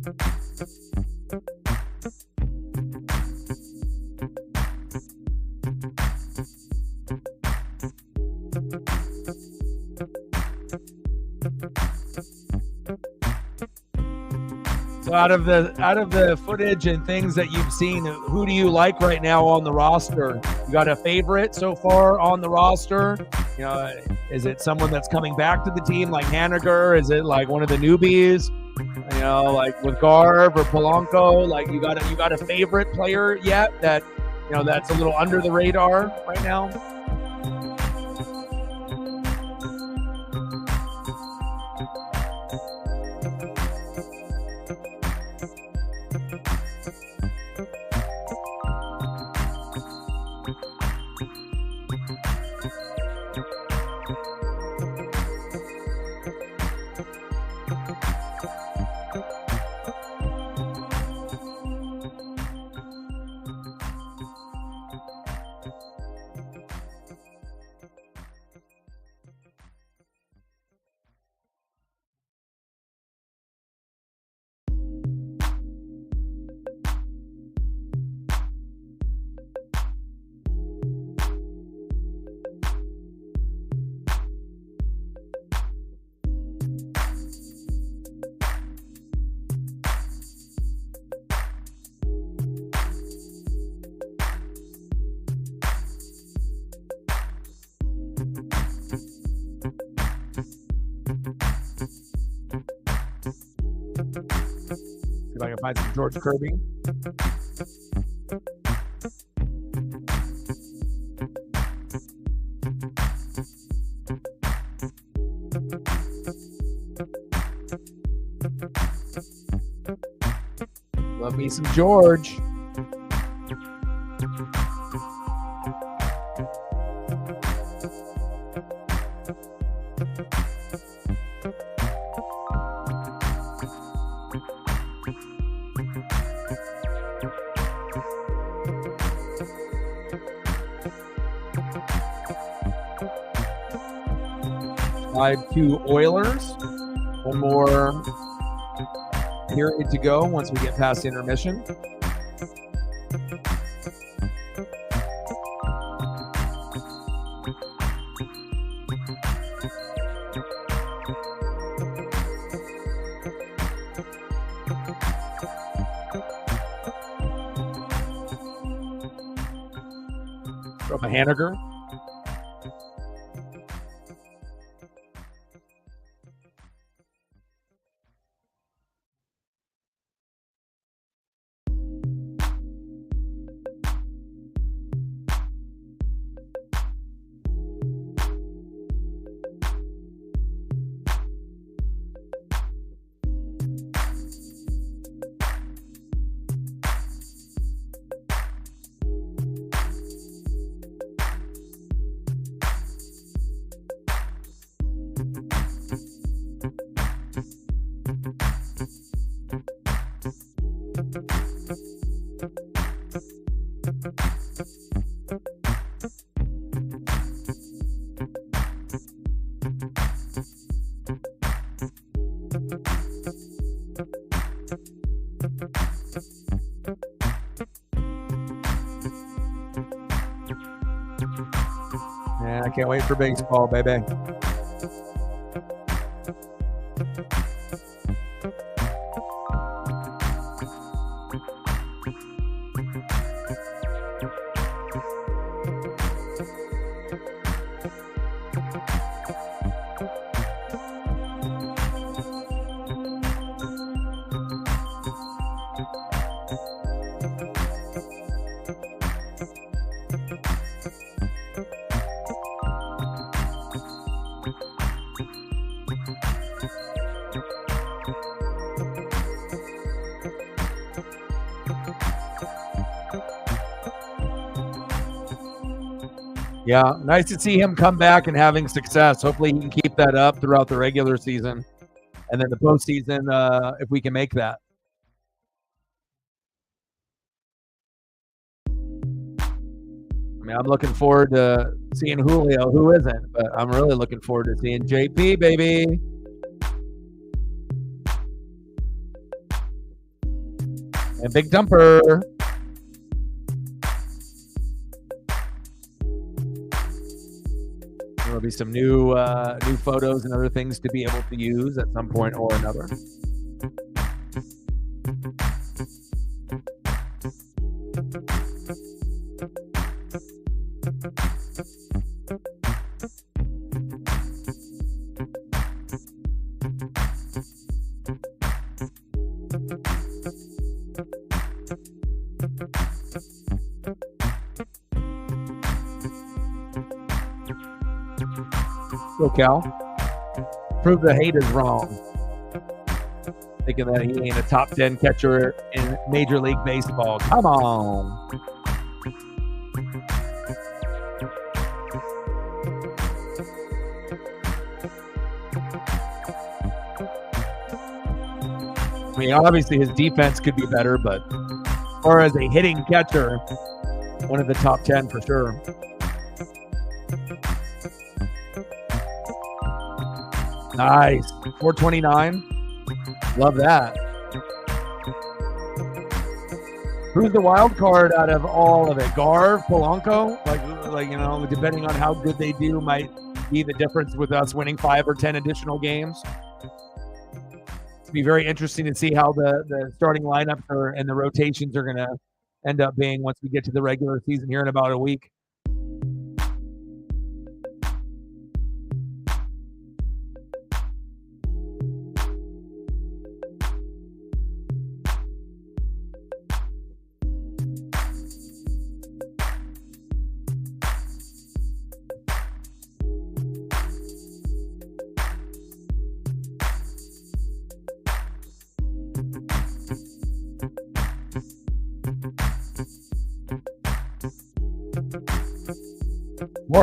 So out of the footage and things that you've seen, who do you like right now on the roster? You got a favorite so far on the roster? You know, is it someone that's coming back to the team like Haniger? Is it like one of the newbies? You know, like with Garv or Polanco? Like you got a favorite player yet that that's a little under the radar right now? See if I can find some George Kirby. Love me some George. Slide to Oilers. One more period to go once we get past intermission. From a Haniger. Yeah, I can't wait for baseball, baby. Yeah, nice to see him come back and having success. Hopefully he can keep that up throughout the regular season and then the postseason if we can make that. I mean, I'm looking forward to seeing Julio. Who isn't? But I'm really looking forward to seeing JP, baby. And big dumper. There'll be some new photos and other things to be able to use at some point or another. Go Cal. Prove the hate is wrong. Thinking that he ain't a top 10 catcher in Major League Baseball. Come on. I mean, obviously his defense could be better, but as far as a hitting catcher, one of the top 10 for sure. Nice. 429. Love that. Who's the wild card out of all of it? Garv, Polanco? Like you know, depending on how good they do, might be the difference with us winning 5 or 10 additional games. It'll be very interesting to see how the starting lineups and the rotations are going to end up being once we get to the regular season here in about a week.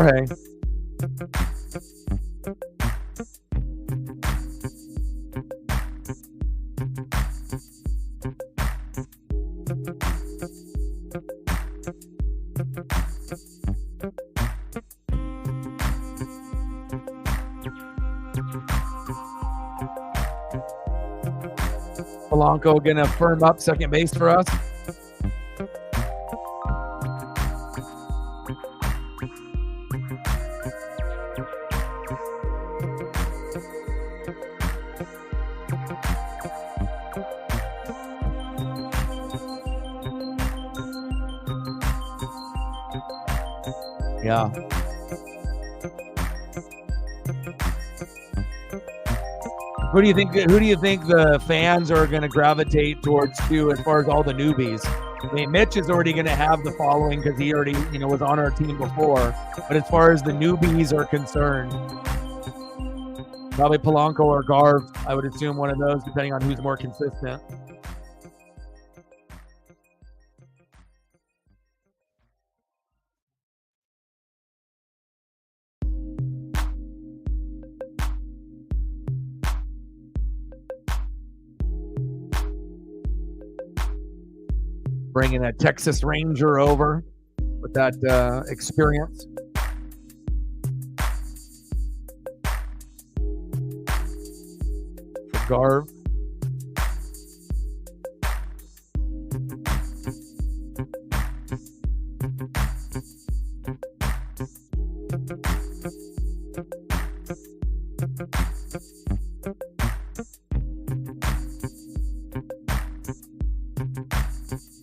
Jorge. Polanco gonna firm up second base for us. Yeah. Who do you think the fans are going to gravitate towards too, as far as all the newbies? I mean, Mitch is already going to have the following because he already, was on our team before. But as far as the newbies are concerned, probably Polanco or Garv. I would assume one of those, depending on who's more consistent. Bringing a Texas Ranger over with that experience. For Garv.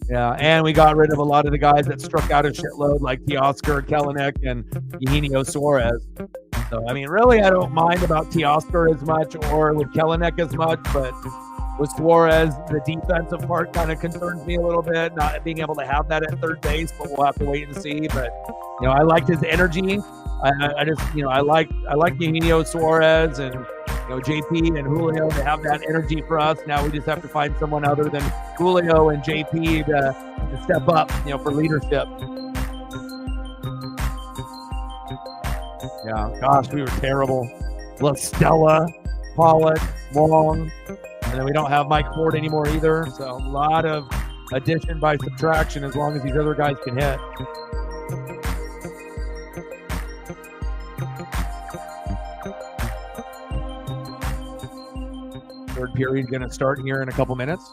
Yeah, and we got rid of a lot of the guys that struck out a shitload, like Teoscar, Kelenic, and Eugenio Suarez. So, I mean, really, I don't mind about Teoscar as much or with Kelenic as much, but with Suarez, the defensive part kind of concerns me a little bit, not being able to have that at third base, but we'll have to wait and see. But, I liked his energy. I just, I like Eugenio Suarez and, JP and Julio to have that energy for us. Now we just have to find someone other than Julio and JP to step up, for leadership. Yeah, gosh, we were terrible. La Stella, Pollock, Long, and then we don't have Mike Ford anymore either. So a lot of addition by subtraction as long as these other guys can hit. Third period going to start here in a couple minutes.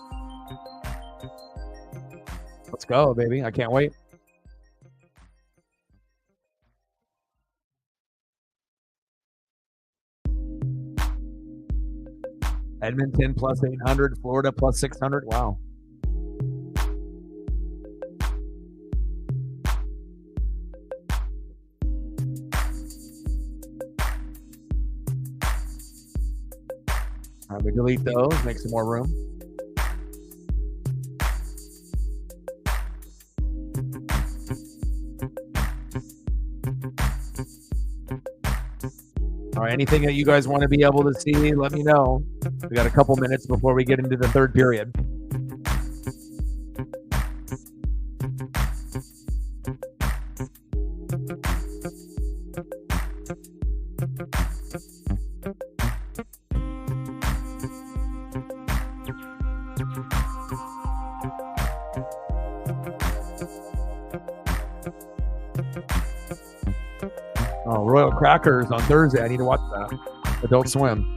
Let's go, baby. I can't wait. Edmonton plus 800, Florida plus 600. Wow. I'm going to delete those, make some more room. All right, anything that you guys want to be able to see, let me know. We got a couple minutes before we get into the third period. Oh, Royal Crackers on Thursday. I need to watch that. Adult Swim.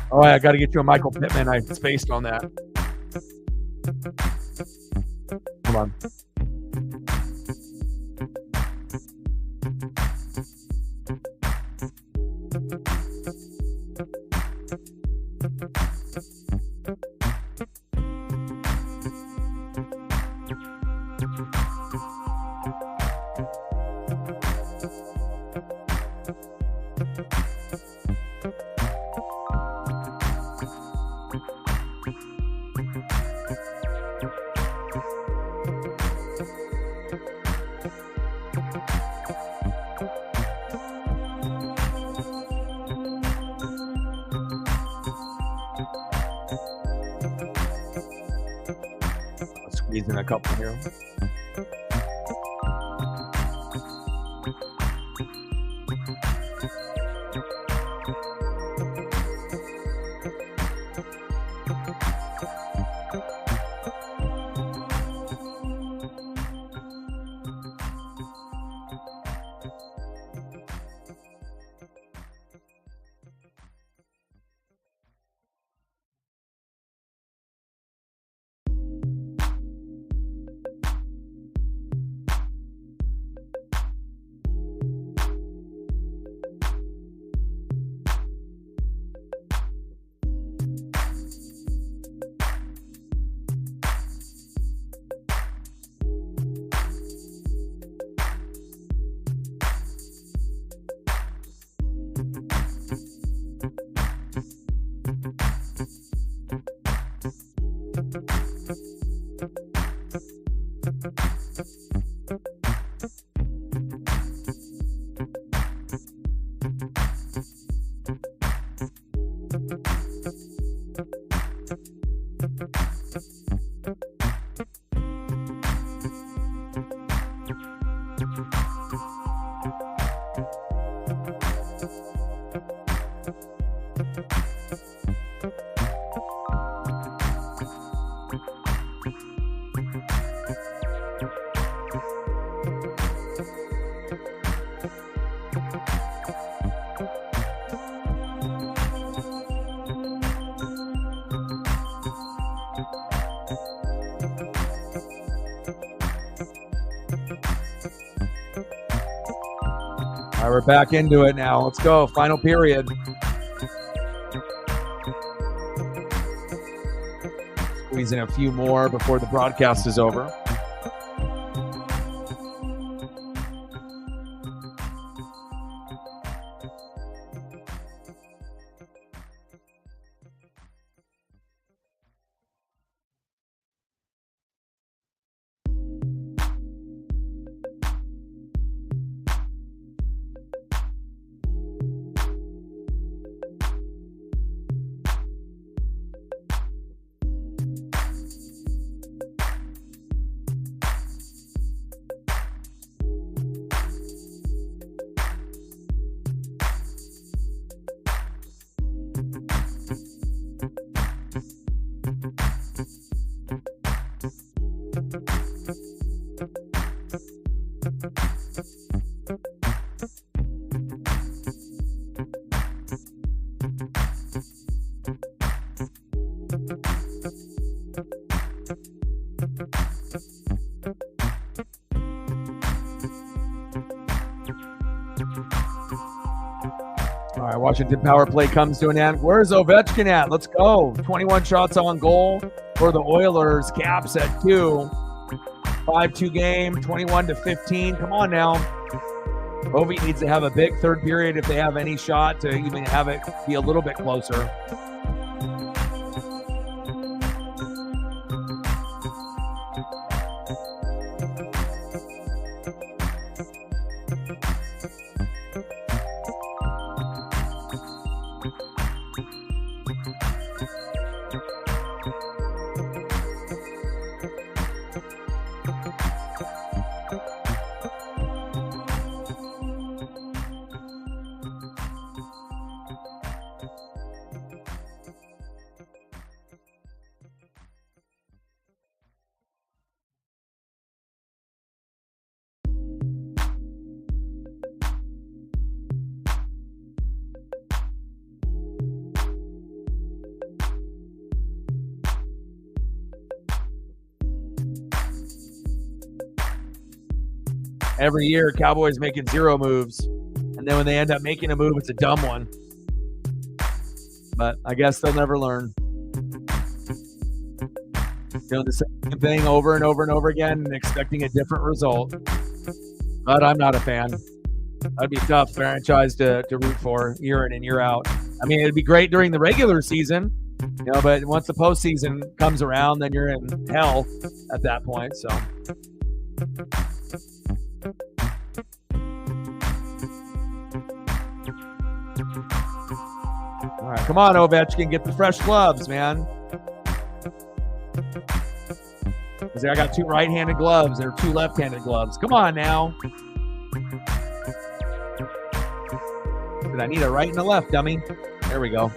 Oh, I got to get you a Michael Pittman. I spaced on that. Hold on. Squeeze in a couple here. All right, we're back into it now. Let's go. Final period. Squeeze in a few more before the broadcast is over. All right, Washington power play comes to an end. Where's Ovechkin at? Let's go. 21 shots on goal for the Oilers. Caps at 2. 5-2 game, 21-15. Come on now. Ovi needs to have a big third period if they have any shot to even have it be a little bit closer. Every year, Cowboys making 0 moves. And then when they end up making a move, it's a dumb one. But I guess they'll never learn. Doing the same thing over and over and over again and expecting a different result. But I'm not a fan. That'd be a tough franchise to root for year in and year out. I mean, it'd be great during the regular season, but once the postseason comes around, then you're in hell at that point. So. All right, come on, Ovechkin, get the fresh gloves, man. Because I got 2 right-handed gloves. There are 2 left-handed gloves. Come on now. Did I need a right and a left, dummy? There we go.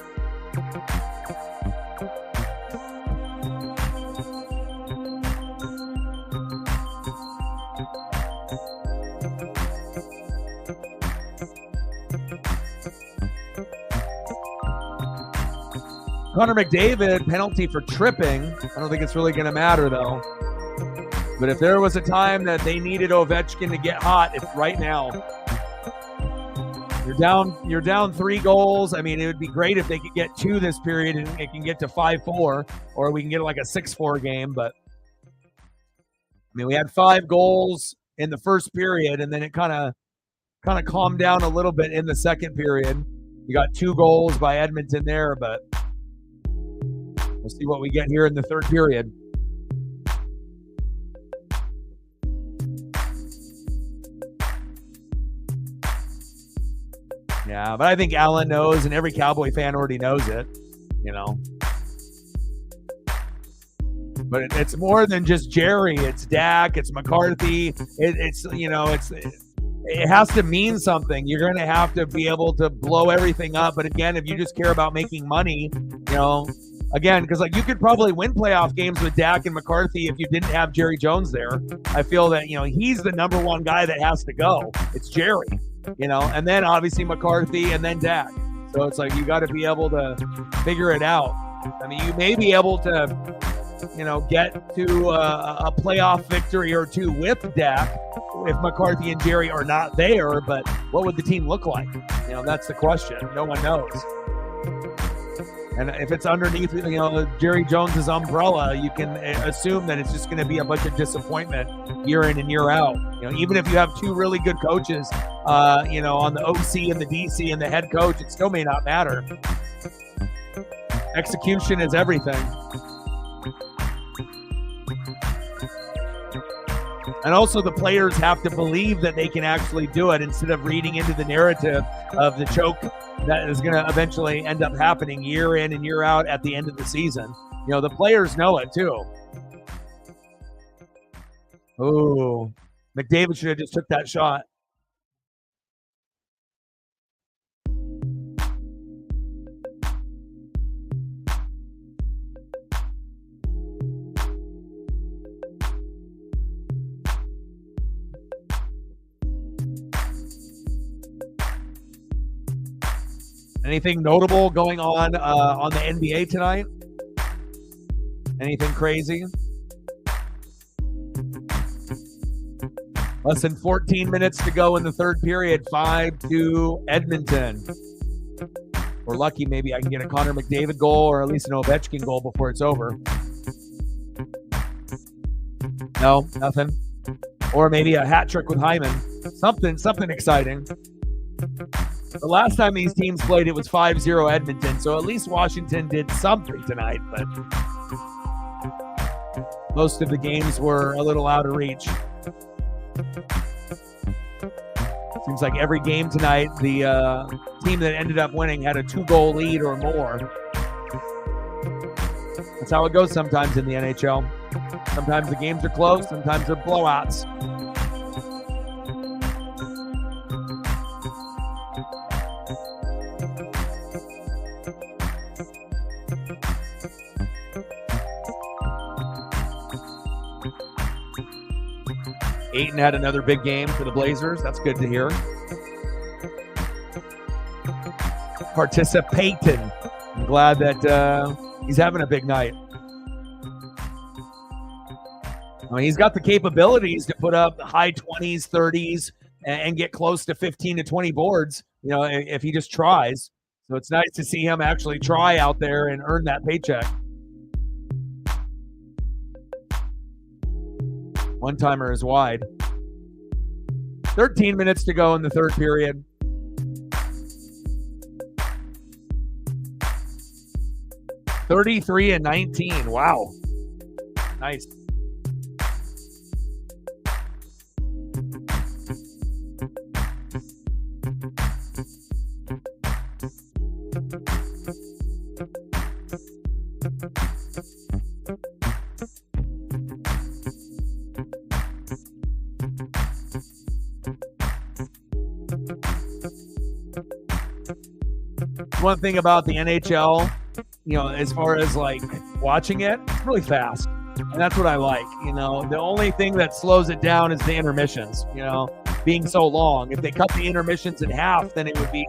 Connor McDavid, penalty for tripping. I don't think it's really going to matter, though. But if there was a time that they needed Ovechkin to get hot, it's right now. You're down 3 goals. I mean, it would be great if they could get 2 this period and it can get to 5-4, or we can get like a 6-4 game. But I mean, we had 5 goals in the first period, and then it kind of calmed down a little bit in the second period. You got 2 goals by Edmonton there, but we'll see what we get here in the third period. Yeah, but I think Allen knows, and every Cowboy fan already knows it, But it's more than just Jerry. It's Dak. It's McCarthy. It has to mean something. You're going to have to be able to blow everything up. But again, if you just care about making money, again, because you could probably win playoff games with Dak and McCarthy if you didn't have Jerry Jones there. I feel that, he's the number one guy that has to go. It's Jerry, and then obviously McCarthy and then Dak. So it's you got to be able to figure it out. I mean, you may be able to, get to a playoff victory or 2 with Dak if McCarthy and Jerry are not there, but what would the team look like? That's the question. No one knows. And if it's underneath, Jerry Jones's umbrella, you can assume that it's just going to be a bunch of disappointment year in and year out. Even if you have two really good coaches, on the OC and the DC and the head coach, it still may not matter. Execution is everything. And also the players have to believe that they can actually do it instead of reading into the narrative of the choke that is going to eventually end up happening year in and year out at the end of the season. The players know it too. Oh, McDavid should have just took that shot. Anything notable going on the NBA tonight? Anything crazy? Less than 14 minutes to go in the third period. 5-2 Edmonton. We're lucky maybe I can get a Connor McDavid goal or at least an Ovechkin goal before it's over. No, nothing. Or maybe a hat trick with Hyman. Something exciting. The last time these teams played, it was 5-0 Edmonton, so at least Washington did something tonight, but most of the games were a little out of reach. Seems like every game tonight, the team that ended up winning had a 2-goal lead or more. That's how it goes sometimes in the NHL. Sometimes the games are close, sometimes they're blowouts. Ayton had another big game for the Blazers. That's good to hear. Participating. I'm glad that he's having a big night. I mean, he's got the capabilities to put up high 20s, 30s, and get close to 15 to 20 boards, if he just tries. So it's nice to see him actually try out there and earn that paycheck. One-timer is wide. 13 minutes to go in the third period. $33-19. Wow. Nice. One thing about the NHL, as far as like watching it, it's really fast. And that's what I like. The only thing that slows it down is the intermissions, being so long. If they cut the intermissions in half, then it would be,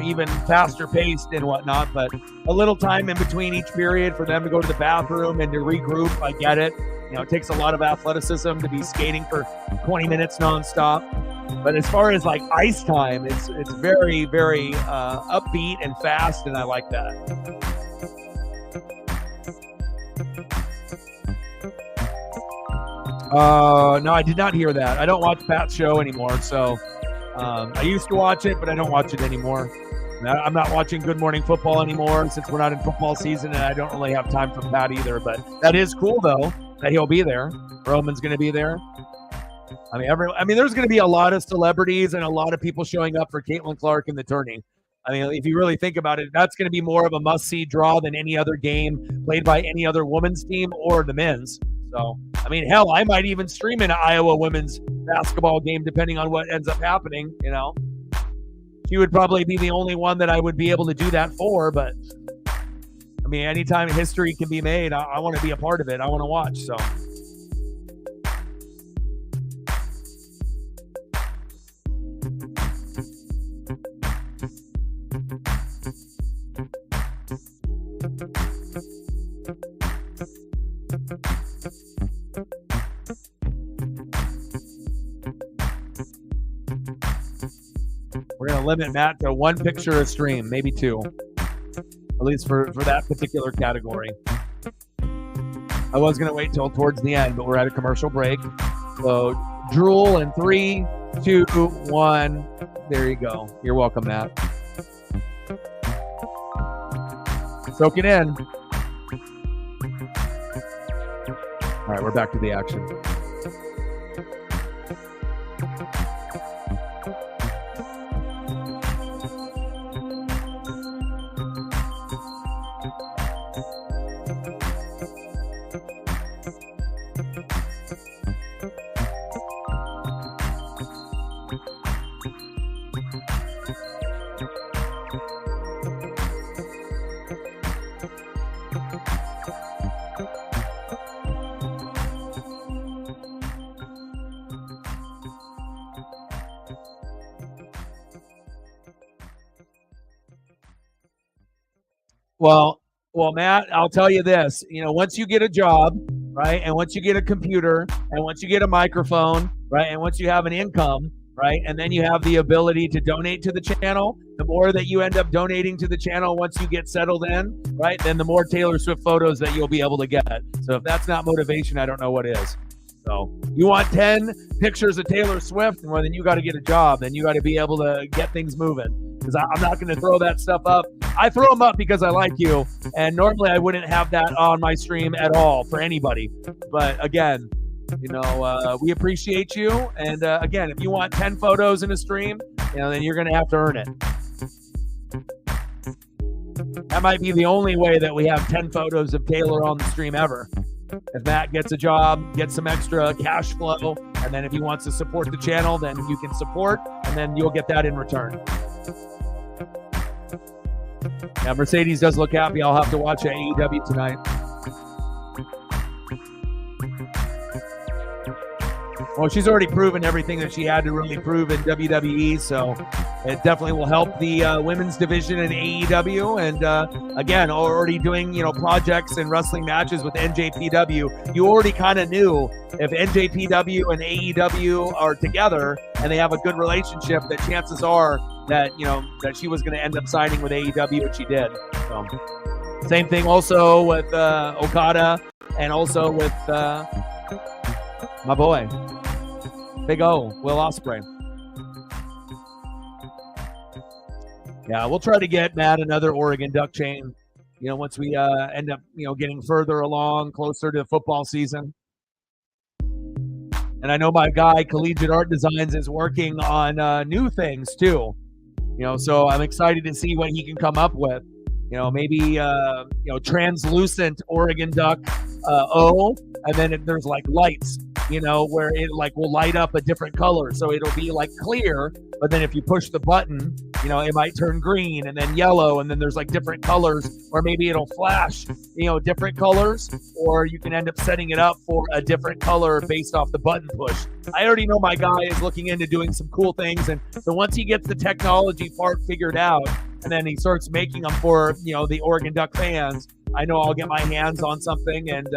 even faster paced and whatnot. But a little time in between each period for them to go to the bathroom and to regroup, I get it. It takes a lot of athleticism to be skating for 20 minutes nonstop. But as far as like ice time, it's very, very upbeat and fast, and I like that. No, I did not hear that. I don't watch Pat's show anymore, so I used to watch it, but I don't watch it anymore. I'm not watching Good Morning Football anymore since we're not in football season, and I don't really have time for Pat either. But that is cool, though, that he'll be there. Roman's going to be there. I mean, there's going to be a lot of celebrities and a lot of people showing up for Caitlin Clark in the tourney. I mean, if you really think about it, that's going to be more of a must-see draw than any other game played by any other women's team or the men's. So, I mean, hell, I might even stream an Iowa women's basketball game depending on what ends up happening, She would probably be the only one that I would be able to do that for, but, I mean, anytime history can be made, I want to be a part of it. I want to watch, so. to limit Matt to 1 picture a stream, maybe 2, at least for that particular category. I was going to wait till towards the end, but we're at a commercial break. So drool in 3, 2, 1. There you go. You're welcome, Matt. Soak it in. All right, we're back to the action. Well, Matt, I'll tell you this. Once you get a job, right, and once you get a computer, and once you get a microphone, right, and once you have an income, right, and then you have the ability to donate to the channel, the more that you end up donating to the channel once you get settled in, right, then the more Taylor Swift photos that you'll be able to get. So if that's not motivation, I don't know what is. So you want 10 pictures of Taylor Swift, well, then you got to get a job. Then you got to be able to get things moving, because I'm not going to throw that stuff up. I throw them up because I like you, and normally I wouldn't have that on my stream at all for anybody. But again, we appreciate you. And again, if you want 10 photos in a stream, then you're going to have to earn it. That might be the only way that we have 10 photos of Taylor on the stream ever. If Matt gets a job, gets some extra cash flow, and then if he wants to support the channel, then you can support, and then you'll get that in return. Yeah, Mercedes does look happy. I'll have to watch AEW tonight. Well, she's already proven everything that she had to really prove in WWE, so it definitely will help the women's division in AEW. And again, already doing projects and wrestling matches with NJPW. You already kind of knew if NJPW and AEW are together and they have a good relationship, that chances are that that she was going to end up signing with AEW, and she did. So, same thing also with Okada, and also with my boy, Big O, Will Ospreay. Yeah, we'll try to get Matt another Oregon Duck chain, once we end up, getting further along, closer to football season. And I know my guy, Collegiate Art Designs, is working on new things too. So I'm excited to see what he can come up with. Maybe translucent Oregon Duck O, and then there's like lights, where it will light up a different color. So it'll be like clear, but then if you push the button, it might turn green and then yellow, and then there's like different colors, or maybe it'll flash, different colors, or you can end up setting it up for a different color based off the button push. I already know my guy is looking into doing some cool things, and so once he gets the technology part figured out, and then he starts making them for, the Oregon Duck fans, I know I'll get my hands on something, and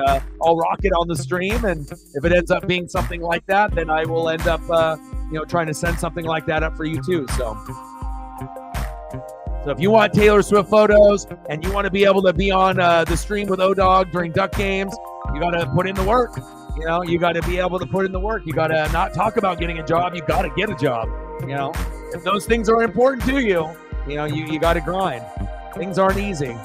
I'll rock it on the stream. And if it ends up being something like that, then I will end up, trying to send something like that up for you too. So if you want Taylor Swift photos and you want to be able to be on the stream with O-Dog during Duck games, you got to put in the work. You got to be able to put in the work. You got to not talk about getting a job. You got to get a job. If those things are important to you, you got to grind. Things aren't easy.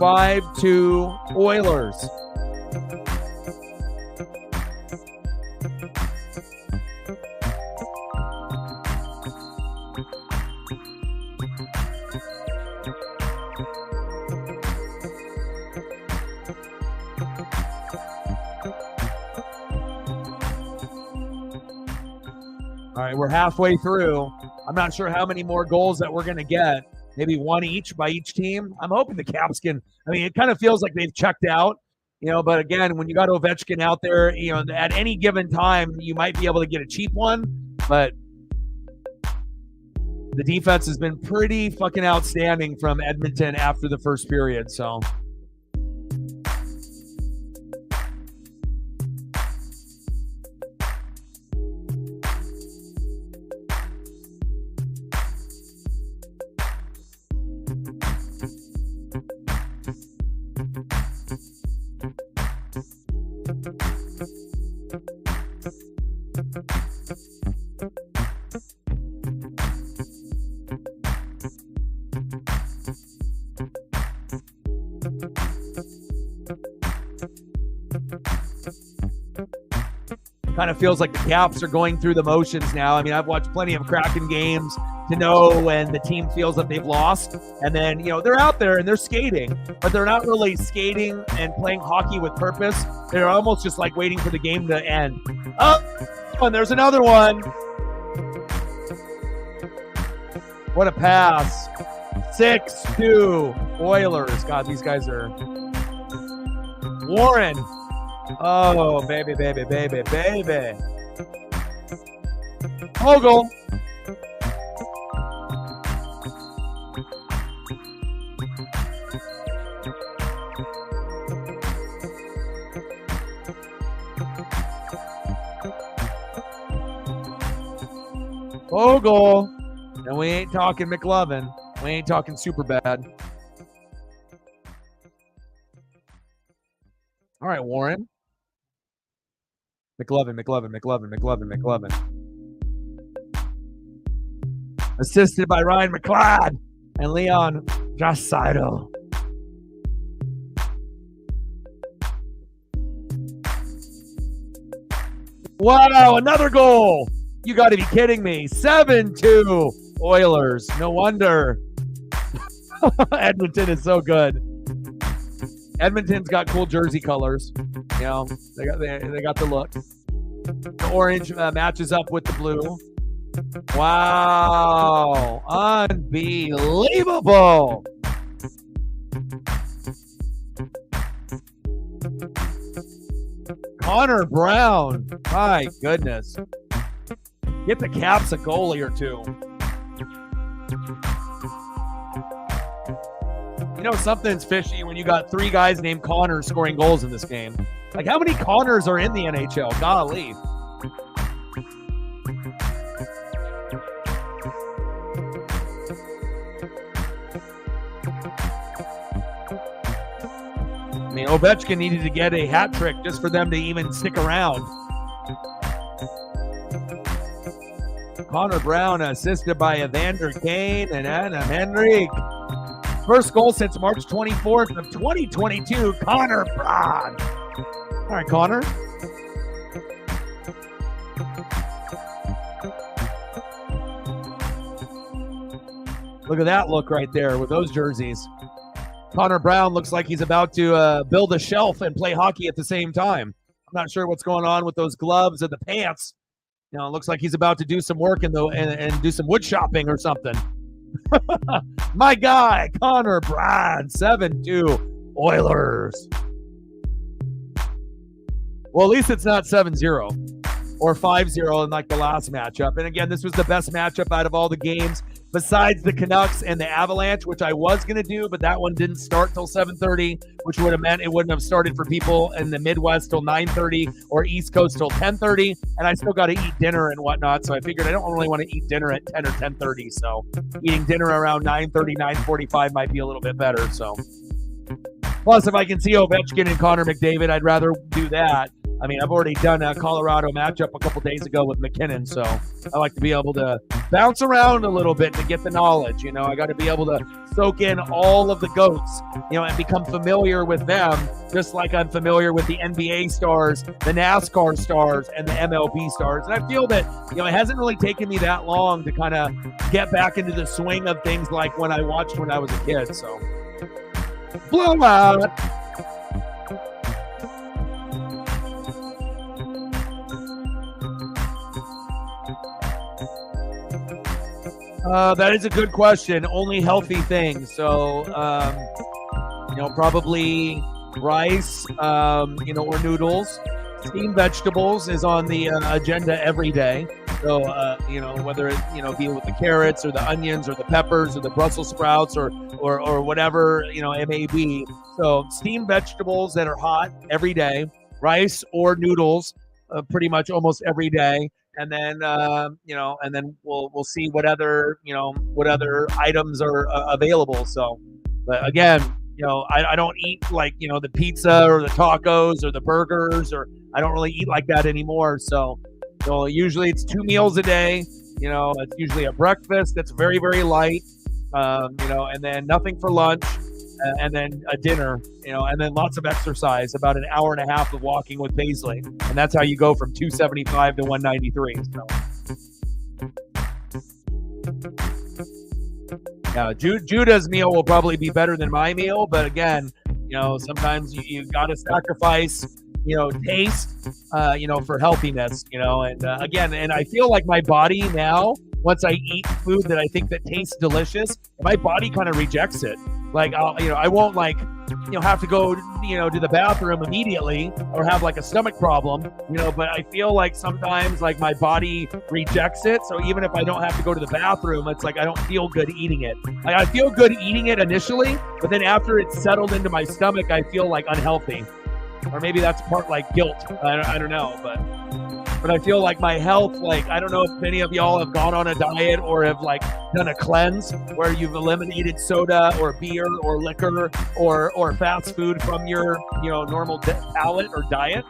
5-2 Oilers. All right, we're halfway through. I'm not sure how many more goals that we're going to get. Maybe one each by each team. I'm hoping the Caps can. It kind of feels like they've checked out, but again, when you got Ovechkin out there, at any given time, you might be able to get a cheap one, but the defense has been pretty fucking outstanding from Edmonton after the first period, so. Kind of feels like the Caps are going through the motions now. I mean, I've watched plenty of Kraken games to know when the team feels that they've lost. And then, they're out there and they're skating, but they're not really skating and playing hockey with purpose. They're almost just like waiting for the game to end. Oh, and there's another one. What a pass. 6-2 Oilers. God, these guys are... Warren. Oh, baby, baby, baby, baby. Hogle. Hogle. And we ain't talking McLovin. We ain't talking super bad. All right, Warren. McLovin. Assisted by Ryan McLeod and Leon Draisaitl. Wow, another goal. You got to be kidding me. 7-2 Oilers. No wonder. Edmonton is so good. Edmonton's got cool jersey colors. They got the look. The orange matches up with the blue. Wow. Unbelievable. Connor Brown. My goodness. Get the Caps a goalie or two. Something's fishy when you got 3 guys named Connor scoring goals in this game. Like, how many Connors are in the NHL? Golly. I mean, Ovechkin needed to get a hat trick just for them to even stick around. Connor Brown assisted by Evander Kane and Anna Henrik. First goal since March 24th of 2022, Connor Brown. All right, Connor. Look at that look right there with those jerseys. Connor Brown looks like he's about to build a shelf and play hockey at the same time. I'm not sure what's going on with those gloves and the pants. It looks like he's about to do some work and do some wood shopping or something. My guy, Connor Brown, 7-2 Oilers. Well, at least it's not 7-0 or 5-0 in like the last matchup. And again, this was the best matchup out of all the games besides the Canucks and the Avalanche, which I was going to do, but that one didn't start till 7:30, which would have meant it wouldn't have started for people in the Midwest till 9:30 or East Coast till 10:30. And I still got to eat dinner and whatnot. So I figured I don't really want to eat dinner at 10 or 10:30. So eating dinner around 9:30, 9:45 might be a little bit better. So plus, if I can see Ovechkin and Connor McDavid, I'd rather do that. I mean, I've already done a Colorado matchup a couple days ago with McKinnon, so I like to be able to bounce around a little bit to get the knowledge. I got to be able to soak in all of the GOATs, and become familiar with them, just like I'm familiar with the NBA stars, the NASCAR stars, and the MLB stars. And I feel that, it hasn't really taken me that long to kind of get back into the swing of things like when I watched when I was a kid. So, blowout. That is a good question. Only healthy things. So, probably rice, or noodles. Steamed vegetables is on the agenda every day. So, whether it, be with the carrots or the onions or the peppers or the Brussels sprouts or whatever, it may be. So, steamed vegetables that are hot every day. Rice or noodles, pretty much almost every day. And then, and then we'll see what other items are available. So, but again, I don't eat like, the pizza or the tacos or the burgers, or I don't really eat like that anymore. So usually it's 2 meals a day. It's usually a breakfast that's very, very light, and then nothing for lunch. and then a dinner, and then lots of exercise, about an hour and a half of walking with Paisley. And that's how you go from 275 to 193. So. Yeah, Judah's meal will probably be better than my meal, but again, sometimes you got to sacrifice, taste, for healthiness, and again, and I feel like my body now, once I eat food that I think that tastes delicious, my body kind of rejects it. Like, I won't have to go, to the bathroom immediately or have like a stomach problem, but I feel like sometimes like my body rejects it. So even if I don't have to go to the bathroom, it's like I don't feel good eating it. Like I feel good eating it initially, but then after it's settled into my stomach, I feel like unhealthy. Or maybe that's part like guilt. I don't know, but I feel like my health, like, I don't know if any of y'all have gone on a diet or have like done a cleanse where you've eliminated soda or beer or liquor or fast food from your, normal palate or diet.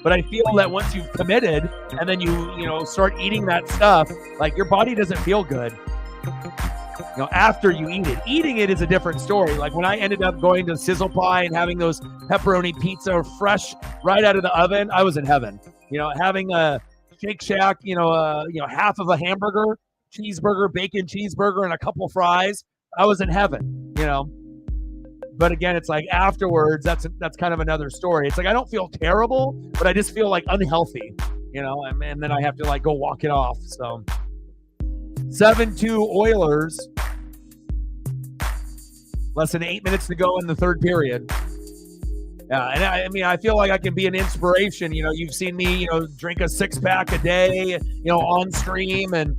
But I feel that once you've committed and then you start eating that stuff, like your body doesn't feel good. After you eat it. Eating it is a different story. Like when I ended up going to Sizzle Pie and having those pepperoni pizza fresh right out of the oven, I was in heaven. Having a Shake Shack, half of a hamburger, cheeseburger, bacon cheeseburger, and a couple fries, I was in heaven, But again, it's like afterwards, that's kind of another story. It's like I don't feel terrible, but I just feel like unhealthy, and then I have to like go walk it off. So 7-2 Oilers. Less than 8 minutes to go in the third period. Yeah, and I feel like I can be an inspiration. You've seen me, drink a 6-pack a day, on stream and,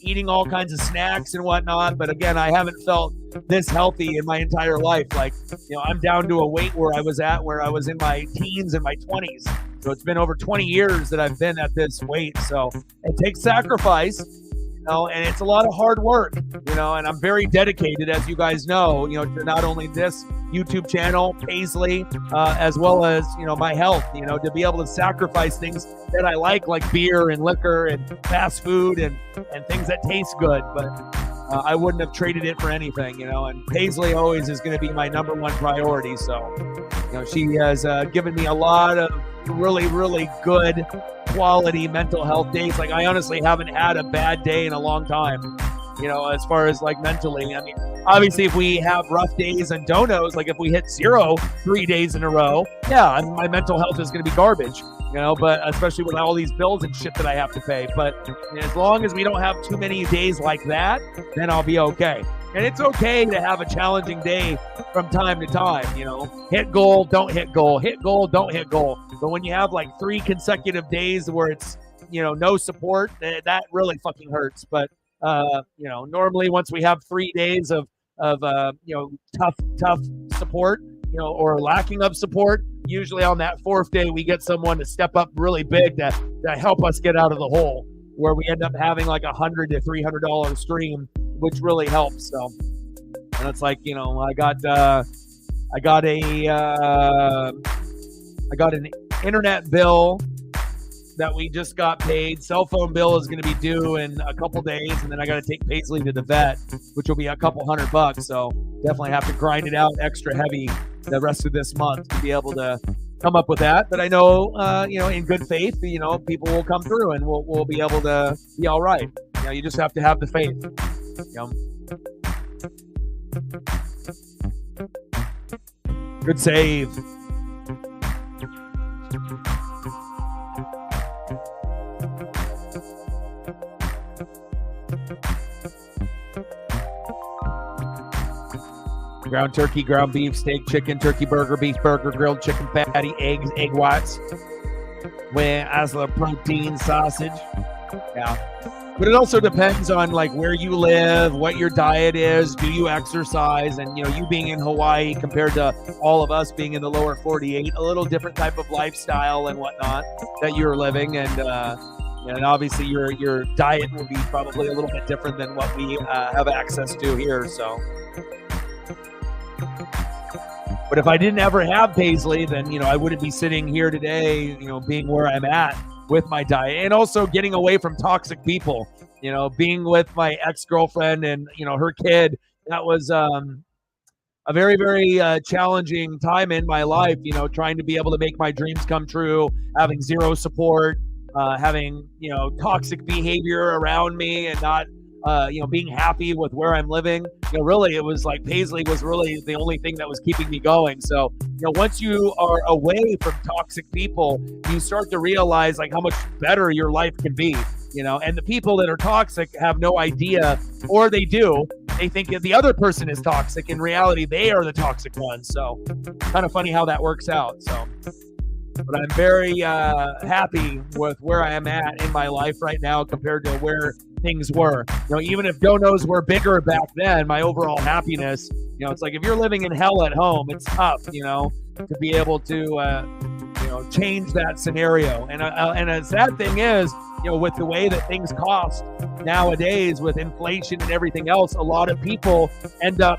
eating all kinds of snacks and whatnot. But again, I haven't felt this healthy in my entire life. Like, I'm down to a weight where I was in my teens and my 20s. So it's been over 20 years that I've been at this weight. So it takes sacrifice. And it's a lot of hard work, and I'm very dedicated, as you guys know, to not only this YouTube channel, Paisley, as well as, my health, to be able to sacrifice things that I like beer and liquor and fast food and things that taste good. But I wouldn't have traded it for anything, and Paisley always is going to be my number one priority. So, she has given me a lot of really, really good quality mental health days. Like I honestly haven't had a bad day in a long time, as far as like mentally. I mean, obviously if we have rough days and donos, like if we hit 0 3 days in a row, yeah, my mental health is going to be garbage, but especially with all these bills and shit that I have to pay. But as long as we don't have too many days like that, then I'll be okay. And it's okay to have a challenging day from time to time, hit goal, don't hit goal, hit goal, don't hit goal. But when you have like 3 consecutive days where it's, no support, that really fucking hurts. But, normally once we have 3 days of tough support, or lacking of support, usually on that 4th day, we get someone to step up really big to help us get out of the hole, where we end up having like $100 to $300 stream, which really helps. So, and it's like, I got an internet bill that we just got paid. Cell phone bill is going to be due in a couple days, and then I got to take Paisley to the vet, which will be a couple $100. So definitely have to grind it out extra heavy the rest of this month to be able to come up with that. But I know, in good faith, people will come through and we'll be able to be all right. You just have to have the faith. Good save. Ground turkey, ground beef, steak, chicken, turkey burger, beef burger, grilled chicken patty, eggs, egg whites, as a protein, sausage. Yeah. But it also depends on like where you live, what your diet is, do you exercise, and you being in Hawaii compared to all of us being in the lower 48, a little different type of lifestyle and whatnot that you're living, and obviously your diet will be probably a little bit different than what we have access to here. So. But if I didn't ever have Paisley, then, I wouldn't be sitting here today, being where I'm at with my diet, and also getting away from toxic people, being with my ex-girlfriend and, her kid. That was a very, very challenging time in my life, trying to be able to make my dreams come true, having zero support, having, toxic behavior around me and not, being happy with where I'm living. Really, it was like Paisley was really the only thing that was keeping me going. So, once you are away from toxic people, you start to realize like how much better your life can be. And the people that are toxic have no idea, or they do. They think that the other person is toxic. In reality, they are the toxic ones. So, kind of funny how that works out. So, but I'm very happy with where I am at in my life right now compared to where things were. Even if donos were bigger back then, my overall happiness, it's like if you're living in hell at home, it's tough, to be able to, change that scenario. And a sad thing is, with the way that things cost nowadays with inflation and everything else, a lot of people end up,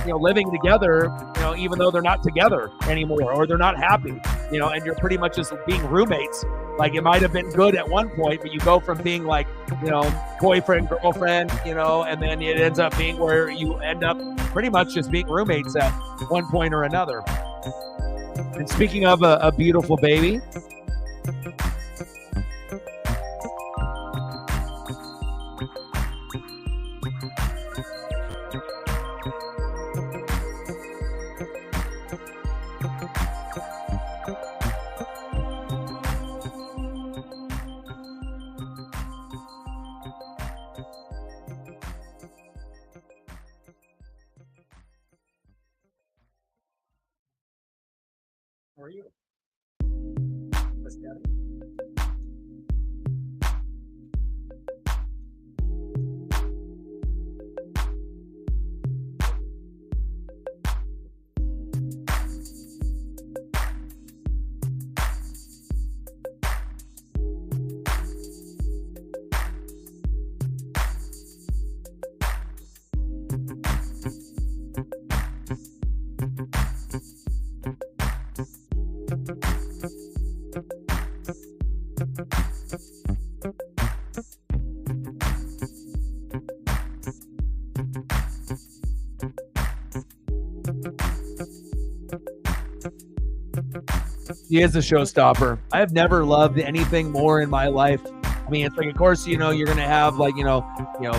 living together, even though they're not together anymore or they're not happy, and you're pretty much just being roommates. Like it might have been good at one point, but you go from being like, boyfriend, girlfriend, and then it ends up being where you end up pretty much just being roommates at one point or another. And speaking of a beautiful baby, how are you? Miss Daddy? He is a showstopper. I have never loved anything more in my life. I mean, it's like, of course, you're going to have like,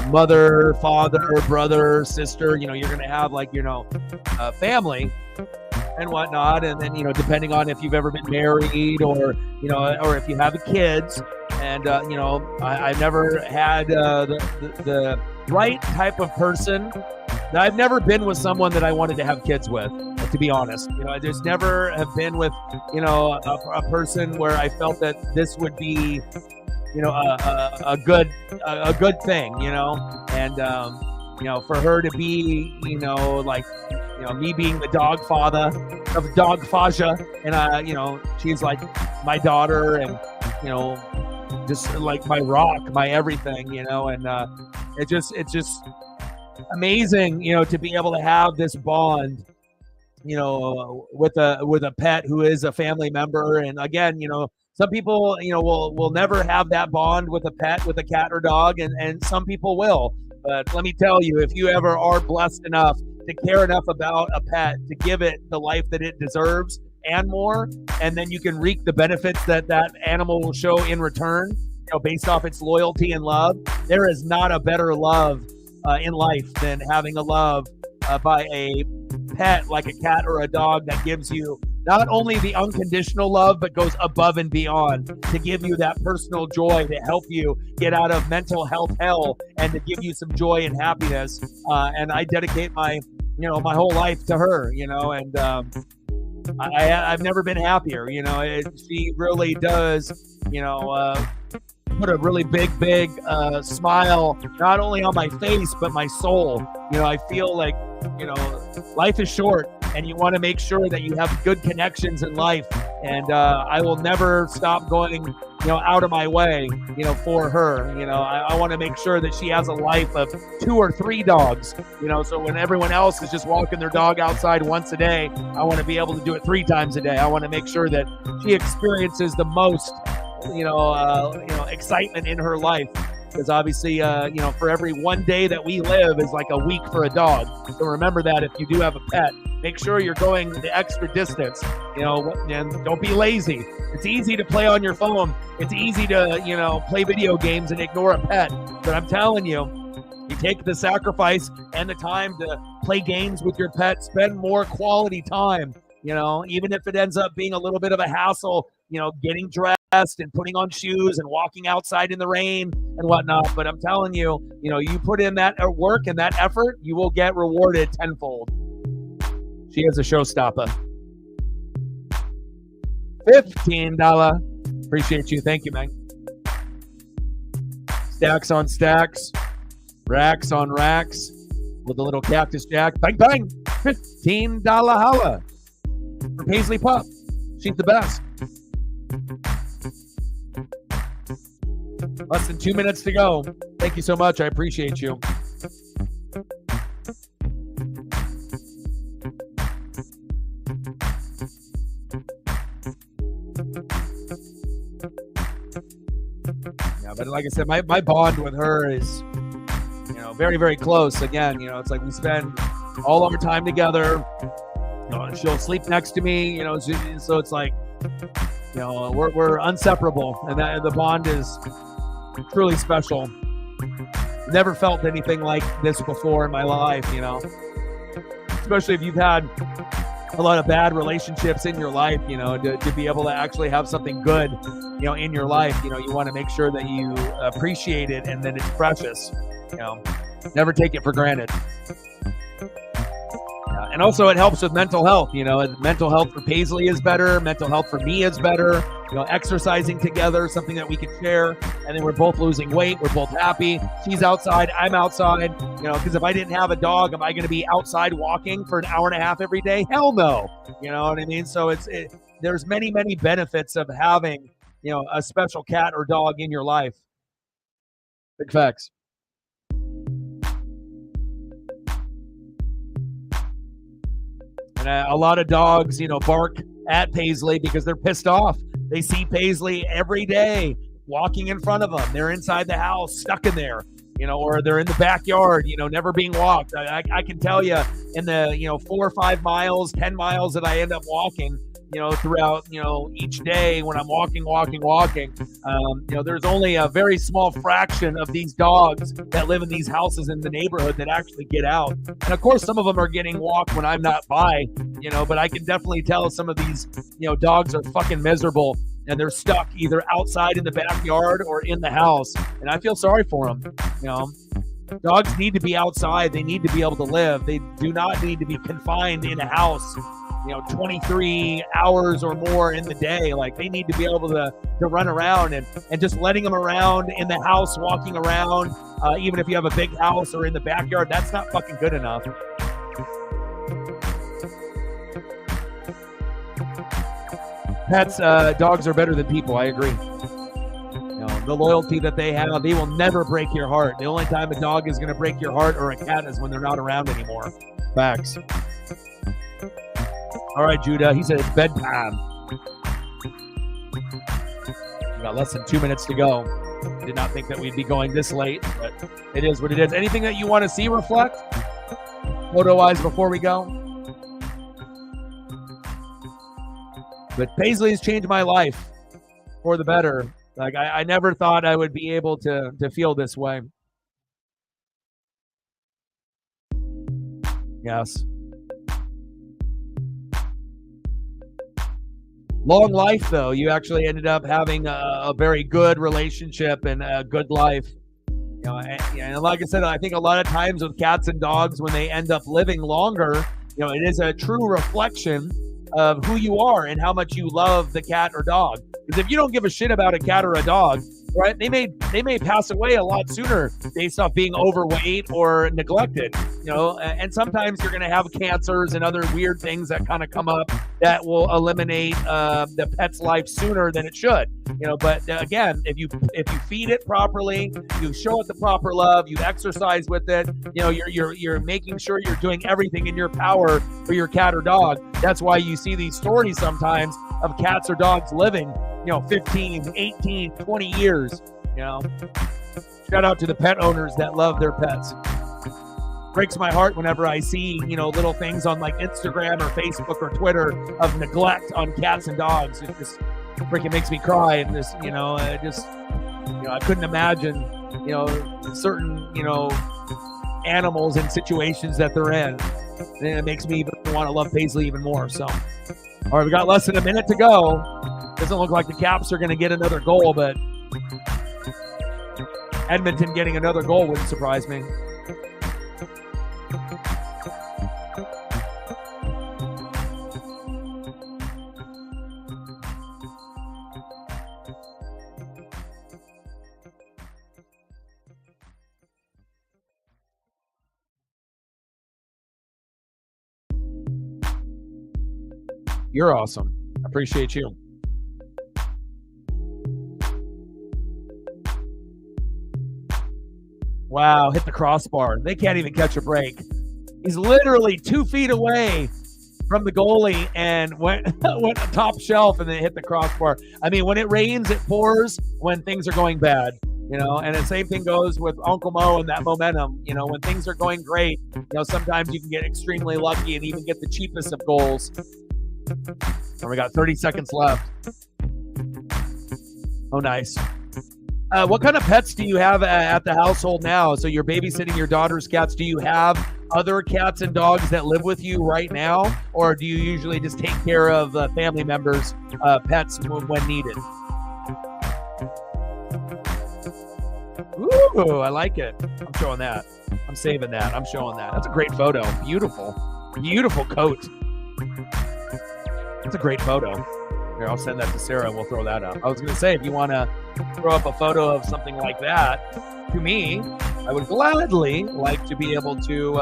mother, father, brother, sister, you're going to have like, family and whatnot. And then, depending on if you've ever been married or if you have kids. And, I've never had the right type of person. I've never been with someone that I wanted to have kids with, to be honest. I just never have been with, a person where I felt that this would be, a good thing, and, for her to be, me being the dog father of dog Faja, and, she's like my daughter and, just like my rock, my everything, and it's just amazing, to be able to have this bond, with a pet who is a family member. And again, some people, will never have that bond with a pet, with a cat or dog, and some people will. But let me tell you, if you ever are blessed enough to care enough about a pet to give it the life that it deserves and more, and then you can reap the benefits that that animal will show in return, based off its loyalty and love, there is not a better love in life than having a love by a pet like a cat or a dog that gives you not only the unconditional love, but goes above and beyond to give you that personal joy, to help you get out of mental health hell and to give you some joy and happiness. And I dedicate my whole life to her, and I've never been happier. She really does, put a really big smile, not only on my face, but my soul. I feel like, life is short and you want to make sure that you have good connections in life. And I will never stop going, out of my way, for her. I want to make sure that she has a life of 2 or 3 dogs, so when everyone else is just walking their dog outside once a day, I want to be able to do it 3 times a day. I want to make sure that she experiences the most, excitement in her life because obviously, for every one day that we live is like a week for a dog. So remember that if you do have a pet, make sure you're going the extra distance, and don't be lazy. It's easy to play on your phone. It's easy to, play video games and ignore a pet. But I'm telling you, you take the sacrifice and the time to play games with your pet, spend more quality time, even if it ends up being a little bit of a hassle, getting dressed and putting on shoes and walking outside in the rain and whatnot. But I'm telling you, you put in that work and that effort, you will get rewarded tenfold. She is a showstopper. $15. Appreciate you. Thank you, man. Stacks on stacks. Racks on racks. With a little Cactus Jack. Bang, bang. $15 holla. For Paisley Pup. She's the best. Less than 2 minutes to go. Thank you so much. I appreciate you. Yeah, but like I said, my bond with her is, very, very close. Again, it's like we spend all our time together. She'll sleep next to me, so it's like, we're inseparable, and the bond is truly special. Never felt anything like this before in my life, especially if you've had a lot of bad relationships in your life, to be able to actually have something good, in your life, you want to make sure that you appreciate it and that it's precious, never take it for granted. And also it helps with mental health, mental health for Paisley is better. Mental health for me is better. Exercising together, something that we can share. And then we're both losing weight. We're both happy. She's outside. I'm outside, because if I didn't have a dog, am I going to be outside walking for an hour and a half every day? Hell no. You know what I mean? So there's many, many benefits of having, a special cat or dog in your life. Big facts. And a lot of dogs, bark at Paisley because they're pissed off. They see Paisley every day walking in front of them. They're inside the house, stuck in there, or they're in the backyard, never being walked. I can tell you in the, 4 or 5 miles, 10 miles that I end up walking, throughout, each day when I'm walking, there's only a very small fraction of these dogs that live in these houses in the neighborhood that actually get out. And of course, some of them are getting walked when I'm not by, but I can definitely tell some of these, dogs are fucking miserable and they're stuck either outside in the backyard or in the house. And I feel sorry for them. Dogs need to be outside. They need to be able to live. They do not need to be confined in a house, 23 hours or more in the day. Like, they need to be able to run around, and just letting them around in the house, walking around, even if you have a big house or in the backyard, that's not fucking good enough. Pets, dogs are better than people. I agree. The loyalty that they have, they will never break your heart. The only time a dog is going to break your heart or a cat is when they're not around anymore. Facts. All right, Judah. He said it's bedtime. We got less than 2 minutes to go. Did not think that we'd be going this late, but it is what it is. Anything that you want to see reflect photo-wise before we go? But Paisley has changed my life for the better. Like, I never thought I would be able to feel this way. Yes. Long life, though. You actually ended up having a very good relationship and a good life. And like I said, I think a lot of times with cats and dogs, when they end up living longer, it is a true reflection of who you are and how much you love the cat or dog. Because if you don't give a shit about a cat or a dog, right, they may pass away a lot sooner based off being overweight or neglected, and sometimes you're going to have cancers and other weird things that kind of come up that will eliminate the pet's life sooner than it should, but again, if you feed it properly, you show it the proper love, you exercise with it, you're making sure you're doing everything in your power for your cat or dog. That's why you see these stories sometimes of cats or dogs living 15, 18, 20 years, Shout out to the pet owners that love their pets. Breaks my heart whenever I see, little things on like Instagram or Facebook or Twitter of neglect on cats and dogs. It just freaking makes me cry. And this, I couldn't imagine, certain, animals in situations that they're in. And it makes me even want to love Paisley even more. So, all right, we got less than a minute to go. Doesn't look like the Caps are going to get another goal, but Edmonton getting another goal wouldn't surprise me. You're awesome. Appreciate you. Wow, hit the crossbar. They can't even catch a break. He's literally 2 feet away from the goalie and went top shelf and then hit the crossbar. I mean, when it rains, it pours when things are going bad, and the same thing goes with Uncle Mo and that momentum. When things are going great, sometimes you can get extremely lucky and even get the cheapest of goals. And we got 30 seconds left. Oh, nice. What kind of pets do you have at the household now? So you're babysitting your daughter's cats. Do you have other cats and dogs that live with you right now? Or do you usually just take care of family members' pets when needed? Ooh, I like it. I'm showing that. I'm saving that. I'm showing that. That's a great photo. Beautiful. Beautiful coat. That's a great photo. Here, I'll send that to Sarah and we'll throw that up. I was going to say, if you want to throw up a photo of something like that to me, I would gladly like to be able to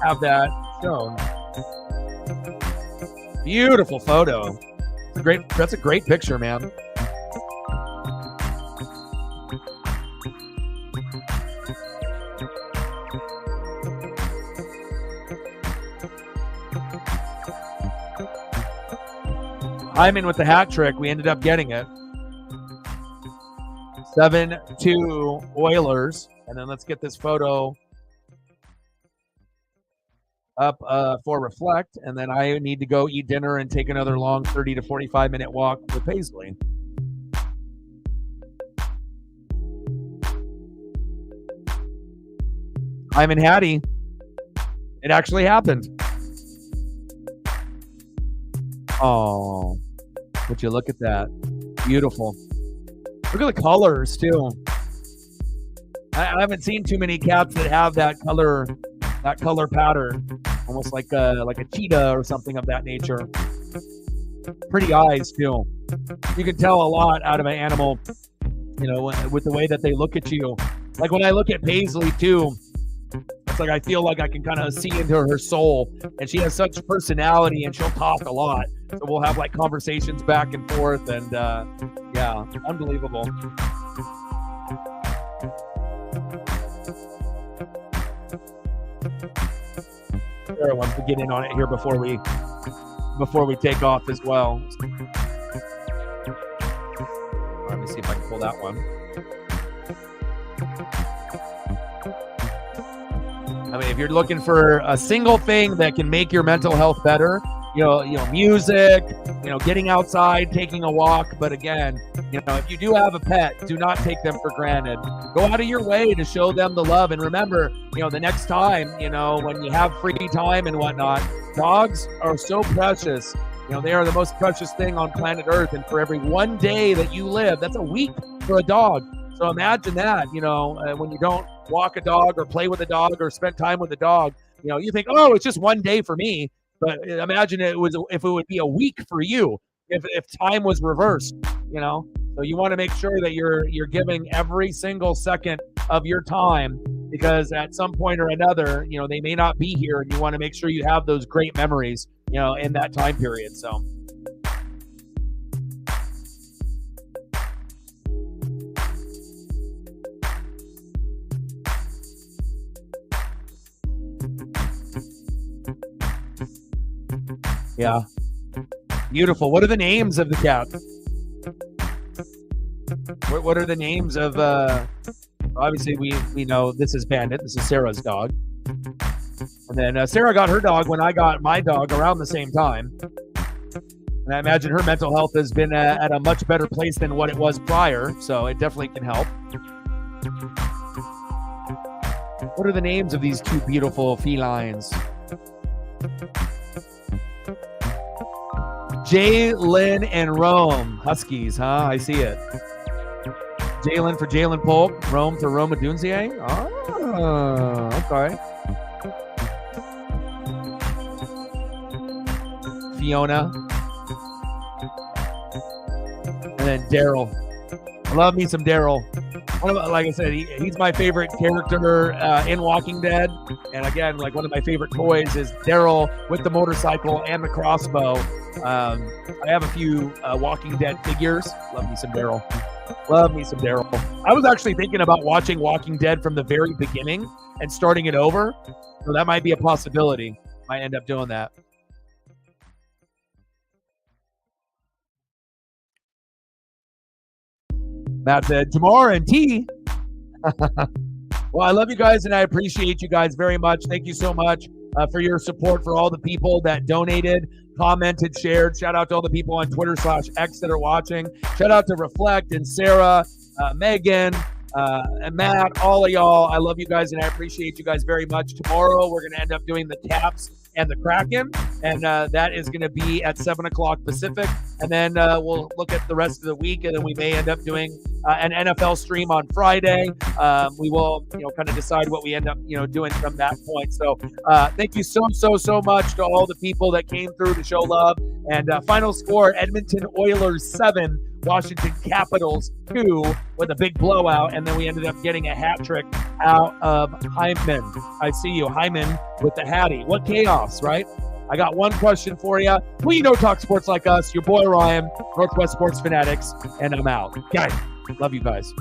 have that shown. Beautiful photo. That's a great picture, man. Hyman with the hat trick. We ended up getting it. 7-2 Oilers. And then let's get this photo up for Reflect. And then I need to go eat dinner and take another long 30 to 45 minute walk with Paisley. Hyman Hattie. It actually happened. Oh, would you look at that? Beautiful. Look at the colors too. I haven't seen too many cats that have that color pattern, almost like a cheetah or something of that nature. Pretty eyes too. You can tell a lot out of an animal, with the way that they look at you. Like when I look at Paisley too, it's like I feel like I can kind of see into her soul, and she has such personality, and she'll talk a lot. So we'll have like conversations back and forth, and yeah, unbelievable. Sarah wants to get in on it here before we take off as well. Let me see if I can pull that one. I mean, if you're looking for a single thing that can make your mental health better, music, getting outside, taking a walk. But again, if you do have a pet, do not take them for granted. Go out of your way to show them the love. And remember, the next time, when you have free time and whatnot, dogs are so precious. They are the most precious thing on planet Earth. And for every one day that you live, that's a week for a dog. So imagine that, when you don't walk a dog or play with a dog or spend time with a dog, you think, oh, it's just one day for me. But imagine if it would be a week for you, if time was reversed, So you want to make sure that you're giving every single second of your time, because at some point or another, they may not be here, and you want to make sure you have those great memories, in that time period. So. Yeah. Beautiful. What are the names of the cats? What are the names of Obviously, we know this is Bandit. This is Sarah's dog. And then Sarah got her dog when I got my dog around the same time. And I imagine her mental health has been at a much better place than what it was prior. So it definitely can help. What are the names of these two beautiful felines? Jalen and Rome. Huskies, huh? I see it. Jalen for Jalen Polk. Rome for Roma Dunzier. Oh, okay. Fiona. And then Daryl. I love me some Daryl. Like I said, he's my favorite character in Walking Dead. And again, like one of my favorite toys is Daryl with the motorcycle and the crossbow. I have a few Walking Dead figures. Love me some Daryl. Love me some Daryl. I was actually thinking about watching Walking Dead from the very beginning and starting it over. So that might be a possibility. Might end up doing that. Matt said, Jamar and T. Well, I love you guys and I appreciate you guys very much. Thank you so much for your support, for all the people that donated, commented, shared. Shout out to all the people on Twitter/X that are watching. Shout out to Reflect and Sarah, Megan, and Matt, all of y'all. I love you guys and I appreciate you guys very much. Tomorrow, we're going to end up doing the Caps and the Kraken, and that is going to be at 7 o'clock Pacific. And then we'll look at the rest of the week, and then we may end up doing an NFL stream on Friday. We will, kind of decide what we end up, doing from that point. So thank you so much to all the people that came through to show love. And final score, Edmonton Oilers 7, Washington Capitals 2 with a big blowout. And then we ended up getting a hat trick out of Hyman. I see you, Hyman, with the Hattie. What chaos, right? I got one question for you. We talk sports like us. Your boy Ryan, Northwest Sports Fanatics, and I'm out. Guys, love you guys.